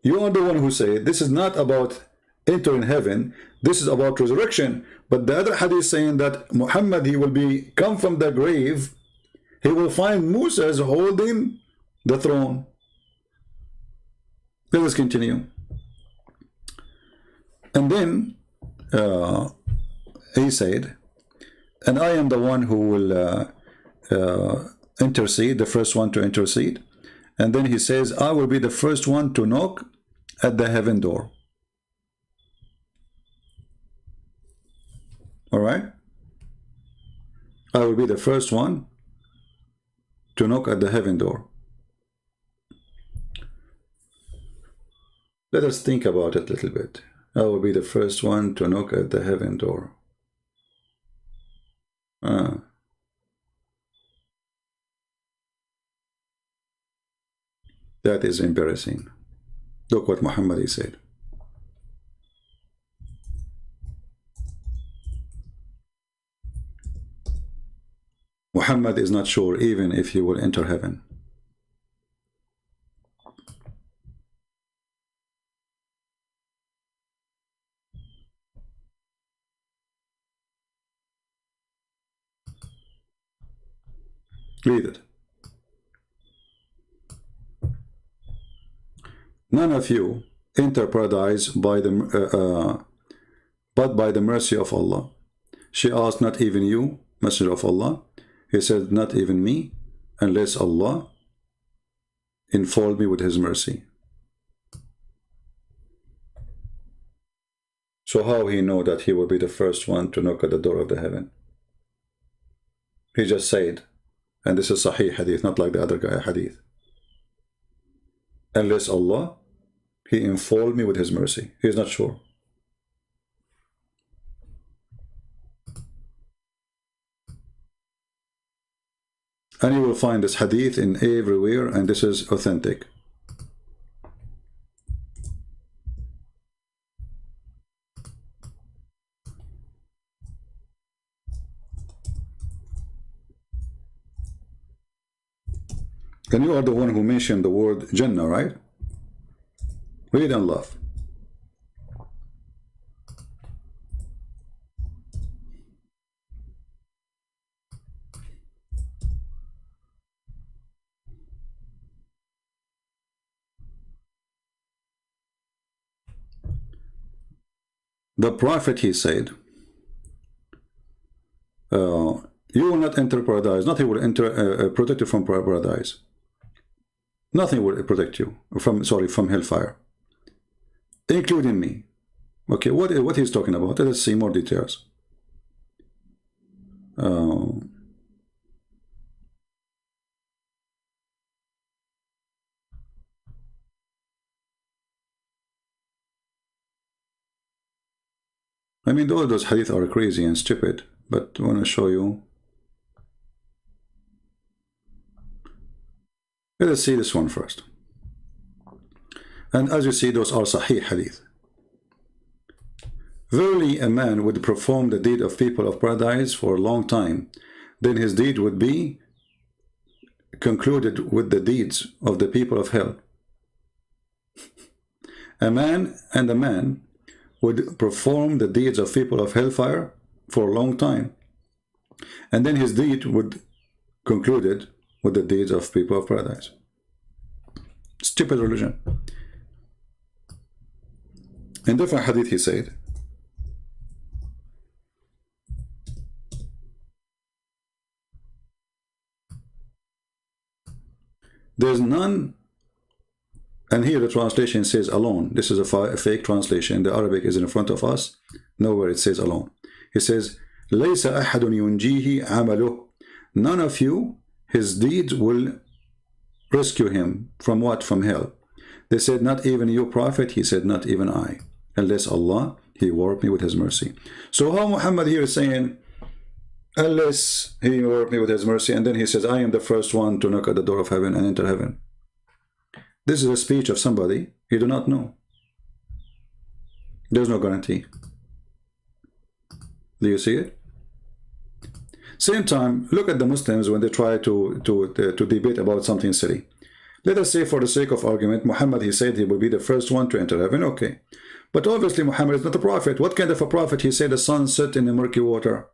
You are the one who said this is not about entering heaven. This is about resurrection. But the other hadith saying that Muhammad, he will come from the grave. He will find Moses holding the throne. Let us continue. And then he said, and I am the one who will intercede, the first one to intercede. And then he says, I will be the first one to knock at the heaven door. All right? I will be the first one to knock at the heaven door. Let us think about it a little bit. I will be the first one to knock at the heaven door. That is embarrassing. Look what Muhammad said. Muhammad is not sure even if he will enter heaven. Read it. None of you enter paradise by the but by the mercy of Allah. She asked, not even you, Messenger of Allah? He said, not even me, unless Allah enfold me with His mercy. So how he know that he will be the first one to knock at the door of the heaven? He just said, and this is Sahih Hadith, not like the other guy Hadith. Unless Allah, He enfold me with His mercy. He is not sure. And you will find this hadith in everywhere, and this is authentic. And you are the one who mentioned the word Jannah, right? Read and laugh. The Prophet, he said, you will not enter paradise. Nothing will enter protect you from paradise. Nothing will protect you from hellfire, including me. Okay, what he's talking about? Let's see more details. I mean, all those hadith are crazy and stupid, but I want to show you. Let us see this one first. And as you see, those are Sahih hadith. Verily, a man would perform the deed of people of paradise for a long time, then his deed would be concluded with the deeds of the people of hell. A man would perform the deeds of people of hellfire for a long time, and then his deed would concluded with the deeds of people of paradise. Stupid religion. In different hadith he said, there's none, and here the translation says alone. This is a fake translation. The Arabic is in front of us. Nowhere it says alone. He says, لَيْسَ أَحَدٌ يُنْجِيهِ عَمَلُهُ. None of you, his deeds will rescue him from what? From hell. They said, not even you, Prophet. He said, not even I. Unless Allah, He warped me with His mercy. So how Muhammad here is saying, unless He warped me with His mercy, and then he says, I am the first one to knock at the door of heaven and enter heaven. This is a speech of somebody you do not know. There's no guarantee. Do you see it? Same time, look at the Muslims when they try to debate about something silly. Let us say, for the sake of argument, Muhammad, he said he will be the first one to enter heaven. Okay. But obviously Muhammad is not a prophet. What kind of a prophet? He said the sun set in the murky water.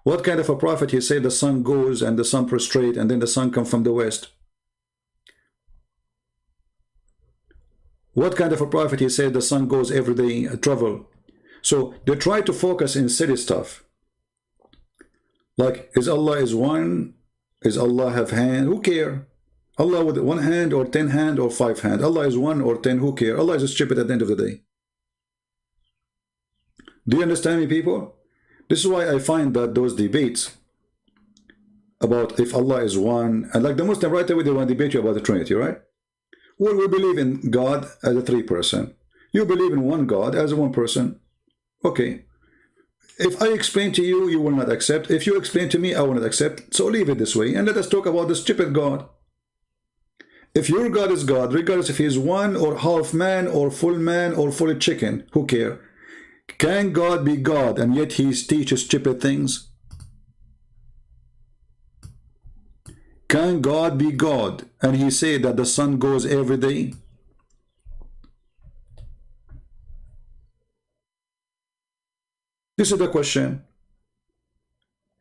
What kind of a prophet? He said the sun goes and the sun prostrate and then the sun comes from the west. What kind of a prophet? He said the sun goes every day, travel. So they try to focus in silly stuff. Like, is Allah is one? Is Allah have hand? Who care? Allah with one hand or 10 hand or 5 hand. Allah is 1 or 10. Who care? Allah is stupid at the end of the day. Do you understand me, people? This is why I find that those debates about if Allah is one, and like the Muslim right away, they want to debate you about the Trinity, right? Well, we believe in God as a 3-person. You believe in one God as a 1 person. Okay. If I explain to you, you will not accept. If you explain to me, I will not accept. So leave it this way and let us talk about the stupid God. If your God is God, regardless if he is 1 or half man or fully chicken, who care? Can God be God and yet he teaches stupid things? Can God be God and he say that the sun goes every day? This is the question.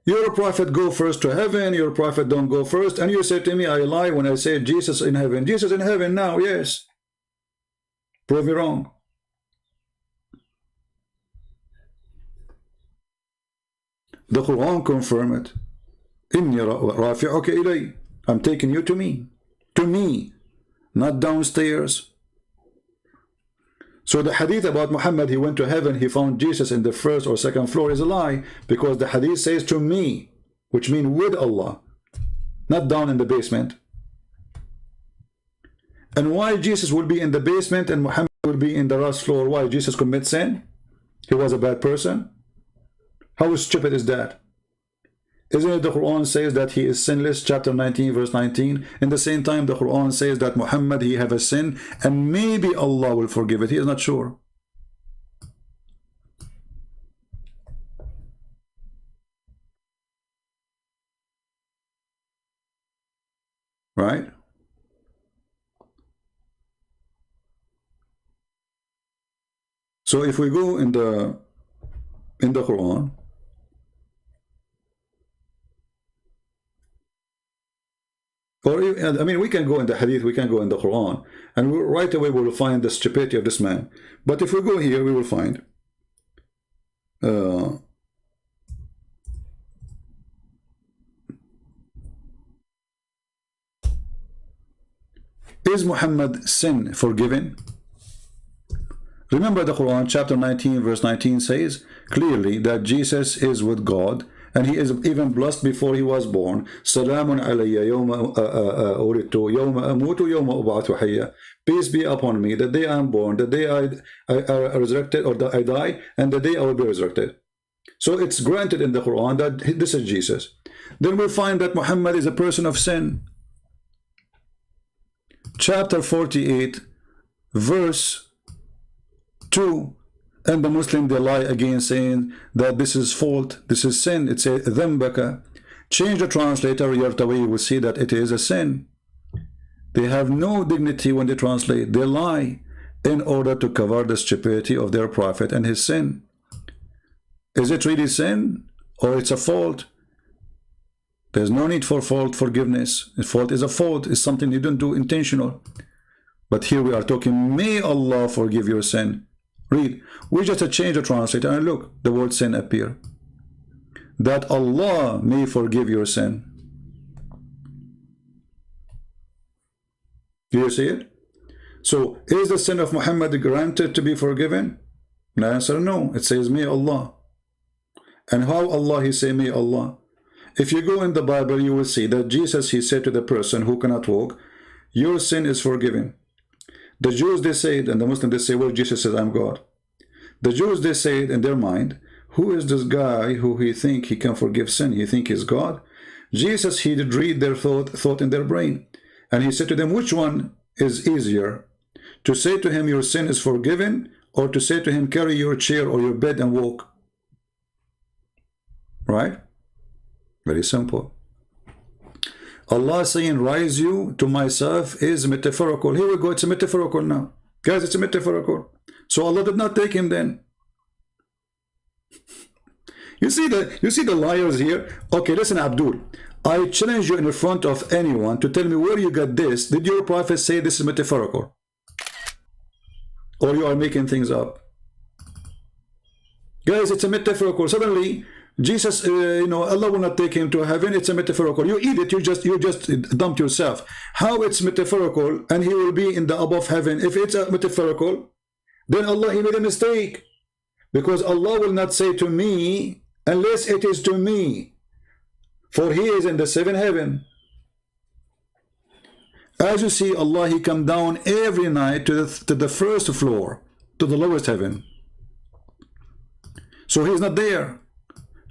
Your prophet go first to heaven, your prophet don't go first, and you say to me I lie when I say Jesus in heaven. Jesus in heaven now, yes. Prove me wrong. The Quran confirm it. Inni rafi'uka ilay. I'm taking you to me, not downstairs. So the hadith about Muhammad, he went to heaven, he found Jesus in the first or second floor, is a lie, because the hadith says to me, which means with Allah, not down in the basement. And why Jesus will be in the basement and Muhammad will be in the last floor? Why? Jesus commit sin? He was a bad person? How stupid is that? Isn't it the Quran says that he is sinless, chapter 19 verse 19? In the same time the Quran says that Muhammad, he have a sin and maybe Allah will forgive it. He is not sure. Right? So if we go in the Quran, or I mean, we can go in the hadith, we can go in the Quran, and right away we will find the stupidity of this man. But if we go here, we will find is Muhammad sin forgiven? Remember the Quran chapter 19 verse 19 says clearly that Jesus is with God, and he is even blessed before he was born. Salamun alayya yawma uritu yawma amutu yawma ub'athu hayya. Peace be upon me, the day I am born, the day I resurrected, or that I die, and the day I will be resurrected. So it's granted in the Quran that this is Jesus. Then we find that Muhammad is a person of sin. Chapter 48 verse 2, and the Muslim, they lie again saying that this is fault, this is sin. It's a dhambaka. Change the translator, Yartawi, you will see that it is a sin. They have no dignity when they translate. They lie in order to cover the stupidity of their prophet and his sin. Is it really sin or it's a fault? There's no need for fault forgiveness. A fault is a fault. It's something you don't do intentional. But here we are talking, may Allah forgive your sin. Read. We just change the translator and look, the word sin appear. That Allah may forgive your sin. Do you see it? So, is the sin of Muhammad granted to be forgiven? The answer, no. It says, may Allah. And how Allah, he say, may Allah? If you go in the Bible, you will see that Jesus, he said to the person who cannot walk, your sin is forgiven. The Jews, they say it, and the Muslims, they say, well, Jesus says, I'm God. The Jews, they say it in their mind, who is this guy who he think he can forgive sin? He think he's God? Jesus, he did read their thought in their brain. And he said to them, which one is easier? To say to him, your sin is forgiven, or to say to him, carry your chair or your bed and walk? Right? Very simple. Allah saying, rise you to myself is metaphorical. Here we go, it's a metaphorical now. Guys, it's a metaphorical. So Allah did not take him then. You see the liars here? Okay, listen, Abdul. I challenge you in front of anyone to tell me where you got this. Did your prophet say this is metaphorical? Or you are making things up? Guys, it's a metaphorical. Suddenly, Jesus, Allah will not take him to heaven. It's a metaphorical. You eat it, you just dumped yourself. How it's metaphorical and he will be in the above heaven? If it's a metaphorical, then Allah, he made a mistake. Because Allah will not say to me unless it is to me. For he is in the seventh heaven. As you see, Allah, he come down every night to the first floor, to the lowest heaven. So he's not there.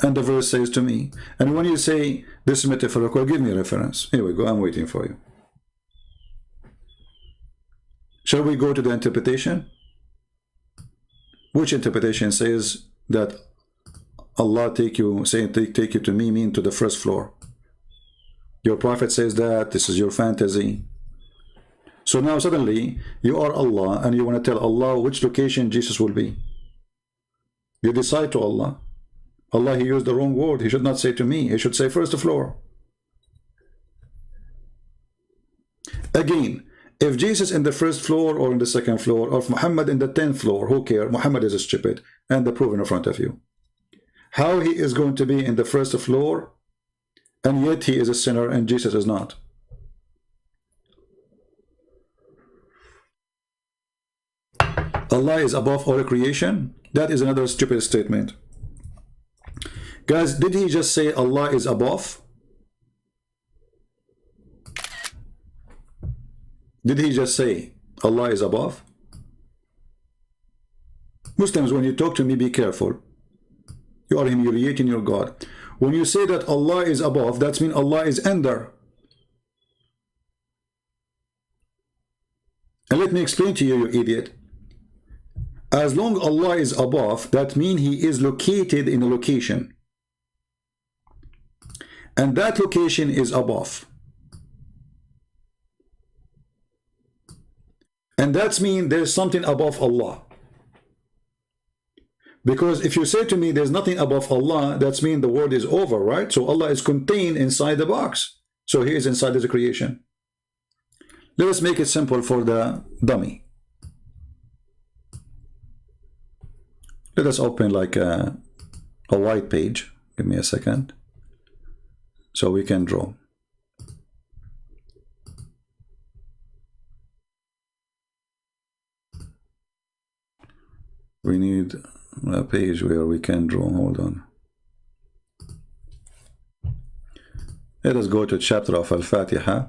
And the verse says to me. And when you say this is metaphorical, give me a reference. Here we go, I'm waiting for you. Shall we go to the interpretation? Which interpretation says that Allah take you, saying take you to me, mean to the first floor? Your prophet says that. This is your fantasy. So now suddenly you are Allah and you want to tell Allah which location Jesus will be. You decide to Allah. Allah, he used the wrong word. He should not say to me. He should say first floor. Again, if Jesus in the first floor or in the second floor, or if Muhammad in the 10th floor, who cares? Muhammad is stupid, and the proof in front of you. How he is going to be in the first floor, and yet he is a sinner and Jesus is not? Allah is above all creation? That is another stupid statement. Guys, did he just say Allah is above? Did he just say Allah is above? Muslims, when you talk to me, be careful. You are humiliating your God. When you say that Allah is above, that means Allah is under. And let me explain to you, you idiot. As long Allah is above, that means he is located in a location. And that location is above. And that means there's something above Allah. Because if you say to me there's nothing above Allah, that means the world is over, right? So Allah is contained inside the box. So he is inside the creation. Let us make it simple for the dummy. Let us open like a white page. Give me a second. So we can draw. We need a page where we can draw. Hold on. Let us go to chapter of Al-Fatiha.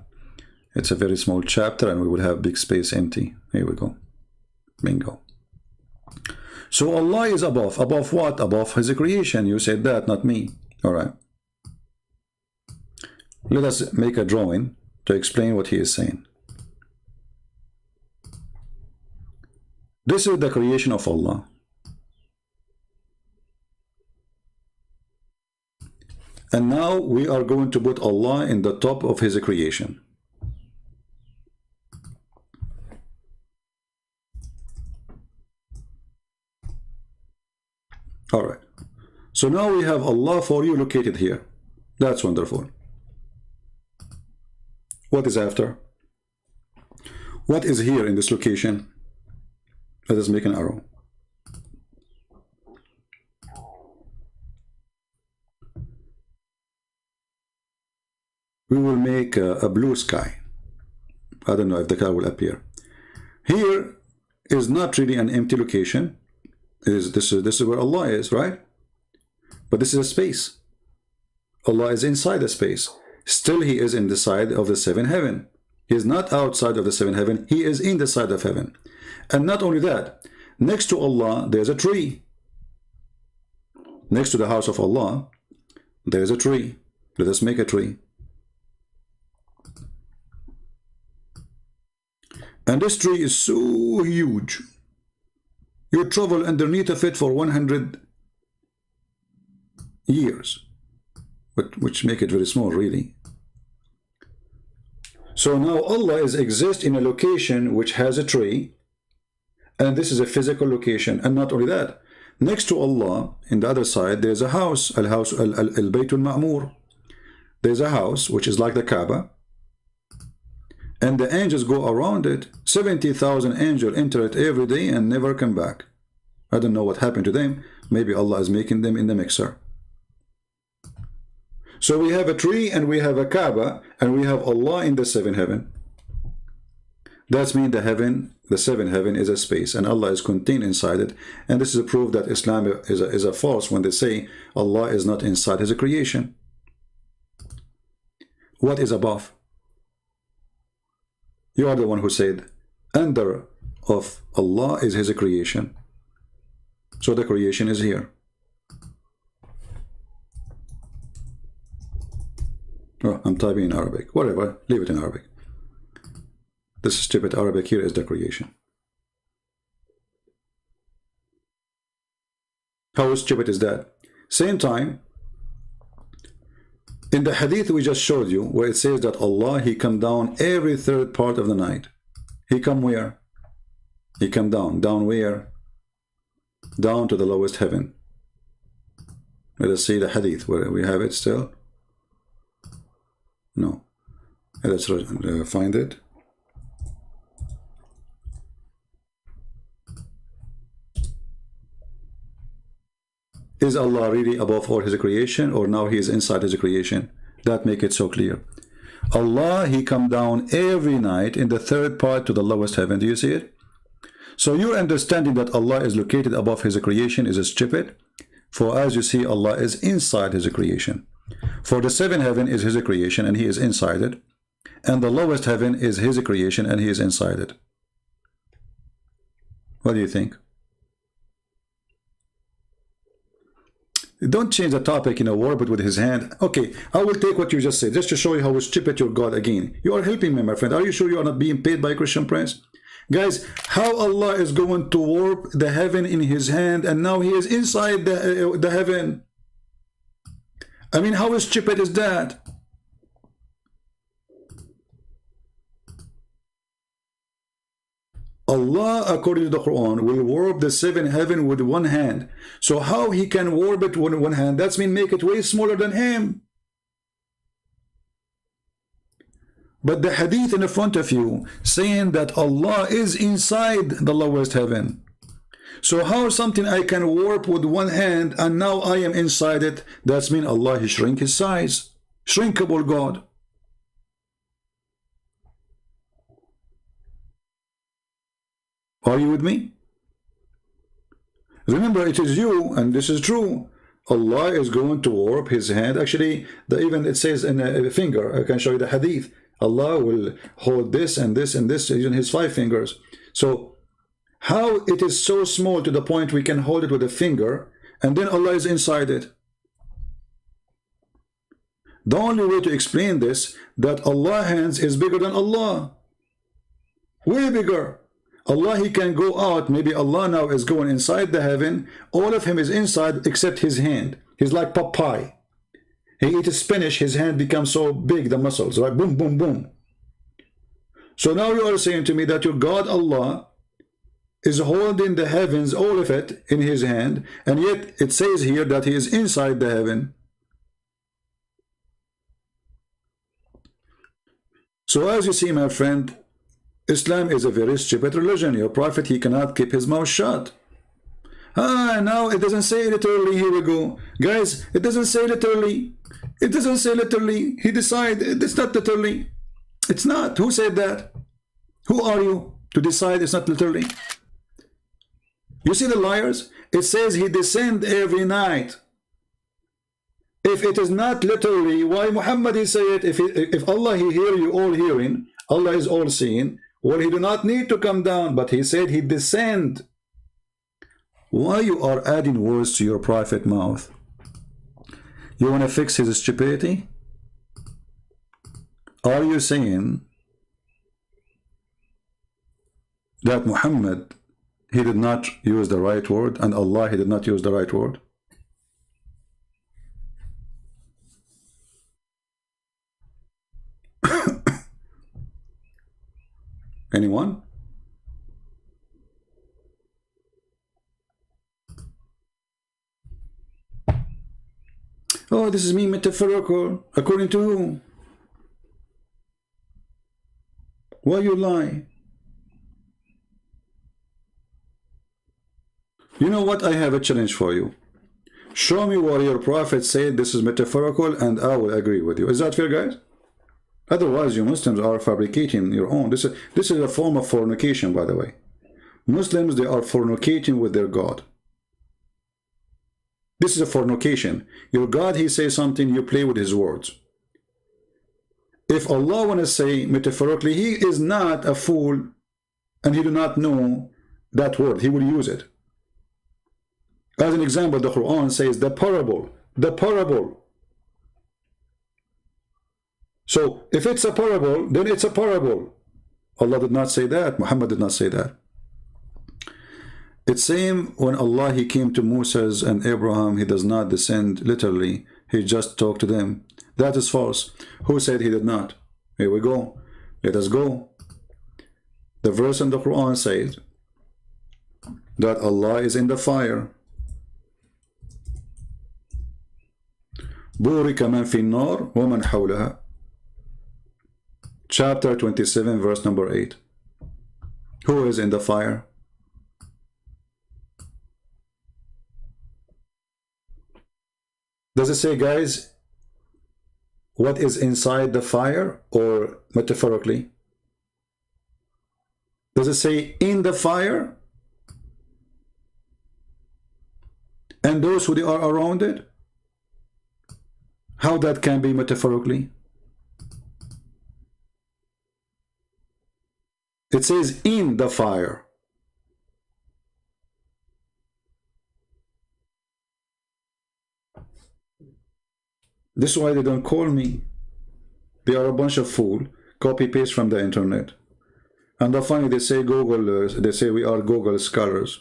It's a very small chapter and we will have big space empty. Here we go. Bingo. So Allah is above. Above what? Above his creation. You said that, not me. All right. Let us make a drawing to explain what he is saying. This is the creation of Allah. And now we are going to put Allah in the top of his creation. Alright. So now we have Allah for you located here. That's wonderful. What is after? What is here in this location? Let us make an arrow. We will make a blue sky. I don't know if the color will appear. Here is not really an empty location. This is where Allah is, right? But this is a space. Allah is inside the space. Still he is in the side of the seventh heaven. He is not outside of the seventh heaven. He is in the side of heaven. And not only that, next to Allah, there's a tree. Next to the house of Allah, there's a tree. Let us make a tree. And this tree is so huge. You travel underneath of it for 100 years, which make it very small, really. So now Allah exists in a location which has a tree, and this is a physical location. And not only that, next to Allah, in the other side, there's a house, al-Baytul Ma'mur. There's a house which is like the Kaaba, and the angels go around it. 70,000 angels enter it every day and never come back. I don't know what happened to them. Maybe Allah is making them in the mixer. So we have a tree and we have a Kaaba and we have Allah in the seventh heaven. That means the seventh heaven is a space and Allah is contained inside it. And this is a proof that Islam is a false when they say Allah is not inside his creation. What is above? You are the one who said under of Allah is his creation. So the creation is here. Oh, I'm typing in Arabic. Whatever, leave it in Arabic. This stupid Arabic here is the creation. How stupid is that? Same time, In the hadith we just showed you, where it says that Allah, He come down every third part of the night. He come where? He come down. Down where? Down to the lowest heaven. Let us see the hadith. Where we have it still? No. Let's find it. Is Allah really above all His creation, or now He is inside His creation? That make it so clear. Allah, He come down every night in the third part to the lowest heaven. Do you see it? So your understanding that Allah is located above His creation is stupid. For as you see, Allah is inside His creation. For the seventh heaven is His creation and He is inside it. And the lowest heaven is His creation and He is inside it. What do you think? Don't change the topic in a war, but with his hand. Okay, I will take what you just said, just to show you how stupid your God again. You are helping me, my friend. Are you sure you are not being paid by Christian Prince? Guys, how Allah is going to warp the heaven in His hand, and now He is inside the heaven? I mean, how stupid is that? Allah, according to the Quran, will warp the seventh heaven with one hand. So how He can warp it with one hand? That's mean make it way smaller than Him. But the hadith in the front of you saying that Allah is inside the lowest heaven. So how something I can warp with one hand and now I am inside it? That's mean Allah, He shrink His size. Shrinkable God. Are you with me? Remember, it is you, and this is true. Allah is going to warp His hand. Actually, even it says in a finger. I can show you the hadith. Allah will hold this and this and this in His 5 fingers. So, how it is so small to the point we can hold it with a finger, and then Allah is inside it? The only way to explain this, that Allah's hands is bigger than Allah. Way bigger. Allah, He can go out. Maybe Allah now is going inside the heaven. All of Him is inside except His hand. He's like Popeye. He eats spinach, His hand becomes so big, the muscles, right? Boom, boom, boom. So now you are saying to me that your God Allah is holding the heavens, all of it, in His hand, and yet it says here that He is inside the heaven. So as you see, my friend, Islam is a very stupid religion. Your prophet, he cannot keep his mouth shut. Now it doesn't say literally. Here we go. Guys, it doesn't say literally. It doesn't say literally. He decided it's not literally. It's not. Who said that? Who are you to decide it's not literally? You see the liars? It says He descend every night. If it is not literally, why Muhammad he say it? If Allah, He hear you all hearing, Allah is all seeing, well, He do not need to come down, but He said He descend. Why you are adding words to your prophet mouth? You want to fix his stupidity? Are you saying that Muhammad, he did not use the right word, and Allah, He did not use the right word? Anyone? Oh, this is me metaphorical. According to whom? Why you lie? You know what? I have a challenge for you. Show me where your prophet said this is metaphorical, and I will agree with you. Is that fair, guys? Otherwise, you Muslims are fabricating your own. This is a form of fornication, by the way. Muslims, they are fornicating with their God. This is a fornication. Your God, He says something, you play with His words. If Allah want to say metaphorically, He is not a fool, and He do not know that word, He will use it. As an example, the Quran says the parable. The parable. So, if it's a parable, then it's a parable. Allah did not say that. Muhammad did not say that. It's same when Allah, He came to Moses and Abraham, He does not descend literally. He just talked to them. That is false. Who said he did not? Here we go. Let us go. The verse in the Quran says that Allah is in the fire. بورك من في النار ومن حولها. Chapter 27 verse number 8. Who is in the fire? Does it say, guys, what is inside the fire, or metaphorically? Does it say in the fire and those who are around it? How that can be metaphorically? It says in the fire. This is why they don't call me. They are a bunch of fool. Copy paste from the internet. And the funny, they say Google. They say we are Google scholars.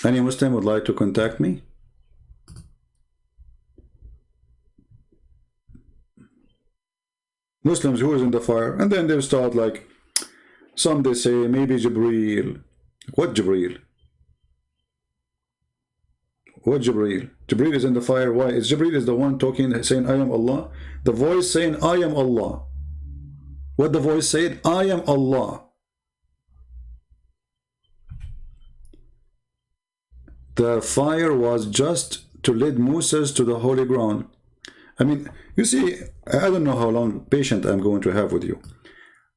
Any Muslim would like to contact me? Muslims, who is in the fire? And then they start like, some they say maybe Jibreel. What Jibreel? What Jibreel? Jibreel is in the fire. Why? Is Jibreel is the one talking, saying I am Allah? The voice saying I am Allah. What the voice said? I am Allah. The fire was just to lead Moses to the holy ground. I mean, you see, I don't know how long patient I'm going to have with you.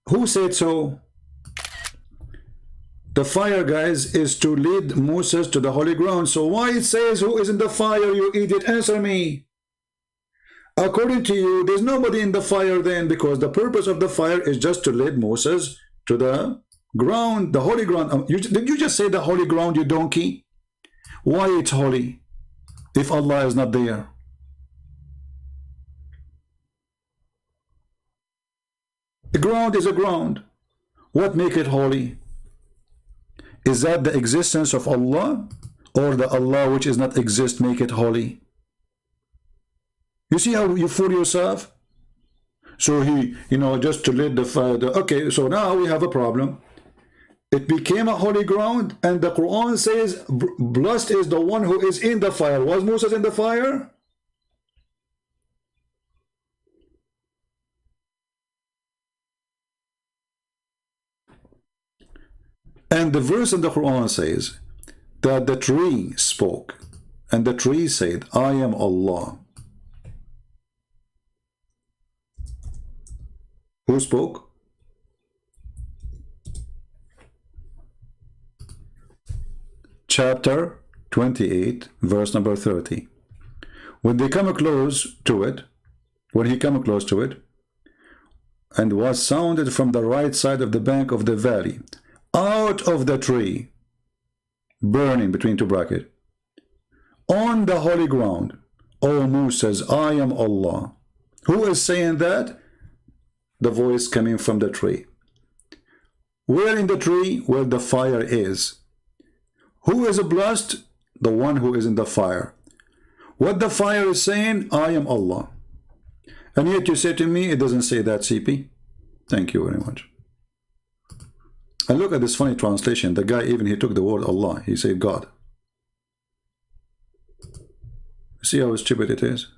Who said so? The fire, guys, is to lead Moses to the holy ground. So why it says who is in the fire, you idiot? Answer me. According to you, there's nobody in the fire then, because the purpose of the fire is just to lead Moses to the ground, the holy ground. Did you just say the holy ground, you donkey? Why it's holy if Allah is not there? The ground is a ground. What make it holy? Is that the existence of Allah, or the Allah which is not exist make it holy? You see how you fool yourself? So he, you know, just to lead the fire. Okay, so now we have a problem. It became a holy ground, and the Quran says, blessed is the one who is in the fire. Was Moses in the fire? And the verse in the Quran says that the tree spoke, and the tree said, I am Allah. Who spoke? Chapter 28, verse number 30. When they come close to it, when he came close to it, and was sounded from the right side of the bank of the valley, out of the tree, burning between two brackets, on the holy ground, O Moses, I am Allah. Who is saying that? The voice coming from the tree. Where in the tree? Where the fire is. Who is blessed? The one who is in the fire. What the fire is saying? I am Allah. And yet you say to me, it doesn't say that, CP. Thank you very much. And look at this funny translation. The guy, even he took the word Allah. He said God. See how stupid it is?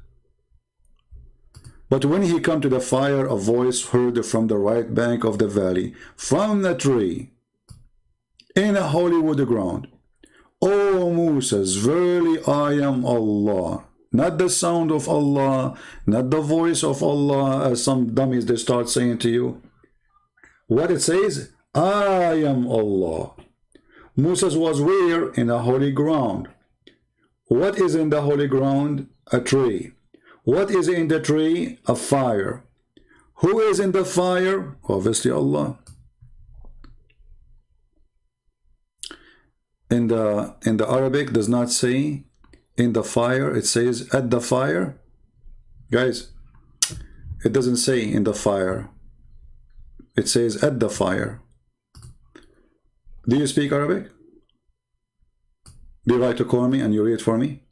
But when he come to the fire, a voice heard from the right bank of the valley, from the tree, in a holy wood ground. O Moses, verily I am Allah. Not the sound of Allah, not the voice of Allah, as some dummies they start saying to you. What it says? I am Allah. Moses was where? In a holy ground. What is in the holy ground? A tree. What is in the tree? A fire. Who is in the fire? Obviously Allah. In the Arabic does not say in the fire, it says at the fire. Guys, it doesn't say in the fire. it says at the fire. Do you speak Arabic? Do you like to call me and you read for me?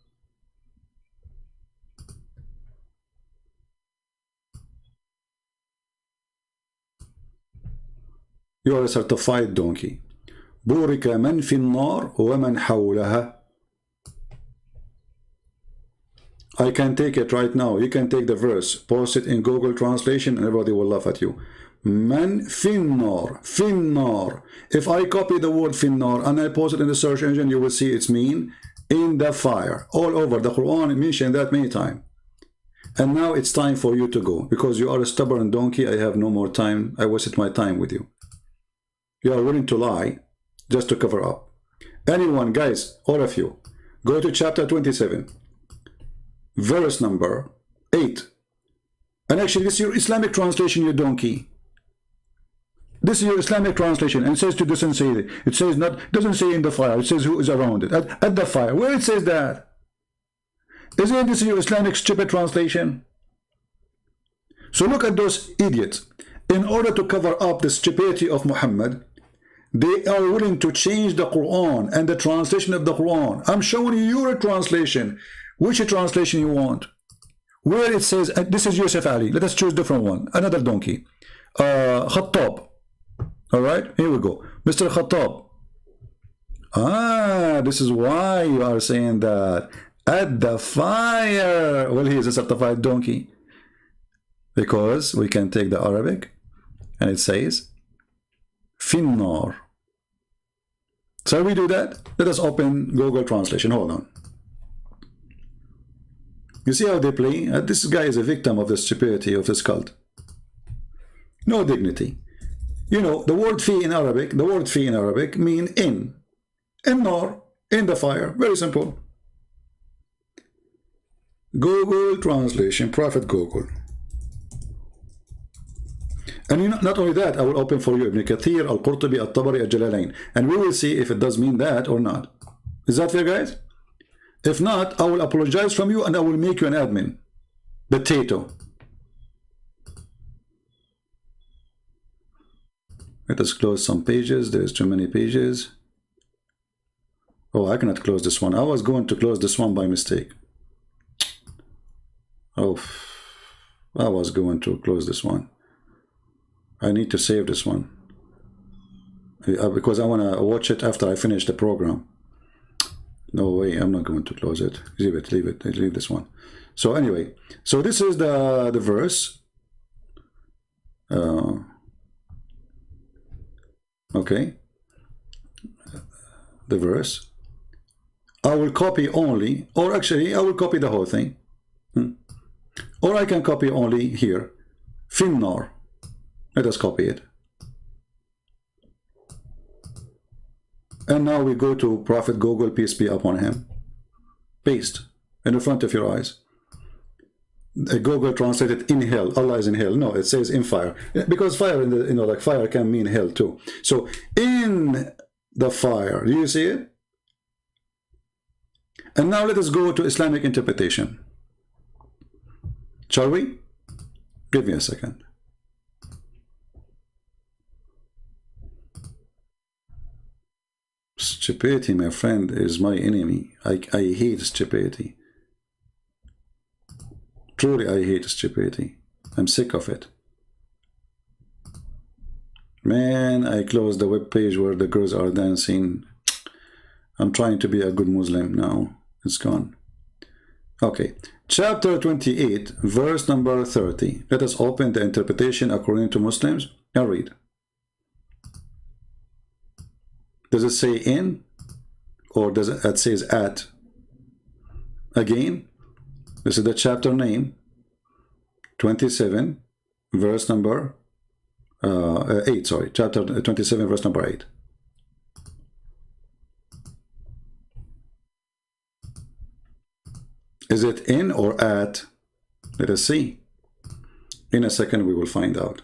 You are a certified donkey. بورك من في النار ومن حولها. I can take it right now. You can take the verse, post it in Google Translation, and everybody will laugh at you. من في النار, في النار. If I copy the word في النار and I post it in the search engine, you will see it's mean in the fire. All over the Quran mentioned that many times. And now it's time for you to go, because you are a stubborn donkey. I have no more time. I wasted my time with you. You are willing to lie just to cover up. Anyone, guys, all of you, go to chapter 27, verse number 8. And actually, this is your Islamic translation, you donkey. This is your Islamic translation, and it says to doesn't say it. It says not, doesn't say in the fire. It says who is around it. At the fire. Where it says that? Isn't this your Islamic stupid translation? So look at those idiots. In order to cover up the stupidity of Muhammad, they are willing to change the Quran and the translation of the Quran. I'm showing you your translation. Which translation you want? Where it says, this is Yusuf Ali. Let us choose different one. Another donkey. Khattab. All right, here we go. Mr. Khattab. Ah, this is why you are saying that. At the fire. Well, he is a certified donkey. Because we can take the Arabic and it says Finnar. So we do that. Let us open Google Translation. Hold on. You see how they play? This guy is a victim of the stupidity of this cult. No dignity. You know, the word fi in Arabic, mean in. Nar, in the fire. Very simple. Google Translation, Prophet Google. And you know, not only that, I will open for you Ibn Kathir, Al-Qurtubi, Al-Tabari, Al-Jalalain. And we will see if it does mean that or not. Is that fair, guys? If not, I will apologize from you and I will make you an admin. Potato. Let us close some pages. There's too many pages. Oh, I cannot close this one. I was going to close this one by mistake. Oh, I was going to close this one. I need to save this one because I want to watch it after I finish the program. No way, I'm not going to close it. Leave it, leave this one. So anyway, so this is the verse. Okay, the verse. I will copy only, or actually I will copy the whole thing. Or I can copy only here. Finnar. Let us copy it. And now we go to Prophet Google, peace be upon him. Paste in the front of your eyes. Google translated in hell. Allah is in hell. No, it says in fire. Because fire, in the, like fire can mean hell too. So in the fire. Do you see it? And now let us go to Islamic interpretation. Shall we? Give me a second. Stupidity, my friend, is my enemy. I hate stupidity. Truly, I hate stupidity. I'm sick of it. Man, I closed the web page where the girls are dancing. I'm trying to be a good Muslim now. It's gone. Okay. Chapter 28, verse number 30. Let us open the interpretation according to Muslims and read. Does it say in? Or does it says at? Again, this is the chapter name. 27, verse number 8, sorry. Chapter 27, verse number 8. Is it in or at? Let us see. In a second we will find out.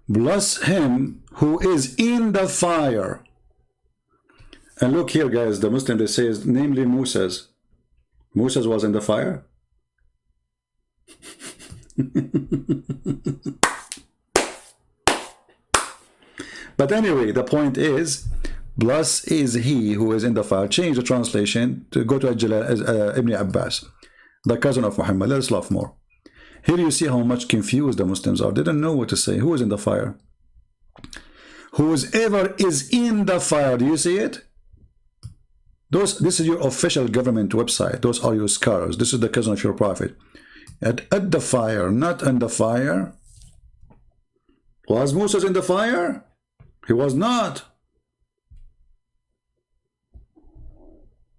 Bless him who is in the fire. And look here, guys, the Muslim, they says, namely Moses. Moses was in the fire? But anyway, the point is, blessed is he who is in the fire. Change the translation to go to Ibn Abbas, the cousin of Muhammad. Let us laugh more. Here you see how much confused the Muslims are. They don't know what to say. Who is in the fire? Whoever is in the fire. Do you see it? This is your official government website. Those are your scholars. This is the cousin of your prophet. At the fire, not in the fire. Was Moses in the fire? He was not.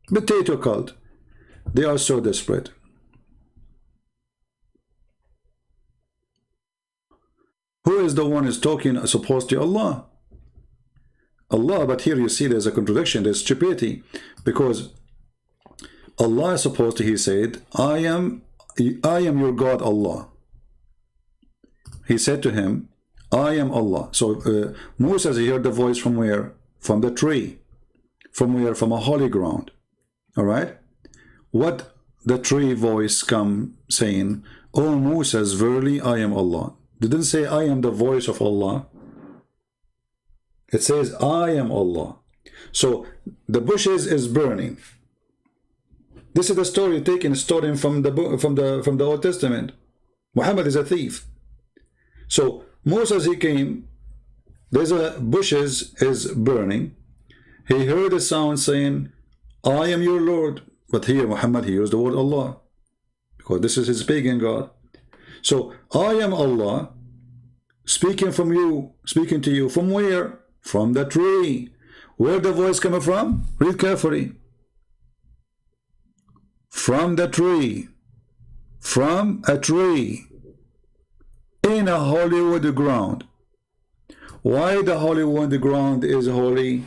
Potato cult. They are so desperate. Who is the one who is talking supposed to Allah? Allah, but here you see there's a contradiction, there's stupidity, because Allah is supposed to, he said, I am your God, Allah. He said to him, I am Allah. So Moses heard the voice from where? From the tree. From where? From a holy ground. All right? What the tree voice come saying, O Moses, verily I am Allah. Didn't say I am the voice of Allah. It says I am Allah. So the bushes is burning. This is the story taken, stolen from the Old Testament. Muhammad is a thief. So Moses, he came, there's a bushes is burning. He heard a sound saying, I am your Lord. But here Muhammad, he used the word Allah, because this is his pagan God. So I am Allah, speaking from you, speaking to you. From where? From the tree. Where the voice coming from? Read carefully. From the tree. From a tree. In a holy wood ground. Why the holy wood ground is holy?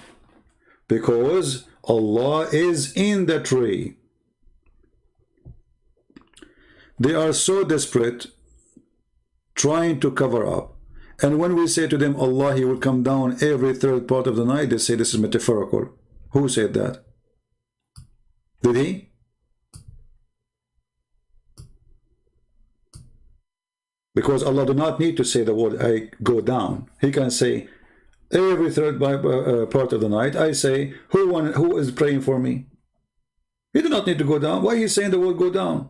Because Allah is in the tree. They are so desperate, trying to cover up. And when we say to them, Allah, he will come down every third part of the night, they say this is metaphorical. Who said that? Did he? Because Allah do not need to say the word, I go down. He can say, every third part of the night, I say, who is praying for me? He do not need to go down. Why is he saying the word go down?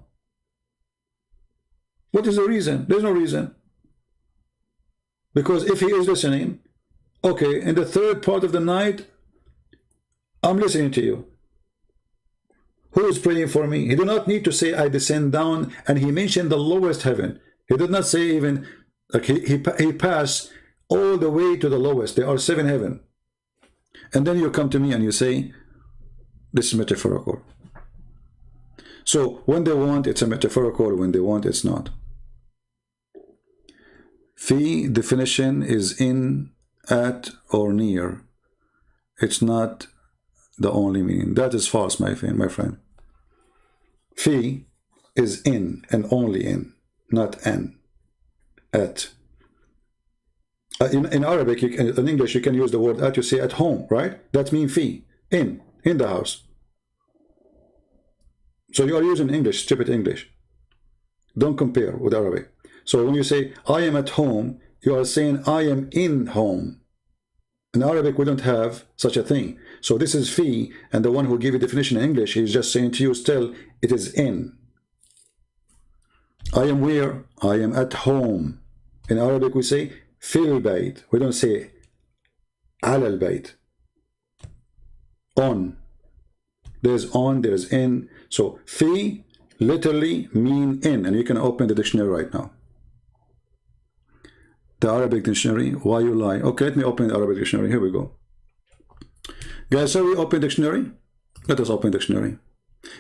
What is the reason? There's no reason. Because if he is listening, okay, in the third part of the night, I'm listening to you. Who is praying for me? He did not need to say, I descend down, and he mentioned the lowest heaven. He did not say even, like he passed all the way to the lowest. There are 7 heavens. And then you come to me and you say, this is metaphorical. So when they want, it's a metaphorical. When they want, it's not. Fi definition is in, at, or near. It's not the only meaning. That is false, my friend. Fi is in and only in, not an, at. In Arabic, in English, you can use the word at. You say at home, right? That means fi, in the house. So you are using English, stupid English. Don't compare with Arabic. So when you say, I am at home, you are saying, I am in home. In Arabic, we don't have such a thing. So this is fi, and the one who gave you definition in English, he's just saying to you still, it is in. I am where? I am at home. In Arabic, we say, fil bayt. We don't say, ala al bayt. On. There's on, there's in. So fi literally mean in, and you can open the dictionary right now. The Arabic dictionary, why you lie? Okay, let me open the Arabic dictionary. Here we go. Guys, shall we open dictionary? Let us open dictionary.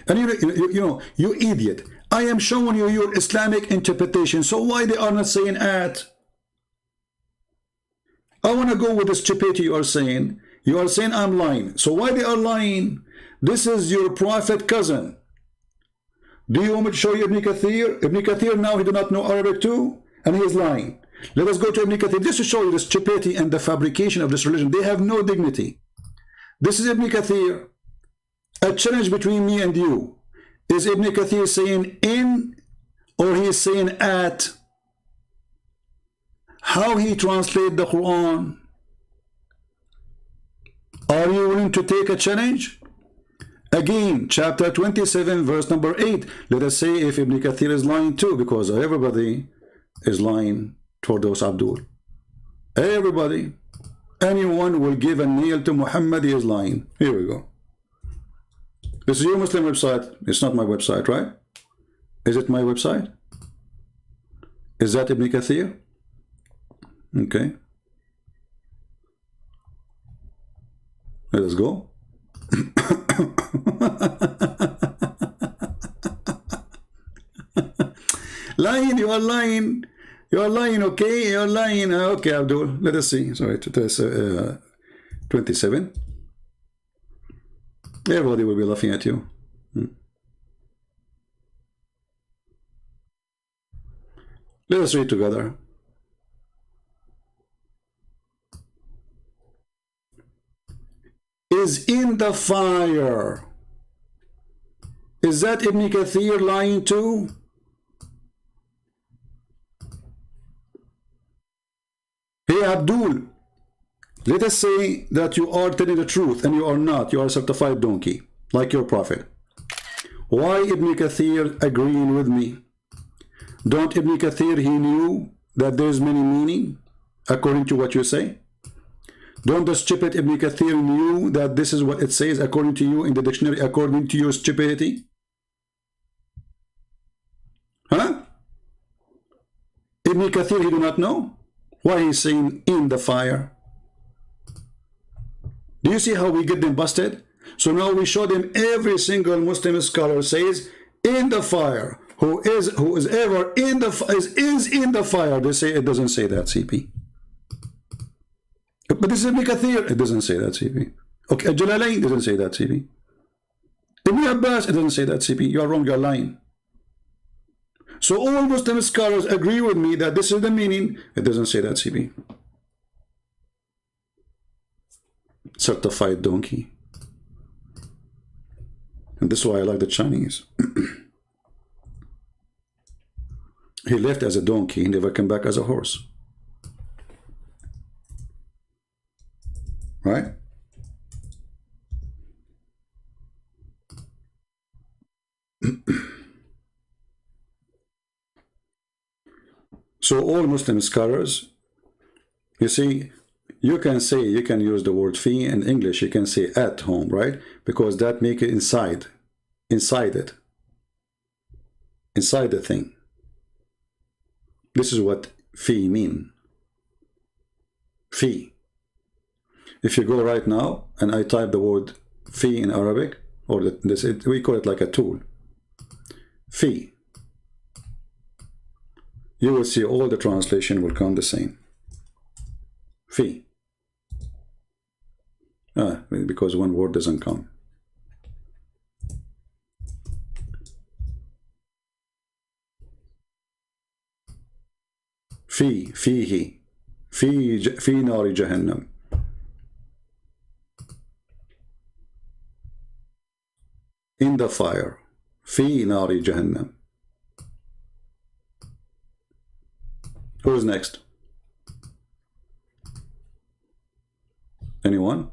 And you idiot. I am showing you your Islamic interpretation. So why they are not saying at? I want to go with the stupidity you are saying. You are saying I'm lying. So why they are lying? This is your prophet cousin. Do you want me to show you Ibn Kathir? Ibn Kathir now, he do not know Arabic too, and he is lying. Let us go to Ibn Kathir just to show you the stupidity and the fabrication of this religion. They have no dignity. This is Ibn Kathir, a challenge between me and you. Is Ibn Kathir saying in or he is saying at? How he translate the Quran? Are you willing to take a challenge? Again, chapter 27, verse number 8. Let us say if Ibn Kathir is lying too, because everybody is lying toward those Abdul. Everybody. Anyone will give a nail to Muhammad, he is lying. Here we go. This is your Muslim website. It's not my website, right? Is it my website? Is that Ibn Kathir? Okay. Let us go. Lying, you are lying. You are lying, okay? You are lying. Okay, Abdul. Let us see. Sorry, 27. Everybody will be laughing at you. Let us read together. Is in the fire. Is that Ibn Kathir lying too? Hey Abdul, let us say that you are telling the truth and you are not. You are a certified donkey, like your prophet. Why Ibn Kathir agreeing with me? Don't Ibn Kathir, he knew that there is many meaning according to what you say? Don't the stupid Ibn Kathir knew that this is what it says according to you in the dictionary, according to your stupidity? Huh? Ibn Kathir, he do not know? Why he's saying in the fire? Do you see how we get them busted? So now we show them every single Muslim scholar says in the fire. Who is ever in the is in the fire. They say it doesn't say that, CP. But this is Ibn Kathir. It doesn't say that, CP. Okay, Jalalain doesn't say that, CP. Ibn Abbas, it doesn't say that, CP. You are wrong, you are lying. So all Muslim scholars agree with me that this is the meaning. It doesn't say that, CP. Certified donkey. And this is why I like the Chinese. He left as a donkey, he never came back as a horse. Right? So all Muslim scholars, you see, you can say, you can use the word fi in English, you can say at home, right? Because that make it inside it, inside the thing. This is what fi mean. Fi. If you go right now and I type the word fi in Arabic, or we call it like a tool, fi, you will see all the translation will come the same. Fi. Because one word doesn't come. فيه في نار جهنم. In the fire. في نار جهنم. Who's next? Anyone?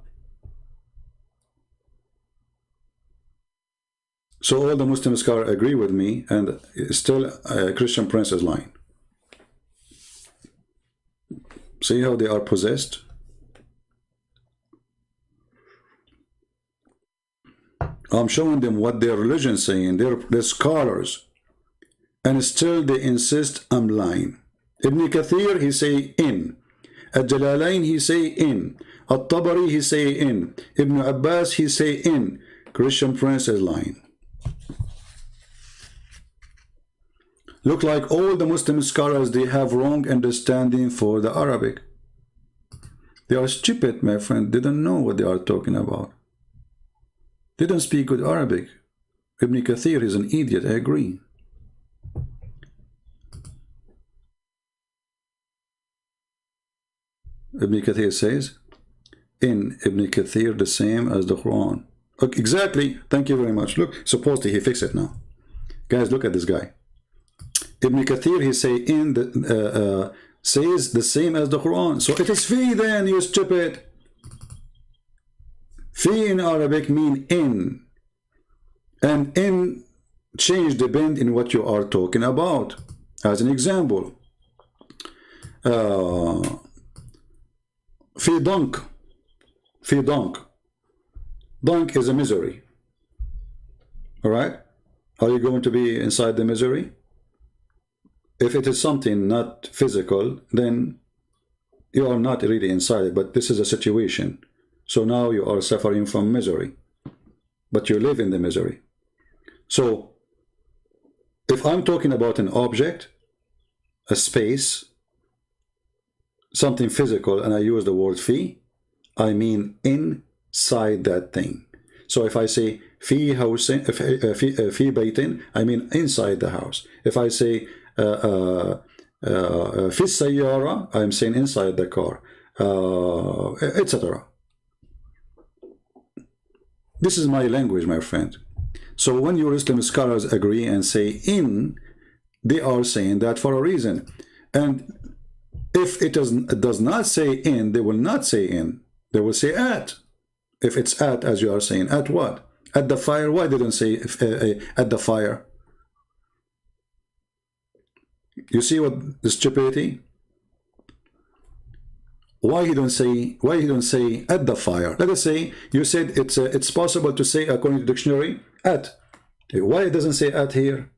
So all the Muslim scholars agree with me, and still Christian Prince is lying. See how they are possessed? I'm showing them what their religion is saying. They're scholars, and still they insist I'm lying. Ibn Kathir, he say in. Al-Jalalain, he say in. Al-Tabari, he say in. Ibn Abbas, he say in. Christian Prince is lying. Look like all the Muslim scholars, they have wrong understanding for the Arabic. They are stupid, my friend. They don't know what they are talking about. They don't speak good Arabic. Ibn Kathir is an idiot, I agree. Ibn Kathir says, in Ibn Kathir the same as the Quran. Okay, exactly. Thank you very much. Look, supposedly he fixed it now. Guys, look at this guy. Ibn Kathir, he say in the says the same as the Quran. So it is fi then, you stupid. Fi in Arabic mean in. And in change depend in what you are talking about. As an example, fi dunk. Fi dunk. Dunk is a misery. Alright? Are you going to be inside the misery? If it is something not physical, then you are not really inside it, but this is a situation. So now you are suffering from misery, but you live in the misery. So if I'm talking about an object, a space, something physical, and I use the word fi, I mean inside that thing. So if I say fi housing, fi baytin, I mean inside the house. If I say fi sayyara, I'm saying inside the car, etc. This is my language, my friend. So when your Muslim scholars agree and say in, they are saying that for a reason. And if it does not say in, they will not say in. They will say at. If it's at, as you are saying, at what? At the fire. Why didn't say at the fire? You see what the stupidity? Why he don't say at the fire? Let us say you said it's possible to say according to dictionary at. Why it doesn't say at here?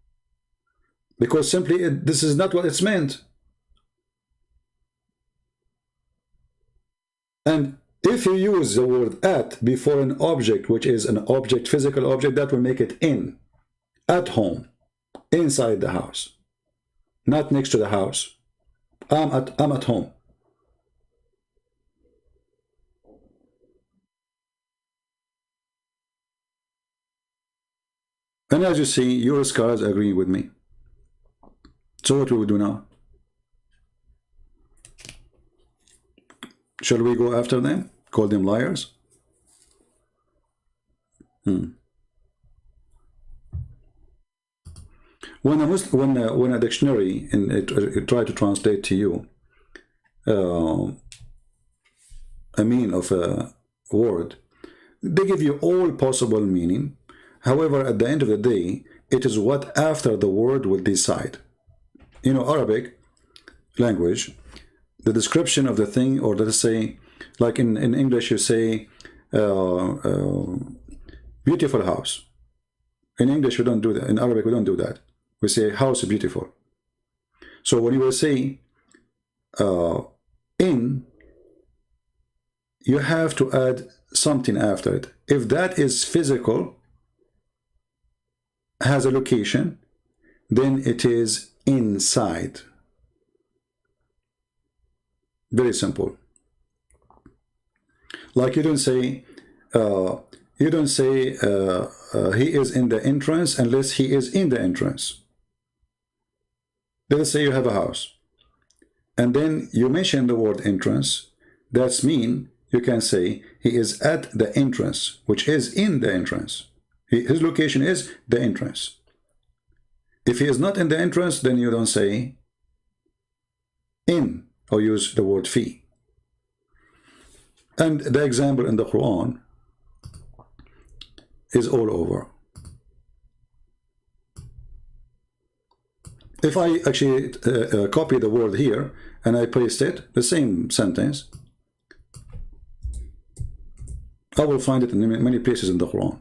Because simply this is not what it's meant. And if you use the word at before an object, which is an object, physical object, that will make it in, at home, inside the house, not next to the house. I'm at home. And as you see, your scholars agree with me. So what will we do now? Shall we go after them? Call them liars? When a dictionary and it try to translate to you a meaning of a word, they give you all possible meaning. However, at the end of the day, it is what after the word will decide. You know, Arabic language, the description of the thing, or let's say, like in English, you say beautiful house. In English, we don't do that. In Arabic, we don't do that. We say house is beautiful. So when you will say in, you have to add something after it. If that is physical, has a location, then it is inside. Very simple. Like you don't say he is in the entrance unless he is in the entrance. Let's say you have a house, and then you mention the word entrance. That's mean you can say he is at the entrance, which is in the entrance. His location is the entrance. If he is not in the entrance, then you don't say in, or use the word fi. And the example in the Quran is all over. If I actually copy the word here and I paste it, the same sentence, I will find it in many places in the Quran.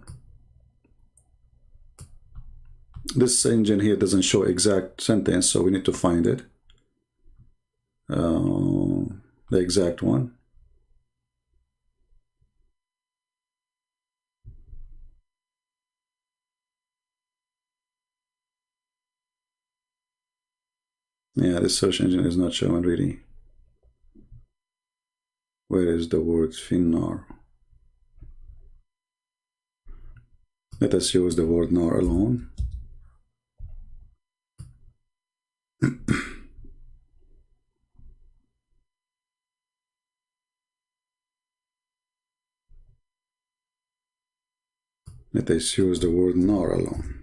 This engine here doesn't show exact sentence, so we need to find it. The exact one. Yeah, this search engine is not showing really. Where is the word finnar? Let us use the word nar alone. Let us use the word nar alone.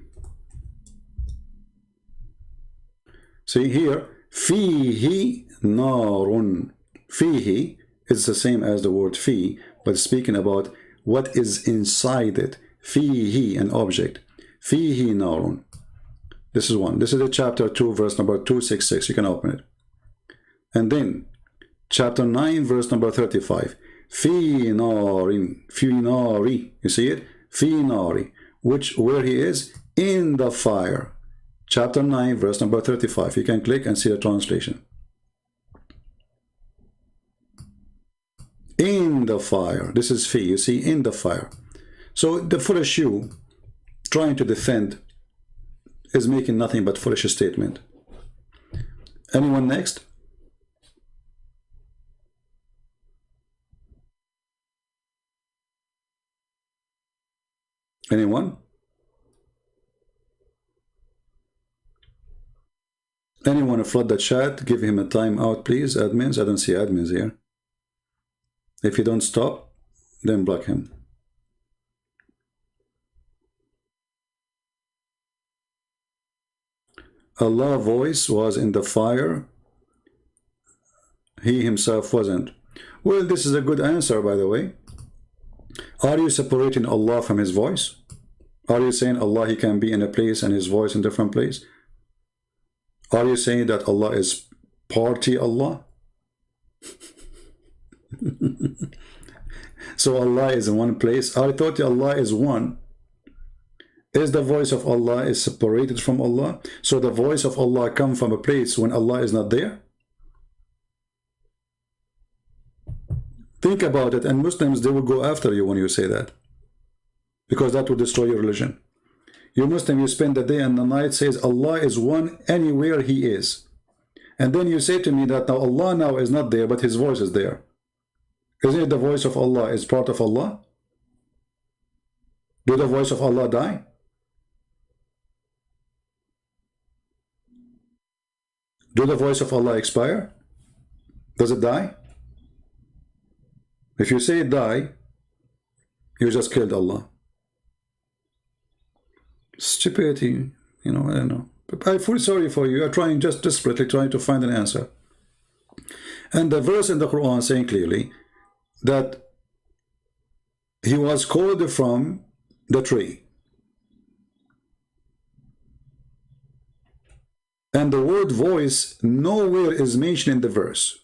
See here, fihi narun. Fihi is the same as the word fi, but speaking about what is inside it. Fihi, an object. Fihi narun. This is one. This is the chapter 2, verse number 266. You can open it. And then, chapter 9, verse number 35. Fi narin. Fi nari. You see it? Fi nari. Where he is? In the fire. Chapter 9, verse number 35. You can click and see the translation. In the fire. This is fi. You see, in the fire. So the foolish you trying to defend is making nothing but foolish statement. Anyone next? Anyone? Anyone flood the chat? Give him a time out, please. Admins, I don't see admins here. If you don't stop, then block him. Allah's voice was in the fire. He himself wasn't. Well, this is a good answer, by the way. Are you separating Allah from his voice? Are you saying Allah, he can be in a place and his voice in a different place? Are you saying that Allah is party Allah? So Allah is in one place. I thought Allah is one. Is the voice of Allah is separated from Allah? So the voice of Allah comes from a place when Allah is not there? Think about it, and Muslims, they will go after you when you say that, because that will destroy your religion. You Muslim, you spend the day and the night says Allah is one anywhere he is, and then you say to me that now Allah now is not there, but his voice is there. Isn't it the voice of Allah is part of Allah? Do the voice of Allah die? Do the voice of Allah expire? Does it die? If you say die, you just killed Allah. Stupidity, you know, I don't know. But I feel sorry for you. You are trying, just desperately trying to find an answer. And the verse in the Quran saying clearly that he was called from the tree. And the word voice nowhere is mentioned in the verse.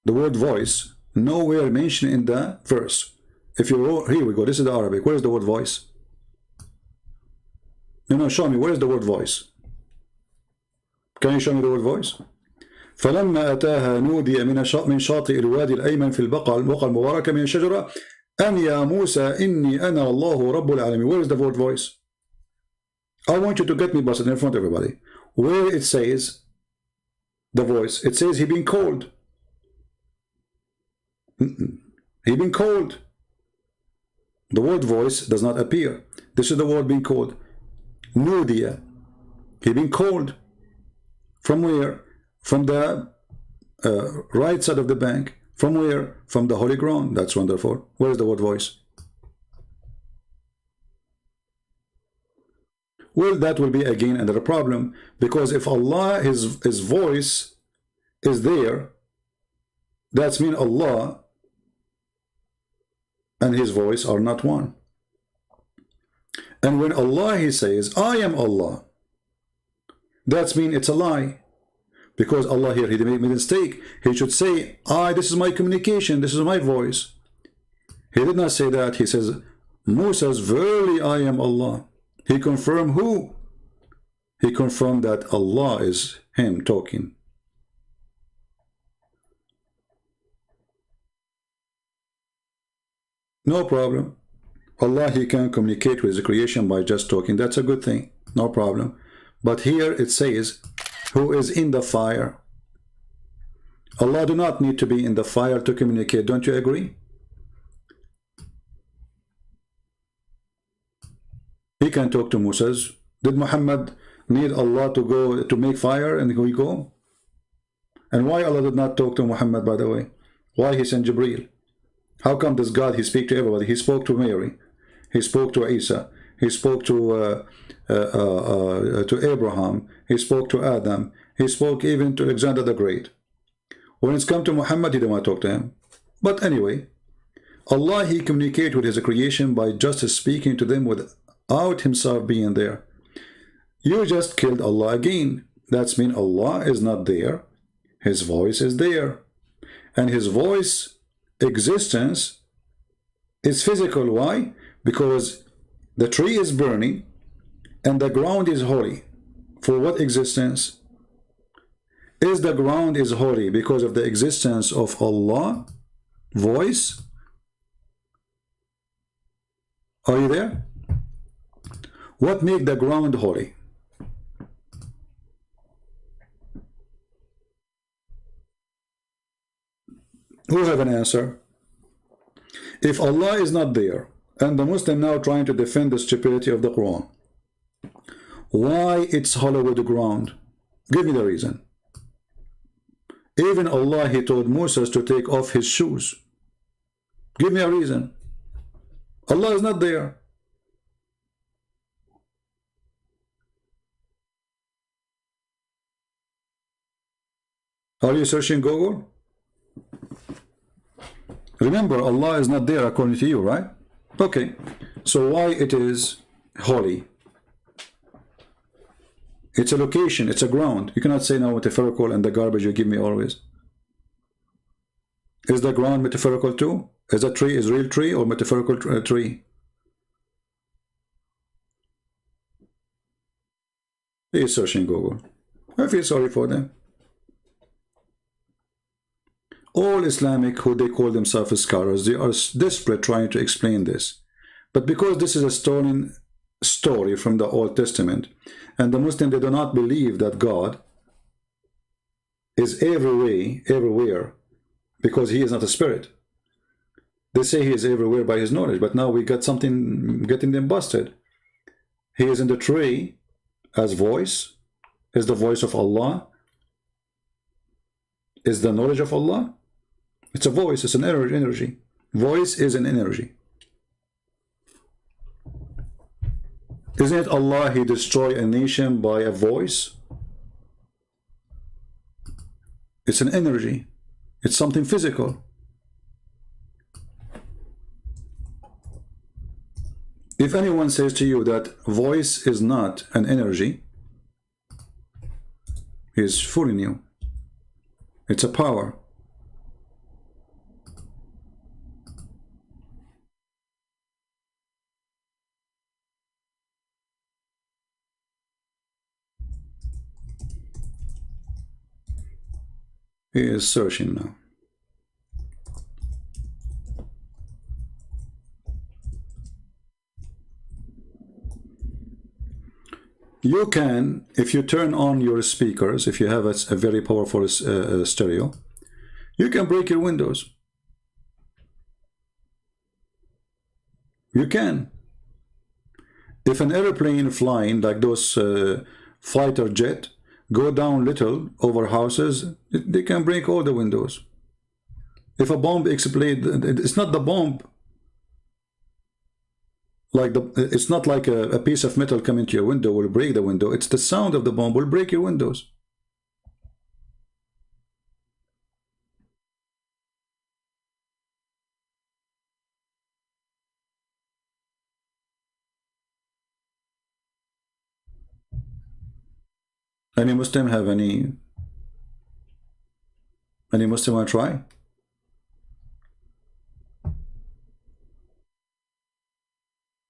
The word voice nowhere mentioned in the verse. If you here we go, this is the Arabic. Where is the word voice? No, show me. Where is the word voice? Can you show me the word voice? فلما أتاها نودي من شاطئ الوادي الأيمن في البقعة المباركة من الشجرة أن يا موسى إني أنا الله رب العالمين. Where is the word voice? I want you to get me busted in front of everybody. Where it says the voice, it says he been called. He been called. The word voice does not appear. This is the word being called. Nudiya. He been called. From where? From the right side of the bank. From where? From the holy ground. That's wonderful. Where is the word voice? Well, that will be again another problem, because if Allah, his voice is there, that's mean Allah and his voice are not one. And when Allah, he says, I am Allah, that's mean it's a lie. Because Allah here, he made a mistake. He should say, this is my communication, this is my voice. He did not say that. He says, Moses, verily I am Allah. He confirmed who? He confirmed that Allah is him talking. No problem. Allah, he can communicate with the creation by just talking. That's a good thing. No problem. But here it says, who is in the fire. Allah do not need to be in the fire to communicate. Don't you agree? He can talk to Moses. Did Muhammad need Allah to go to make fire and we go? And why Allah did not talk to Muhammad, by the way? Why he sent Jibreel? How come this God, he speak to everybody? He spoke to Mary. He spoke to Isa. He spoke to Abraham. He spoke to Adam. He spoke even to Alexander the Great. When it's come to Muhammad, he didn't want to talk to him. But anyway, Allah, he communicated with his creation by just speaking to them without himself being there. You just killed Allah again. That's mean Allah is not there. His voice is there. And his voice existence is physical. Why? Because the tree is burning and the ground is holy. For what existence? Is the ground is holy because of the existence of Allah voice? Are you there? What make the ground holy? Who have an answer? If Allah is not there, and the Muslim now trying to defend the stupidity of the Quran, why it's hollow with the ground? Give me the reason. Even Allah, he told Moses to take off his shoes. Give me a reason. Allah is not there. Are you searching Google? Remember, Allah is not there according to you, right? Okay, so why it is holy? It's a location, it's a ground. You cannot say now metaphorical and the garbage you give me always. Is the ground metaphorical too? Is a tree is real tree or metaphorical tree? He is searching Google. I feel sorry for them. All Islamic, who they call themselves scholars, they are desperate trying to explain this. But because this is a stolen story from the Old Testament, and the Muslim, they do not believe that God is everywhere, because he is not a spirit. They say he is everywhere by his knowledge, but now we got something getting them busted. He is in the tree as voice, is the voice of Allah, is the knowledge of Allah. It's a voice, it's an energy. Voice is an energy. Isn't it Allah, he destroyed a nation by a voice? It's an energy. It's something physical. If anyone says to you that voice is not an energy, he is fooling you. It's a power. He is searching now. You can, if you turn on your speakers, if you have a very powerful stereo, you can break your windows. You can. If an airplane flying, like those fighter jet, go down little over houses, they can break all the windows. If a bomb explodes, it's not the bomb. Like it's not like a piece of metal coming to your window will break the window. It's the sound of the bomb will break your windows. Any Muslim have any Muslim want to try?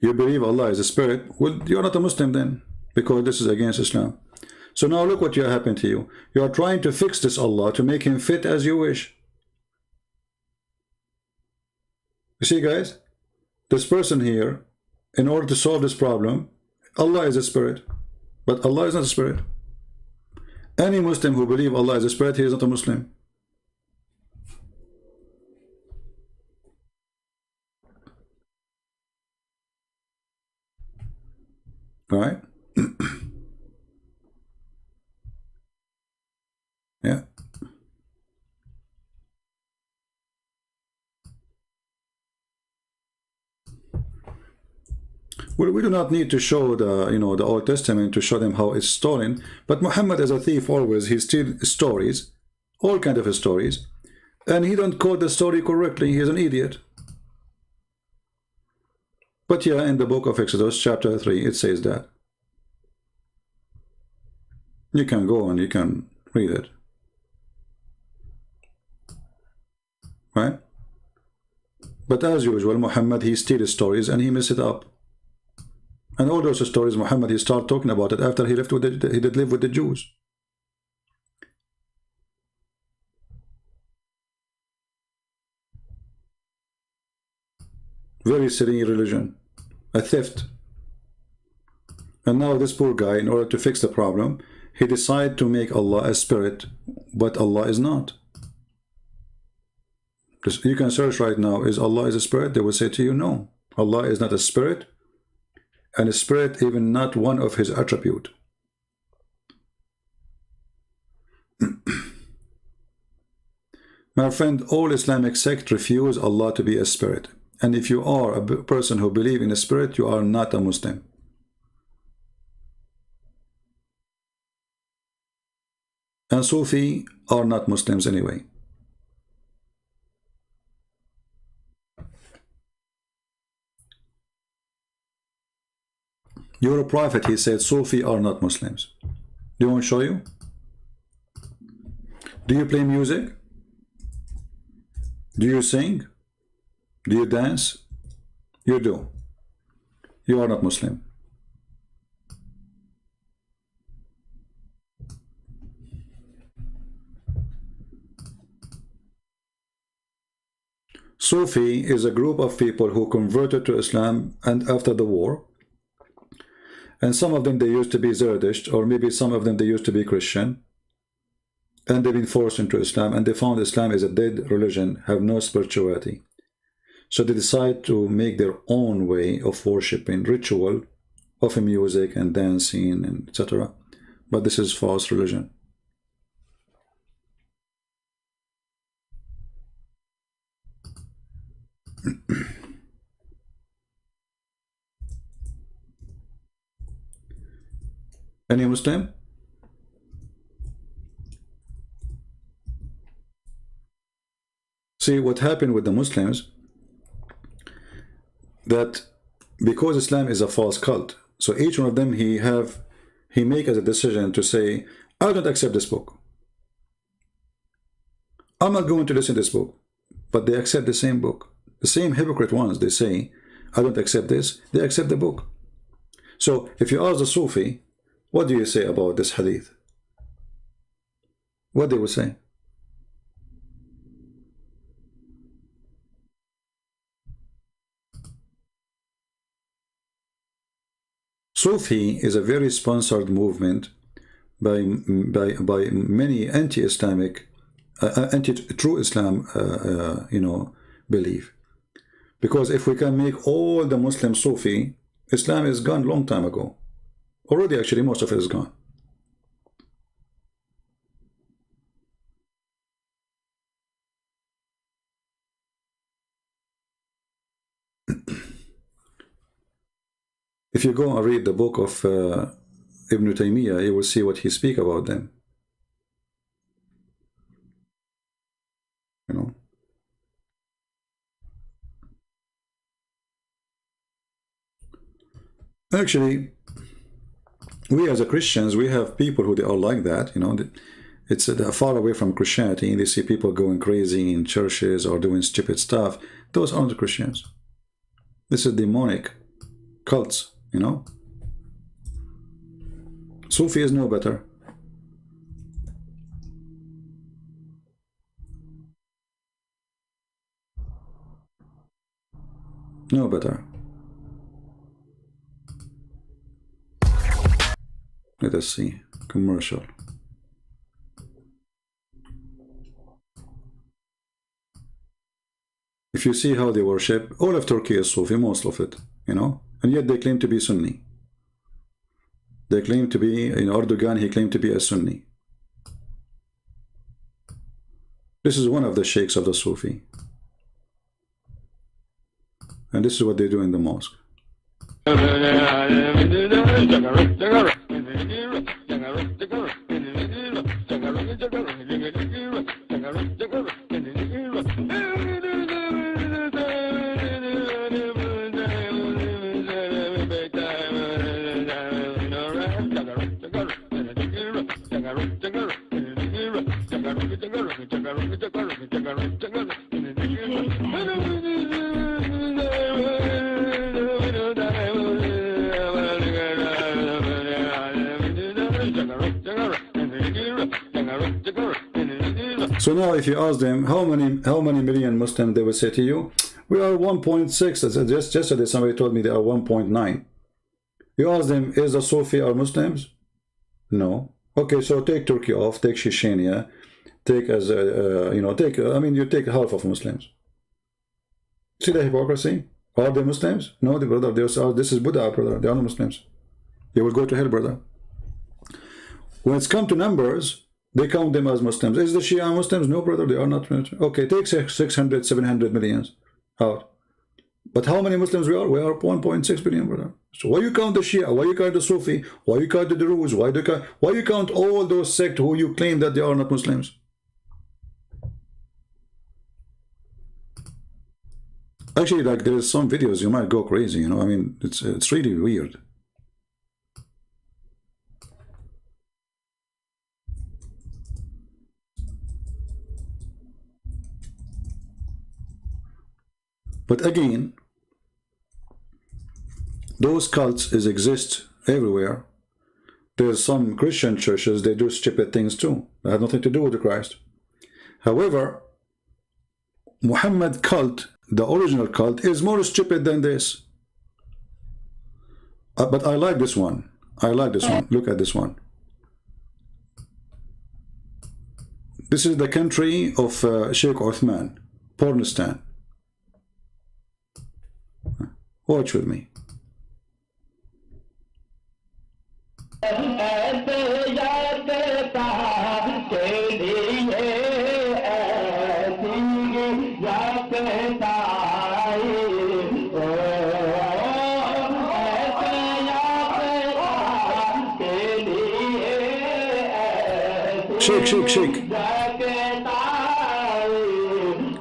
You believe Allah is a spirit? Well, you're not a Muslim then, because this is against Islam. So now look what happened to you. You are trying to fix this Allah to make him fit as you wish. You see, guys, this person here, in order to solve this problem, Allah is a spirit, but Allah is not a spirit. Any Muslim who believes Allah is a spirit, he is not a Muslim. All right? Yeah. Well, we do not need to show the, you know, the Old Testament to show them how it's stolen. But Muhammad, as a thief, always he steals stories, all kind of stories, and he don't quote the story correctly. He is an idiot. But yeah, in the book of Exodus, chapter 3, it says that. You can go and you can read it. Right? But as usual, Muhammad, he steals stories and he messes it up. And all those stories, Muhammad, he started talking about it after he left with he did live with the Jews. Very silly religion. A theft. And now this poor guy, in order to fix the problem, he decided to make Allah a spirit, but Allah is not. You can search right now, is Allah is a spirit? They will say to you, no. Allah is not a spirit, and a spirit even not one of his attribute. My friend, all Islamic sects refuse Allah to be a spirit. And if you are a person who believes in a spirit, you are not a Muslim. And Sufi are not Muslims anyway. You're a prophet, he said, Sufi are not Muslims. Do you want to show you? Do you play music? Do you sing? Do you dance? You do. You are not Muslim. Sufi is a group of people who converted to Islam and after the war. And some of them, they used to be Zerdusht, or maybe some of them, they used to be Christian. And they've been forced into Islam, and they found Islam is a dead religion, have no spirituality. So they decide to make their own way of worshipping, ritual of music and dancing, and etc. But this is false religion. Any Muslim? See what happened with the Muslims, that because Islam is a false cult, so each one of them he make as a decision to say, I don't accept this book. I'm not going to listen to this book. But they accept the same book. The same hypocrite ones, they say, I don't accept this, they accept the book. So if you ask the Sufi, what do you say about this hadith? What they will say? Sufi is a very sponsored movement by many anti-Islamic, anti-true Islam, belief. Because if we can make all the Muslim Sufi, Islam is gone long time ago. Already, actually, most of it is gone. If you go and read the book of Ibn Taymiyyah, you will see what he speaks about them. You know. Actually, we as a Christians, we have people who they are like that, you know. It's far away from Christianity. They see people going crazy in churches or doing stupid stuff. Those aren't Christians. This is demonic cults, you know. Sufi is no better. No better. Let us see. Commercial. If you see how they worship, all of Turkey is Sufi, most of it, you know, and yet they claim to be Sunni. They claim to be, in Erdogan, he claimed to be a Sunni. This is one of the sheikhs of the Sufi. And this is what they do in the mosque. So now if you ask them how many million Muslims, they will say to you, we are 1.6. Just yesterday somebody told me they are 1.9. You ask them, is the Sufi are Muslims? No. Okay, so take Turkey off, take Chechnya, take as you know, take you take half of Muslims. See the hypocrisy? Are they Muslims? No, the brother. This is Buddha, brother. They are not Muslims. They will go to hell, brother. When it's come to numbers, they count them as Muslims. Is the Shia Muslims? No, brother, they are not. Okay, take 600, 700 millions out. But how many Muslims we are? We are 1.6 billion, brother. So why you count the Shia? Why you count the Sufi? Why you count the Druze? Why you count all those sects who you claim that they are not Muslims? Actually, like there's some videos you might go crazy, you know. I mean, it's really weird. But again, those cults exist everywhere. There's some Christian churches, they do stupid things too. That have nothing to do with Christ. However, Muhammad cult, the original cult, is more stupid than this. But I like this one. I like this one. Look at this one. This is the country of Sheikh Uthman, Pornistan. Watch with me. Shake, shake, shake.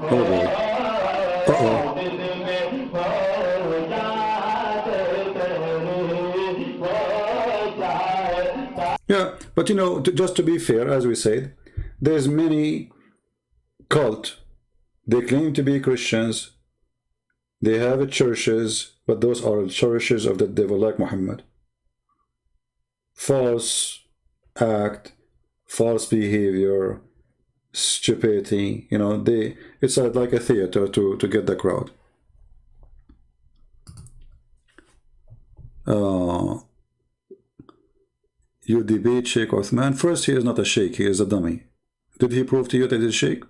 Oh boy. Uh-oh. Yeah, but you know, just to be fair, as we said, there's many cult. They claim to be Christians. They have churches, but those are churches of the devil, like Muhammad. False act, false behavior, stupidity. You know, it's like a theater to get the crowd. You debate Sheikh Uthman. First, he is not a sheikh, he is a dummy. Did he prove to you that he's a sheikh?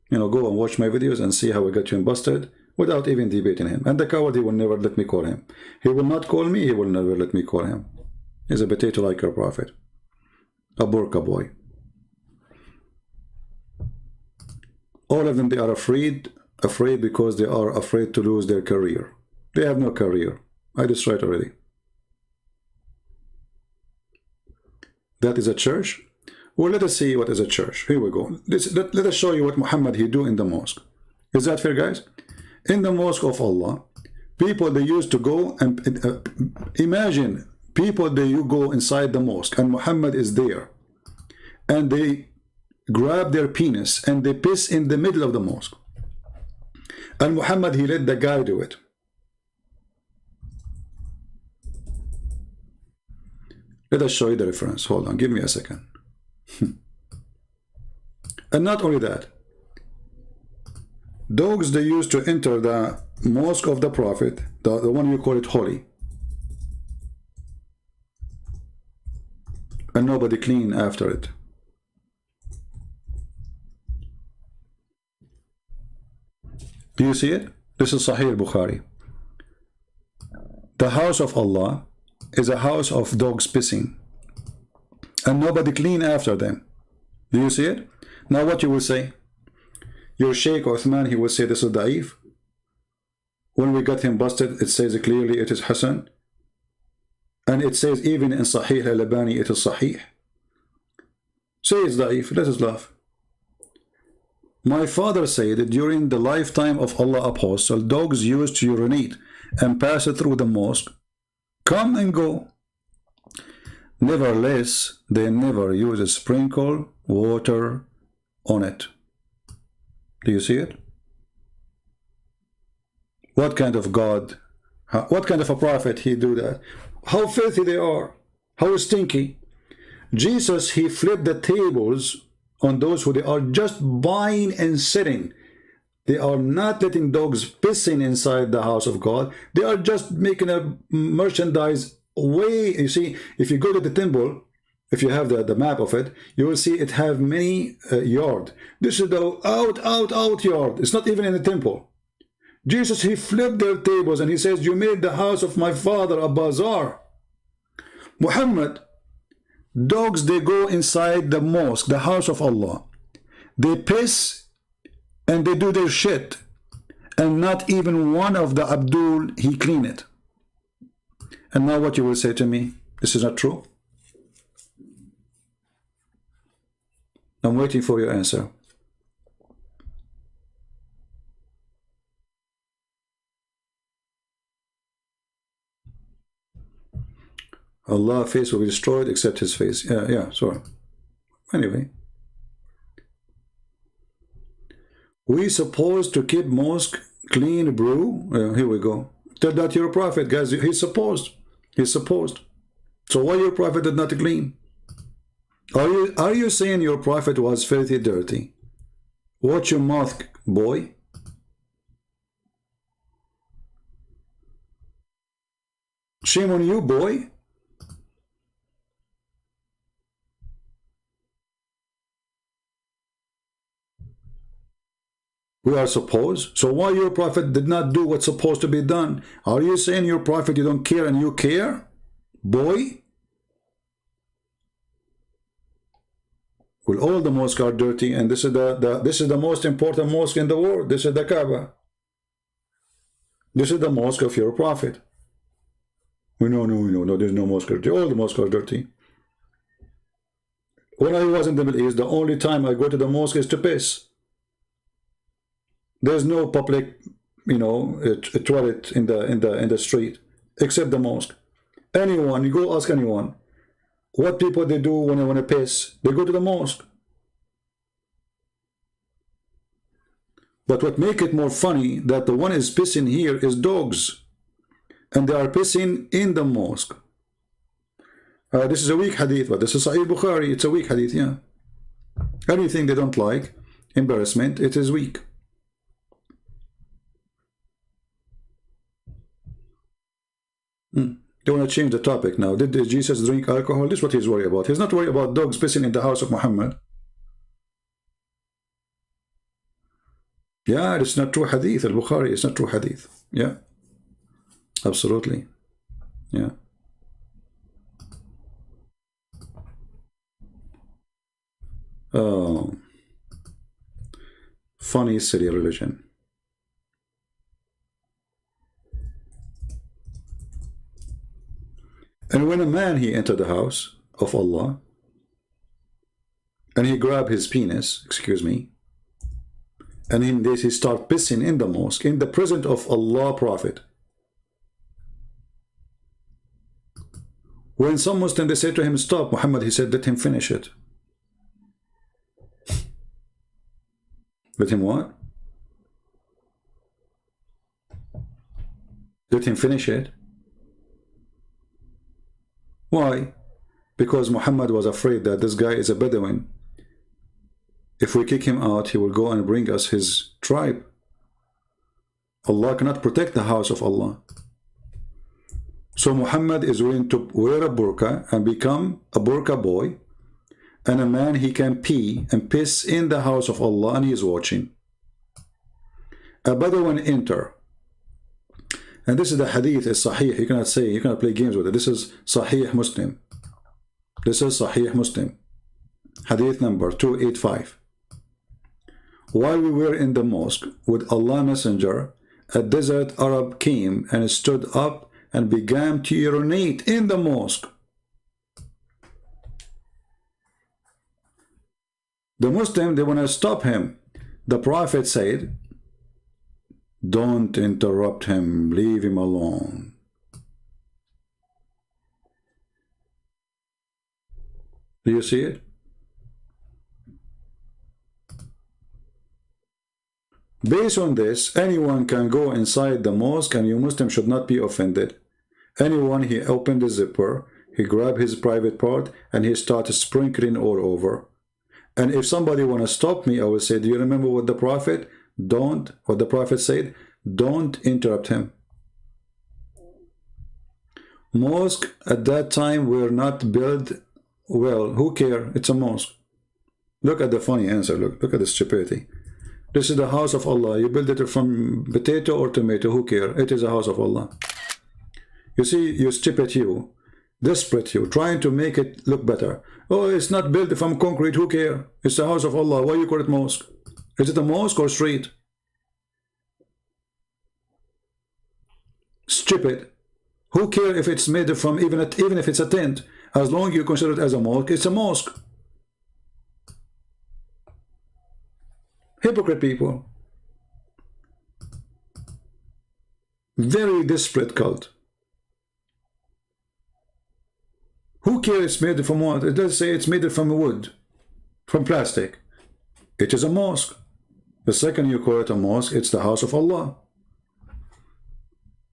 You know, go and watch my videos and see how I got him busted without even debating him. And the coward, he will never let me call him. He will not call me, he will never let me call him. He's a potato like your prophet. A burqa boy. All of them, they are afraid because they are afraid to lose their career. They have no career. I destroyed already. That is a church. Well, let us see what is a church. Here we go. Let us show you what Muhammad he do in the mosque. Is that fair, guys? In the mosque of Allah, people, they used to go and imagine people, you go inside the mosque and Muhammad is there, and they grab their penis and they piss in the middle of the mosque, and Muhammad he let the guy do it. Let us show you the reference. Hold on, give me a second. And not only that, dogs, they used to enter the mosque of the Prophet, the one you call it holy, and nobody clean after it. Do you see it? This is Sahih Bukhari. The house of Allah is a house of dogs pissing, and nobody clean after them. Do you see it? Now what you will say? Your Sheikh Uthman, he will say this is da'if. When we got him busted, it says clearly it is Hassan. And it says even in Sahih al-Albani it is Sahih. Say it's da'if, let us laugh. My father said that during the lifetime of Allah Apostle, dogs used to urinate and pass it through the mosque, come and go. Nevertheless, they never use a sprinkle water on it. Do you see it? What kind of God, what kind of a prophet he do that? How filthy they are, how stinky. Jesus, he flipped the tables on those who they are just buying and sitting. They are not letting dogs pissing inside the house of God. They are just making a merchandise way. You see, if you go to the temple, if you have the map of it, you will see it have many yard. This is the out yard. It's not even in the temple. Jesus, he flipped their tables and he says, you made the house of my father a bazaar. Muhammad, dogs, they go inside the mosque, the house of Allah. They piss and they do their shit. And not even one of the Abdul, he clean it. And now what you will say to me? This is not true? I'm waiting for your answer. Allah's face will be destroyed except his face. Yeah, sorry. Anyway. We supposed to keep mosque clean, bro. Here we go. Tell that your prophet, guys. He's supposed. He's supposed. So why your prophet did not clean? Are you saying your prophet was filthy, dirty? Watch your mouth, boy. Shame on you, boy. We are supposed. So why your prophet did not do what's supposed to be done? Are you saying your prophet you don't care and you care? Boy? Well, all the mosques are dirty, and this is the most important mosque in the world. This is the Kaaba. This is the mosque of your prophet. No, there's no mosque dirty. All the mosques are dirty. When I was in the Middle East, the only time I go to the mosque is to piss. There's no public, toilet in the street except the mosque. Anyone, you go ask anyone, what people they do when they want to piss, they go to the mosque. But what make it more funny that the one is pissing here is dogs, and they are pissing in the mosque. This is a weak hadith, but this is Sahih Bukhari. It's a weak hadith, yeah. Anything they don't like, embarrassment, it is weak. They want to change the topic now. Did Jesus drink alcohol? This is what he's worried about. He's not worried about dogs pissing in the house of Muhammad. Yeah, it's not true hadith. Al-Bukhari is not true hadith. Yeah, absolutely. Yeah. Oh, funny silly religion. And when a man, he entered the house of Allah, and he grabbed his penis, excuse me, and in this he started pissing in the mosque, in the presence of Allah Prophet. When some Muslim, they said to him, stop, Muhammad, he said, let him finish it. Let him what? Let him finish it. Why? Because Muhammad was afraid that this guy is a Bedouin. If we kick him out, he will go and bring us his tribe. Allah cannot protect the house of Allah. So Muhammad is willing to wear a burqa and become a burqa boy, and a man, he can pee and piss in the house of Allah, and he is watching. A Bedouin enter. And this is the hadith, is Sahih. You cannot say, you cannot play games with it. This is Sahih Muslim. This is Sahih Muslim. Hadith number 285. While we were in the mosque with Allah Messenger, a desert Arab came and stood up and began to urinate in the mosque. The Muslim, they want to stop him. The Prophet said, don't interrupt him, leave him alone. Do you see it? Based on this, anyone can go inside the mosque and you Muslim should not be offended. Anyone, he opened the zipper, he grabbed his private part and he started sprinkling all over. And if somebody want to stop me, I will say, do you remember what the Prophet said? Don't interrupt him. Mosque at that time were not built well. Who care? It's a mosque. Look at the funny answer. Look at the stupidity. This is the house of Allah. You build it from potato or tomato. Who care? It is a house of Allah. You see, you stupid you, desperate you, trying to make it look better. Oh, it's not built from concrete. Who care? It's the house of Allah. Why you call it mosque? Is it a mosque or street? Stupid. Who care if it's made from even if it's a tent? As long as you consider it as a mosque, it's a mosque. Hypocrite people. Very desperate cult. Who cares it's made from what? It does say it's made from wood, from plastic. It is a mosque. The second you call it a mosque, it's the house of Allah.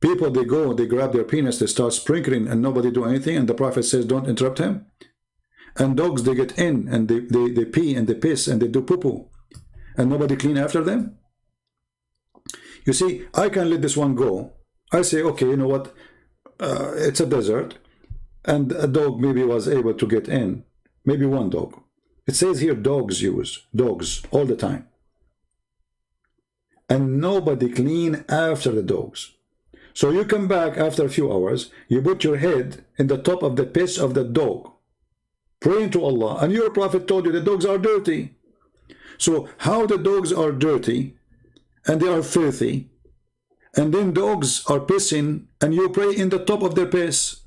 People, they go, they grab their penis, they start sprinkling and nobody do anything, and the Prophet says don't interrupt him. And dogs, they get in and they pee and they piss and they do poo-poo and nobody clean after them. You see, I can let this one go. I say, okay, you know what, it's a desert and a dog maybe was able to get in, maybe one dog. It says here dogs all the time, and nobody clean after the dogs. So you come back after a few hours, you put your head in the top of the piss of the dog, praying to Allah, and your Prophet told you the dogs are dirty. So how the dogs are dirty and they are filthy, and then dogs are pissing and you pray in the top of their piss?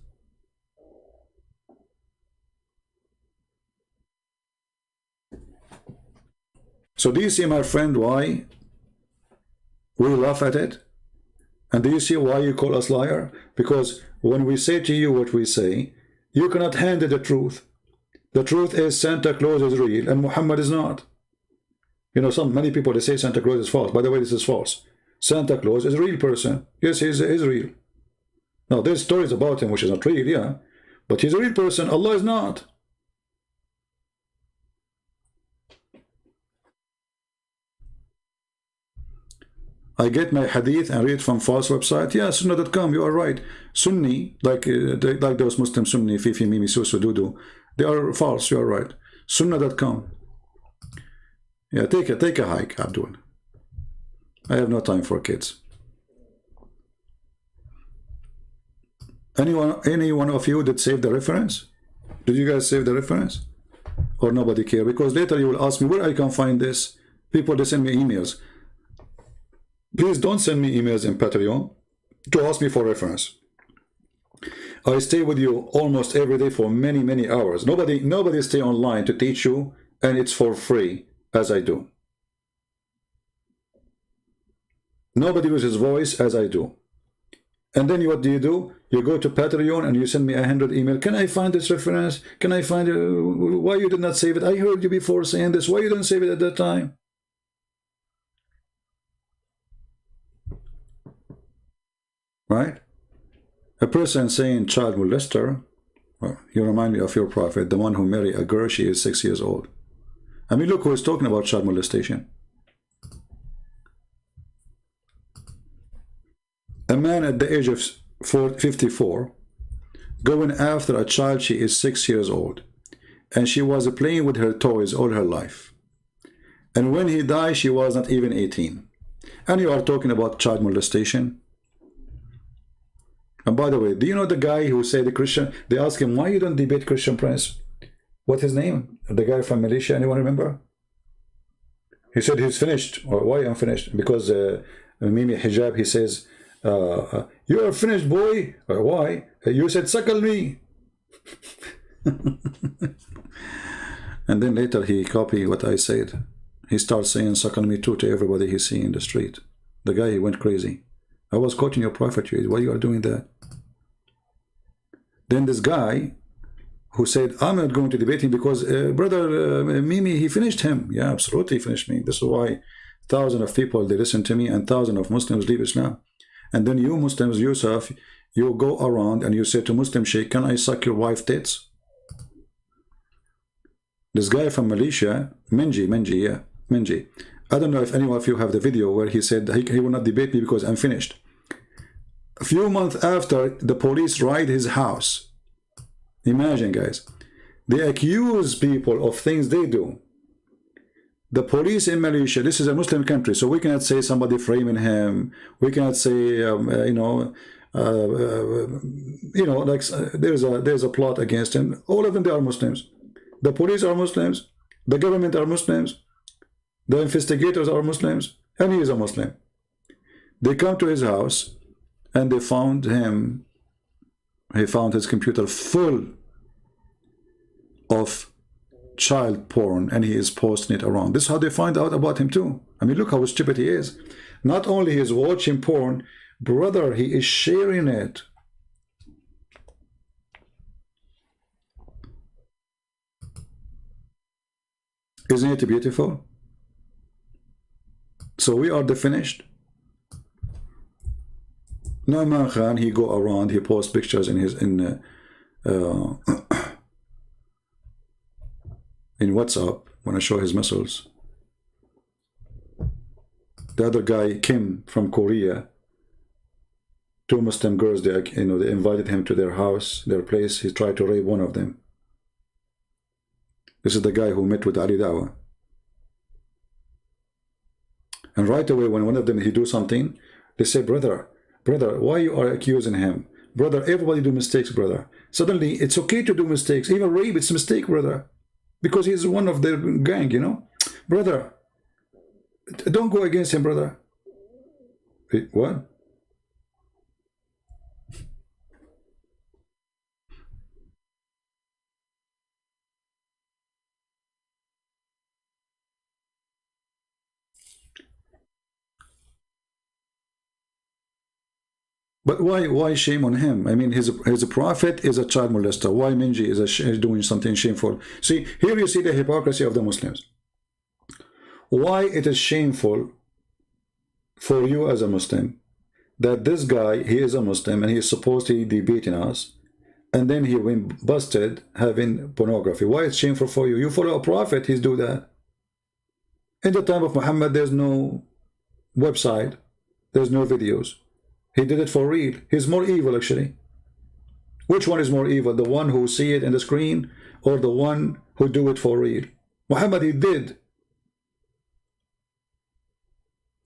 So do you see, my friend, why we laugh at it? And do you see why you call us liar? Because when we say to you what we say, you cannot handle the truth. The truth is Santa Claus is real and Muhammad is not. You know, many people, they say Santa Claus is false. By the way, this is false. Santa Claus is a real person. Yes, he's real. Now, there's stories about him which is not real, yeah. But he's a real person. Allah is not. I get my hadith and read from false website. Yeah, Sunnah.com, you are right. Sunni, like those Muslim Sunni, Fifi, Mimi, Susu, Dudu, they are false, you are right. Sunnah.com. Yeah, take a hike, Abdul. I have no time for kids. Any one of you that saved the reference? Did you guys save the reference? Or nobody care? Because later you will ask me where I can find this. People, they send me emails. Please don't send me emails in Patreon to ask me for reference. I stay with you almost every day for many hours. Nobody stay online to teach you, and it's for free, as I do. Nobody uses voice as I do. And then what do? You go to Patreon and you send me 100 emails. Can I find this reference? Can I find it? Why you did not save it? I heard you before saying this. Why you didn't save it at that time? Right? A person saying child molester, well, you remind me of your Prophet, the one who married a girl, she is 6 years old. I mean, look who is talking about child molestation. A man at the age of 54 going after a child, she is 6 years old, and she was playing with her toys all her life. And when he died, she was not even 18. And you are talking about child molestation? And by the way, do you know the guy who said the Christian, they asked him, why you don't debate Christian Prince? What's his name? The guy from Malaysia, anyone remember? He said he's finished. Or why unfinished? Because Mimi Hijab, he says, You are finished, boy. Why? You said suckle me. And then later he copied what I said. He starts saying suckle me too to everybody he see in the street. The guy, he went crazy. I was quoting your prophet. Why you are doing that? Then this guy who said, I'm not going to debate him because brother Mimi, he finished him. Yeah, absolutely he finished me. This is why thousands of people, they listen to me, and thousands of Muslims leave Islam. And then you Muslims, Yusuf, you go around and you say to Muslim Sheikh, can I suck your wife tits? This guy from Malaysia, Menji. I don't know if any of you have the video where he said he will not debate me because I'm finished. A few months after, the police raid his house. Imagine, guys. They accuse people of things they do. The police in Malaysia, this is a Muslim country, so we cannot say somebody framing him. We cannot say, like there's a plot against him. All of them, they are Muslims. The police are Muslims. The government are Muslims. The investigators are Muslims. And he is a Muslim. They come to his house and they found him. He found his computer full of child porn, and he is posting it around. This is how they find out about him too. I mean, look how stupid he is. Not only he is watching porn, brother, he is sharing it. Isn't it beautiful? So we are the finished. Nauman Khan, he go around, he posts pictures in his in WhatsApp when I show his muscles. The other guy, Kim from Korea, two Muslim girls, they invited him to their house, their place. He tried to rape one of them. This is the guy who met with Ali Dawa. And right away, when one of them he do something, they say, brother, why you are accusing him? Brother, everybody do mistakes, brother. Suddenly, it's okay to do mistakes. Even rape, it's a mistake, brother. Because he's one of their gang, you know. Brother, don't go against him, brother. Wait, what? But why shame on him? I mean, his prophet is a child molester. Why Minji is doing something shameful? See, here you see the hypocrisy of the Muslims. Why it is shameful for you as a Muslim that this guy, he is a Muslim and he is supposedly debating us, and then he went busted having pornography. Why it's shameful for you? You follow a prophet, he's do that. In the time of Muhammad, there's no website, there's no videos. He did it for real. He's more evil, actually. Which one is more evil? The one who see it in the screen or the one who do it for real? Muhammad, he did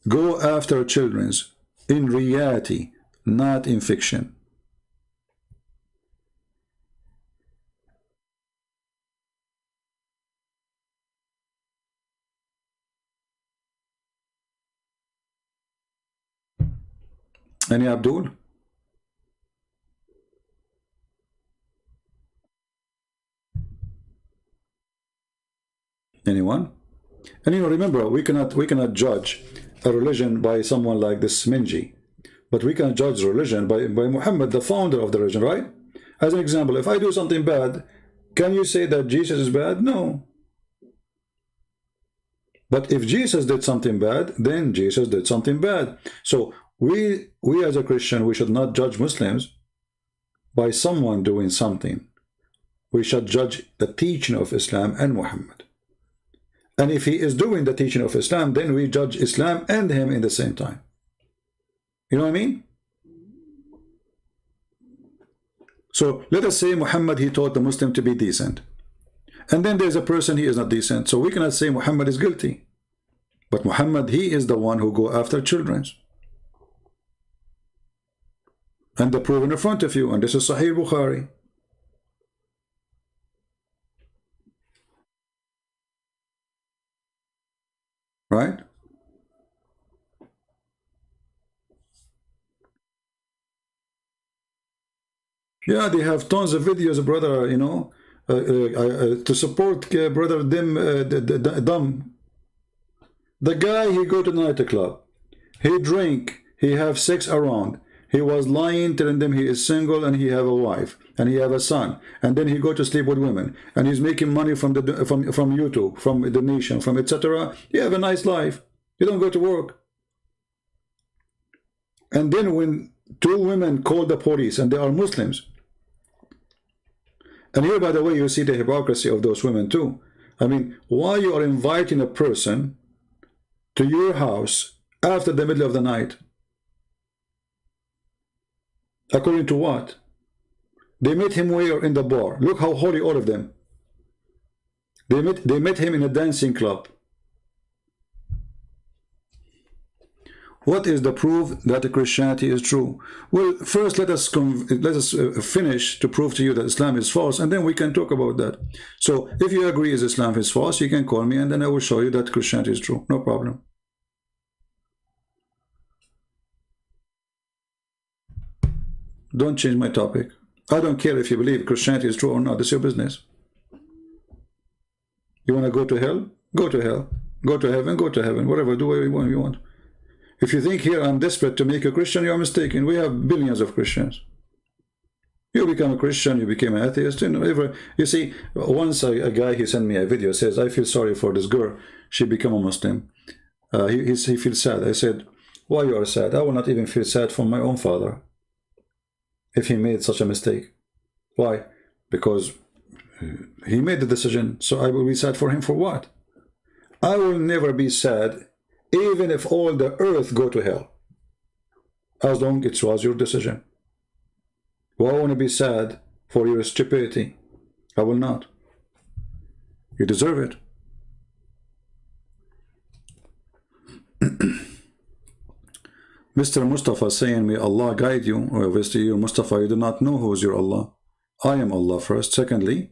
go after children's in reality, not in fiction. Any Abdul? Anyone? And remember, we cannot judge a religion by someone like this Minji, but we can judge religion by Muhammad, the founder of the religion, right? As an example, if I do something bad, can you say that Jesus is bad? No. But if Jesus did something bad, then Jesus did something bad. So we as a Christian, we should not judge Muslims by someone doing something. We should judge the teaching of Islam and Muhammad. And if he is doing the teaching of Islam, then we judge Islam and him in the same time. You know what I mean? So let us say Muhammad, he taught the Muslim to be decent. And then there's a person, he is not decent. So we cannot say Muhammad is guilty. But Muhammad, he is the one who go after children. And the proof in front of you. And this is Sahih Bukhari. Right? Yeah, they have tons of videos, brother, you know, to support brother Dum. The guy, he go to the nightclub, he drink, he have sex around, he was lying, telling them he is single and he have a wife and he have a son, and then he go to sleep with women, and he's making money from the from YouTube, from the nation, from etc. You have a nice life. You don't go to work. And then when two women call the police and they are Muslims, and here, by the way, you see the hypocrisy of those women too. I mean, why you are inviting a person to your house after the middle of the night? According to what? They met him where? In the bar. Look how holy all of them. They met him in a dancing club. What is the proof that Christianity is true? Well, first let us finish to prove to you that Islam is false, and then we can talk about that. So if you agree is Islam is false, you can call me, and then I will show you that Christianity is true. No problem. Don't change my topic. I don't care if you believe Christianity is true or not. It's your business. You want to go to hell? Go to hell. Go to heaven? Go to heaven. Whatever, do whatever you want. If you think here I'm desperate to make a Christian, you are mistaken. We have billions of Christians. You become a Christian, you became an atheist. You see, once a guy, he sent me a video, says, I feel sorry for this girl. She became a Muslim. He feels sad. I said, why you are sad? I will not even feel sad for my own father if he made such a mistake. Why? Because he made the decision, so I will be sad for him for what? I will never be sad even if all the earth go to hell, as long as it was your decision. Well, I want to be sad for your stupidity. I will not. You deserve it. Mr. Mustafa saying, may Allah guide you. Or obviously, you Mustafa, you do not know who is your Allah. I am Allah first. Secondly,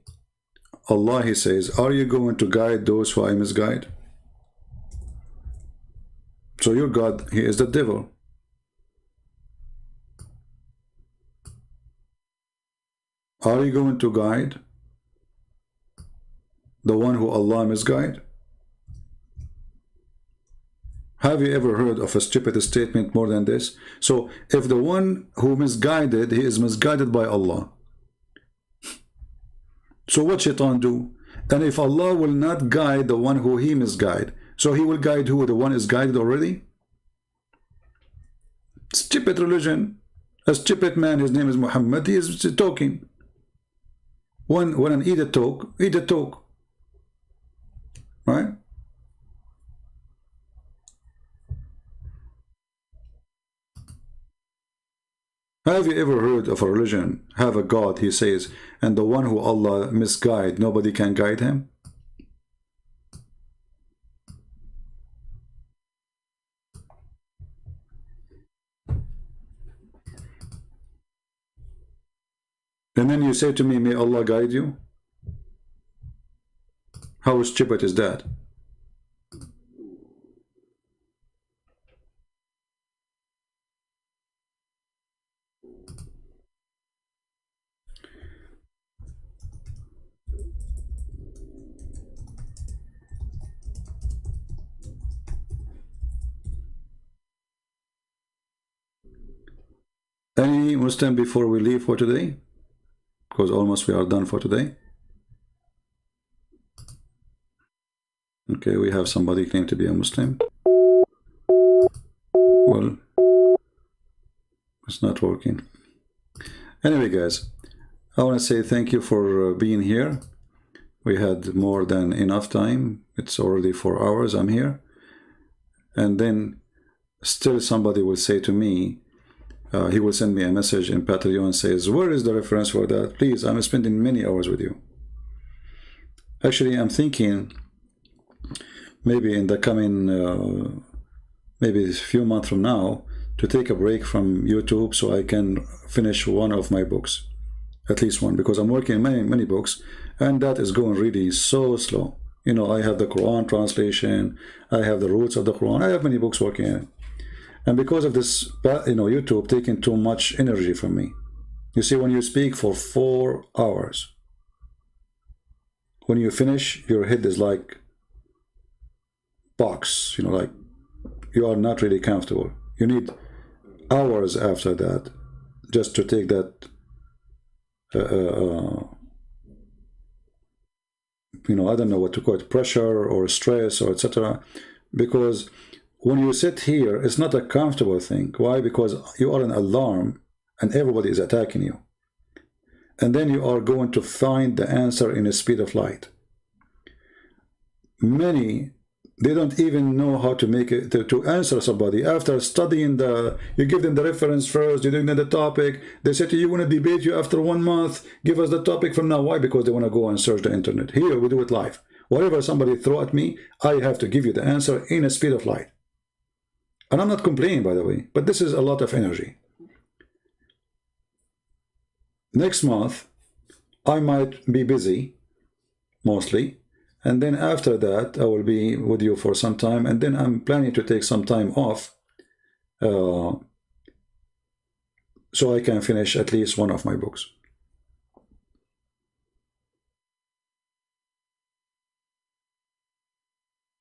Allah, he says, are you going to guide those who I misguide? So your God, he is the devil. Are you going to guide the one who Allah misguide? Have you ever heard of a stupid statement more than this? So if the one who misguided, he is misguided by Allah. So what shaitan do? And if Allah will not guide the one who he misguide, so he will guide who? The one is guided already? Stupid religion. A stupid man, his name is Muhammad, he is talking. When an idiot talk, right? Have you ever heard of a religion, have a God, he says, and the one who Allah misguide, nobody can guide him? And then you say to me, may Allah guide you? How stupid is that? Any Muslim before we leave for today? Because almost we are done for today. Okay, we have somebody claim to be a Muslim. Well, it's not working. Anyway, guys, I want to say thank you for being here. We had more than enough time. It's already 4 hours I'm here. And then still somebody will say to me, he will send me a message in Patreon and says, where is the reference for that? Please, I'm spending many hours with you. Actually, I'm thinking maybe in the coming, maybe a few months from now, to take a break from YouTube so I can finish one of my books. At least one, because I'm working on many books, and that is going really so slow. You know, I have the Quran translation, I have the roots of the Quran, I have many books working on it. And because of this, you know, YouTube taking too much energy from me. You see, when you speak for 4 hours, when you finish, your head is like box, you know, like you are not really comfortable. You need hours after that just to take that you know, I don't know what to call it, pressure or stress or etc. Because when you sit here, it's not a comfortable thing. Why? Because you are an alarm and everybody is attacking you. And then you are going to find the answer in the speed of light. Many, they don't even know how to make it to answer somebody. After studying you give them the reference first, you give them the topic, they say to you, want to debate you after 1 month, give us the topic from now. Why? Because they want to go and search the internet. Here we do it live. Whatever somebody throw at me, I have to give you the answer in a speed of light. And I'm not complaining, by the way, but this is a lot of energy. Next month, I might be busy, mostly. And then after that, I will be with you for some time. And then I'm planning to take some time off so I can finish at least one of my books.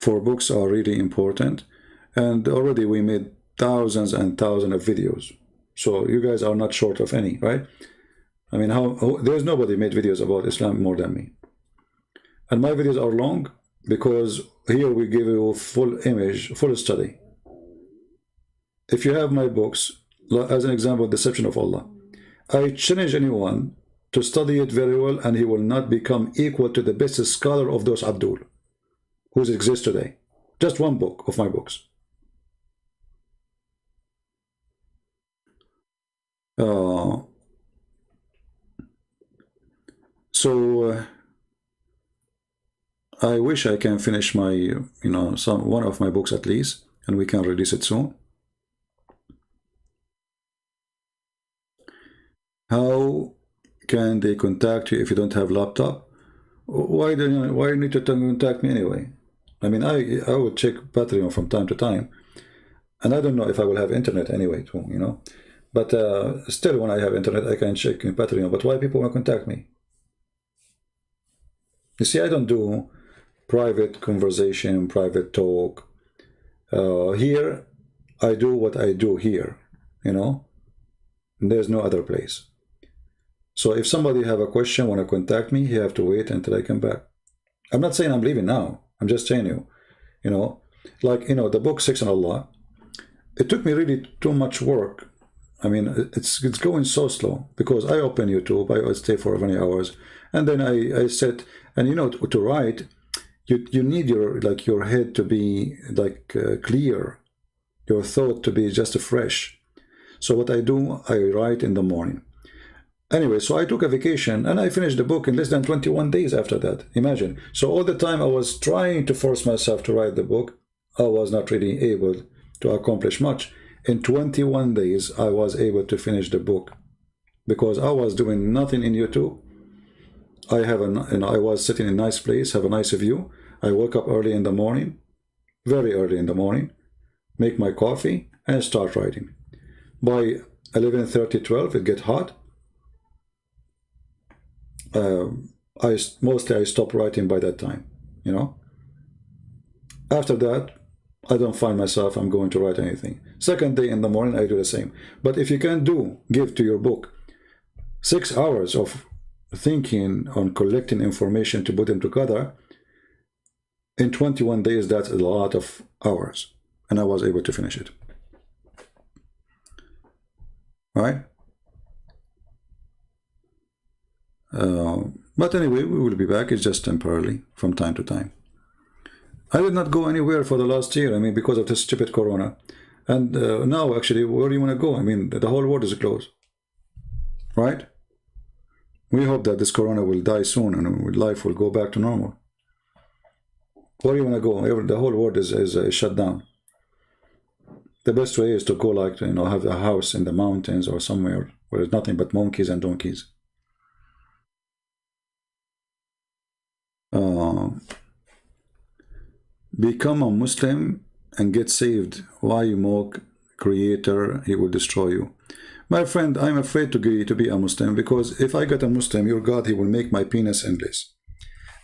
For books are really important. And already we made thousands and thousands of videos. So you guys are not short of any, right? I mean, there's nobody made videos about Islam more than me. And my videos are long because here we give you full image, full study. If you have my books, as an example, Deception of Allah, I challenge anyone to study it very well and he will not become equal to the best scholar of those Abdul, who exists today. Just one book of my books. I wish I can finish my, you know, one of my books at least, and we can release it soon. How can they contact you if you don't have laptop? Why do you need to contact me anyway? I mean, I would check Patreon from time to time, and I don't know if I will have internet anyway too, you know. But still, when I have internet, I can check in Patreon. But why people want to contact me? You see, I don't do private conversation, private talk. Here, I do what I do here, you know. And there's no other place. So if somebody have a question, want to contact me, you have to wait until I come back. I'm not saying I'm leaving now. I'm just telling you, you know, like, you know, the book 6 on Allah, it took me really too much work. I mean, it's going so slow because I open YouTube, I stay for many hours, and then I sit, and you know, to write, you need your head to be like clear, your thought to be just fresh. So what I do, I write in the morning. Anyway, so I took a vacation and I finished the book in less than 21 days after that. Imagine. So all the time I was trying to force myself to write the book, I was not really able to accomplish much. In 21 days, I was able to finish the book because I was doing nothing in YouTube. I was sitting in a nice place, have a nice view. I woke up early in the morning, very early in the morning, make my coffee and start writing. By 11:30, 12, it gets hot. I stop writing by that time, you know. After that, I don't find myself I'm going to write anything. Second day in the morning, I do the same. But if you can give to your book 6 hours of thinking on collecting information to put them together, in 21 days, that's a lot of hours. And I was able to finish it. All right? But anyway, we will be back. It's just temporarily from time to time. I did not go anywhere for the last year. I mean, because of this stupid corona. And now, actually, where do you want to go? I mean, the whole world is closed. Right? We hope that this corona will die soon and life will go back to normal. Where do you want to go? The whole world is shut down. The best way is to go, like, you know, have a house in the mountains or somewhere where there's nothing but monkeys and donkeys. Become a Muslim and get saved. Why you mock Creator? He will destroy you. My friend, I'm afraid to be a Muslim, because if I get a Muslim, your God, he will make my penis endless.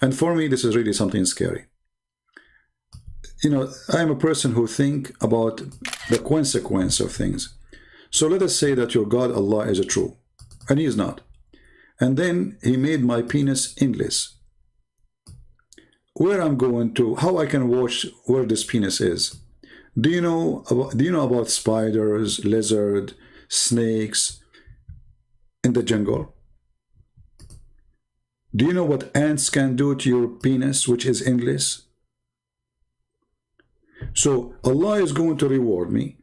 And for me, this is really something scary. You know, I'm a person who think about the consequence of things. So let us say that your God, Allah, is true, and he is not. And then he made my penis endless. Where I'm going to, how I can watch where this penis is? Do you know about spiders, lizard, snakes in the jungle? Do you know what ants can do to your penis, which is endless? So Allah is going to reward me,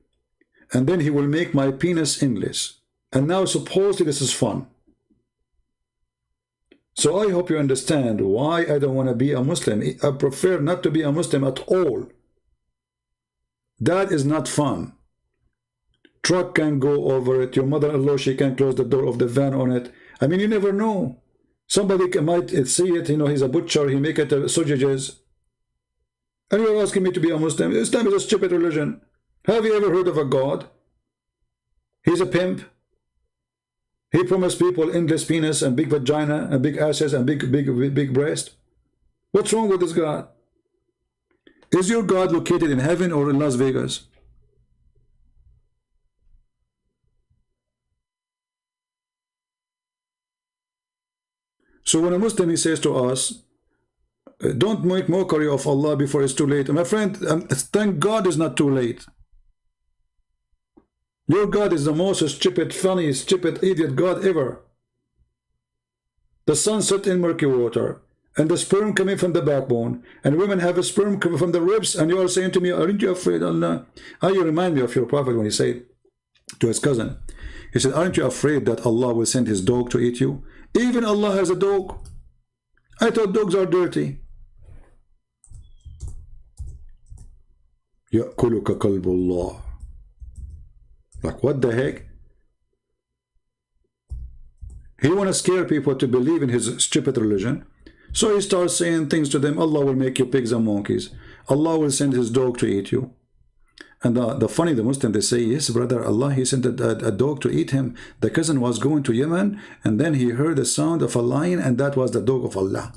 and then he will make my penis endless. And now supposedly this is fun. So I hope you understand why I don't want to be a Muslim. I prefer not to be a Muslim at all. That is not fun. Truck can go over it. Your mother-in-law, she can close the door of the van on it. I mean, you never know. Somebody might see it, you know, he's a butcher, he make it sausages. And you're asking me to be a Muslim. Islam is a stupid religion. Have you ever heard of a God? He's a pimp. He promised people endless penis and big vagina and big asses and big breast. What's wrong with this God? Is your God located in heaven or in Las Vegas? So when a Muslim, he says to us, don't make mockery of Allah before it's too late. My friend, thank God it's not too late. Your God is the most stupid, funny, stupid, idiot God ever. The sun set in murky water, and the sperm coming from the backbone, and women have a sperm coming from the ribs, and you are saying to me, aren't you afraid, Allah? You remind me of your prophet when he said to his cousin, he said, aren't you afraid that Allah will send his dog to eat you? Even Allah has a dog. I thought dogs are dirty. يأكلك كلب الله. Like, what the heck? He want to scare people to believe in his stupid religion. So he starts saying things to them. Allah will make you pigs and monkeys. Allah will send his dog to eat you. And the funny, the Muslim, they say, yes, brother, Allah, he sent a dog to eat him. The cousin was going to Yemen, and then he heard the sound of a lion, and that was the dog of Allah.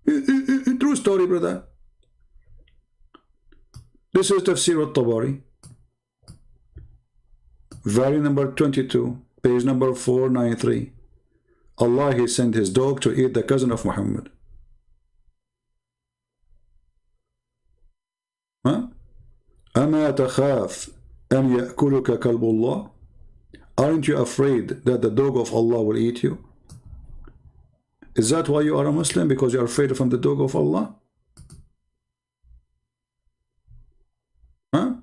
True story, brother. This is Tafsir al-Tabari. Volume number 22, page number 493. Allah, he sent his dog to eat the cousin of Muhammad. Huh? أما تخاف أن يأكلك كلب الله? Aren't you afraid that the dog of Allah will eat you? Is that why you are a Muslim? Because you are afraid from the dog of Allah? Huh?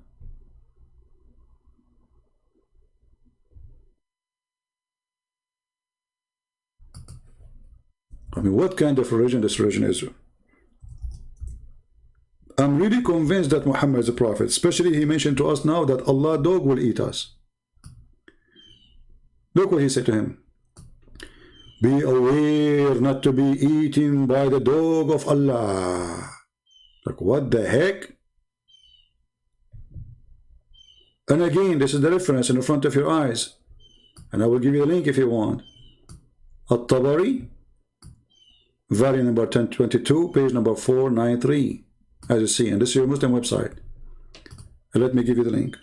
I mean, what kind of religion this religion is? I'm really convinced that Muhammad is a prophet. Especially he mentioned to us now that Allah dog will eat us. Look what he said to him. Be aware not to be eaten by the dog of Allah. Like, what the heck? And again, this is the reference in the front of your eyes. And I will give you the link if you want. At-Tabari, volume number 1022, page number 493. As you see, and this is your Muslim website. And let me give you the link.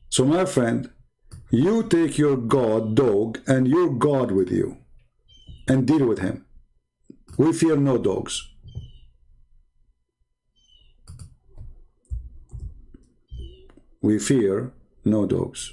So my friend, you take your God, dog, and your God with you, and deal with him. We fear no dogs. We fear no dogs.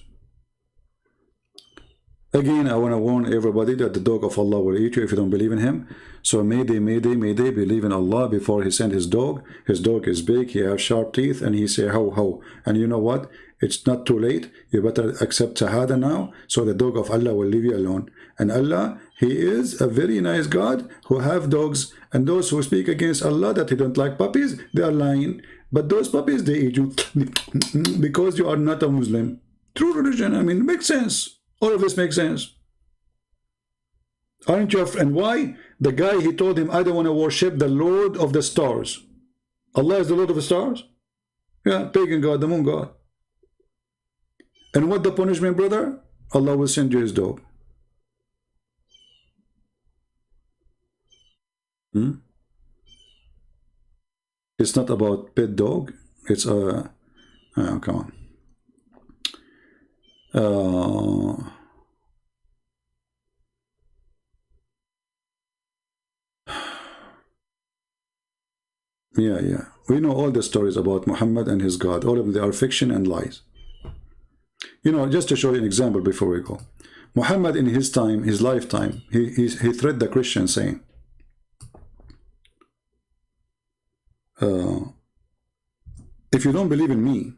Again, I want to warn everybody that the dog of Allah will eat you if you don't believe in him. So may they believe in Allah before he sent his dog. His dog is big, he has sharp teeth, and he say how how. And you know what? It's not too late. You better accept Shahada now, so the dog of Allah will leave you alone. And Allah, he is a very nice God who have dogs. And those who speak against Allah that he don't like puppies, they are lying. But those puppies, they eat you because you are not a Muslim. True religion, I mean, it makes sense. All of this makes sense. Aren't you? And why? The guy, he told him, I don't want to worship the Lord of the stars. Allah is the Lord of the stars? Yeah, pagan God, the moon God. And what the punishment, brother? Allah will send you his dog. It's not about pet dog. It's a come on. Yeah. We know all the stories about Muhammad and his God. All of them, they are fiction and lies. You know, just to show you an example before we go. Muhammad in his time, his lifetime, he threatened the Christians saying, if you don't believe in me,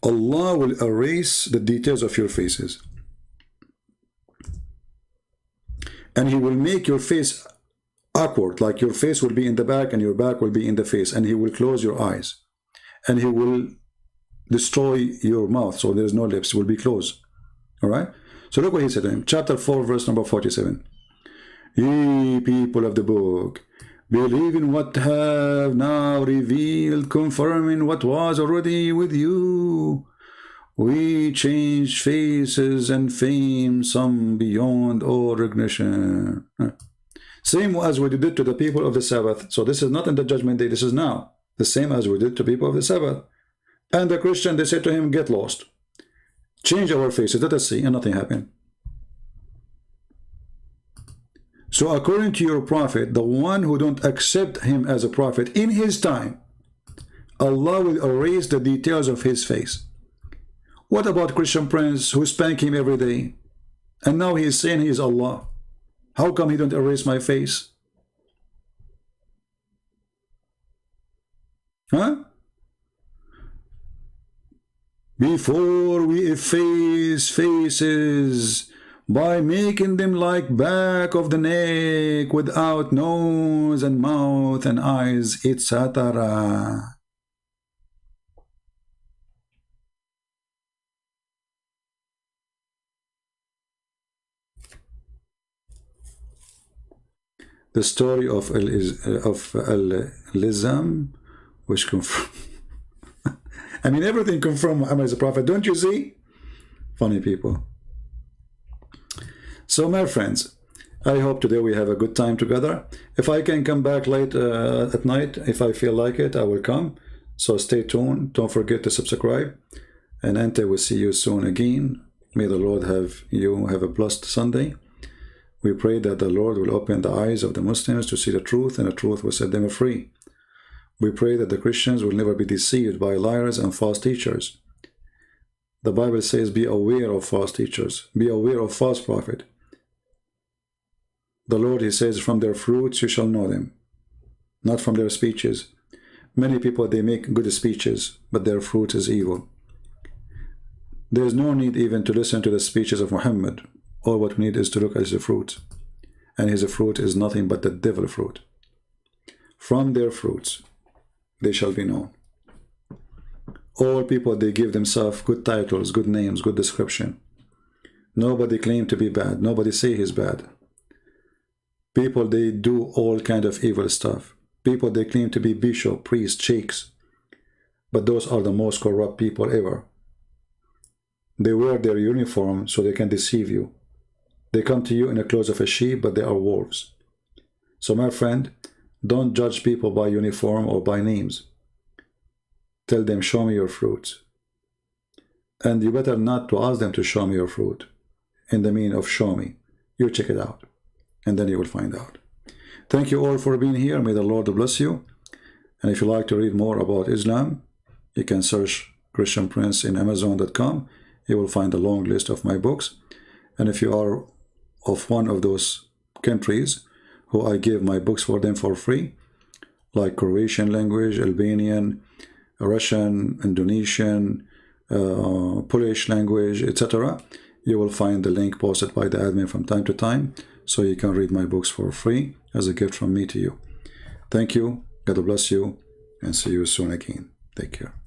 Allah will erase the details of your faces. And he will make your face awkward, like your face will be in the back and your back will be in the face, and he will close your eyes. And he will destroy your mouth, so there's no lips, it will be closed. Alright? So look what he said to him. Chapter 4, verse number 47. Ye people of the book, believe in what have now revealed, confirming what was already with you. We change faces and fame, some beyond all recognition. Same as we did to the people of the Sabbath. So this is not in the judgment day, this is now. The same as we did to people of the Sabbath. And the Christian, they said to him, get lost. Change our faces, let us see, and nothing happened. So according to your prophet, the one who don't accept him as a prophet in his time, Allah will erase the details of his face. What about Christian Prince who spank him every day? And now he is saying he is Allah. How come he don't erase my face? Huh? Before we efface faces by making them like back of the neck without nose and mouth and eyes, etc. The story of Al-Islam, which confirm I mean, everything confirmed Muhammad as a prophet, don't you see? Funny people. So my friends, I hope today we have a good time together. If I can come back late at night, if I feel like it, I will come. So stay tuned. Don't forget to subscribe. And Ante will see you soon again. May the Lord have you have a blessed Sunday. We pray that the Lord will open the eyes of the Muslims to see the truth, and the truth will set them free. We pray that the Christians will never be deceived by liars and false teachers. The Bible says, be aware of false teachers. Be aware of false prophet. The Lord, he says, from their fruits you shall know them, not from their speeches. Many people, they make good speeches, but their fruit is evil. There is no need even to listen to the speeches of Muhammad. All what we need is to look at his fruit. And his fruit is nothing but the devil fruit. From their fruits they shall be known. All people, they give themselves good titles, good names, good description. Nobody claim to be bad. Nobody say he's bad. People, they do all kind of evil stuff. People, they claim to be bishop, priest, sheikhs. But those are the most corrupt people ever. They wear their uniform so they can deceive you. They come to you in the clothes of a sheep, but they are wolves. So my friend, don't judge people by uniform or by names. Tell them, show me your fruits. And you better not to ask them to show me your fruit. In the meaning of show me. You check it out. And then you will find out. Thank you all for being here. May the Lord bless you. And if you like to read more about Islam, you can search Christian Prince in Amazon.com. You will find a long list of my books. And if you are of one of those countries who I give my books for them for free, like Croatian language, Albanian, Russian, Indonesian, Polish language, etc., you will find the link posted by the admin from time to time, so you can read my books for free as a gift from me to you. Thank you, God bless you, and see you soon again. Take care.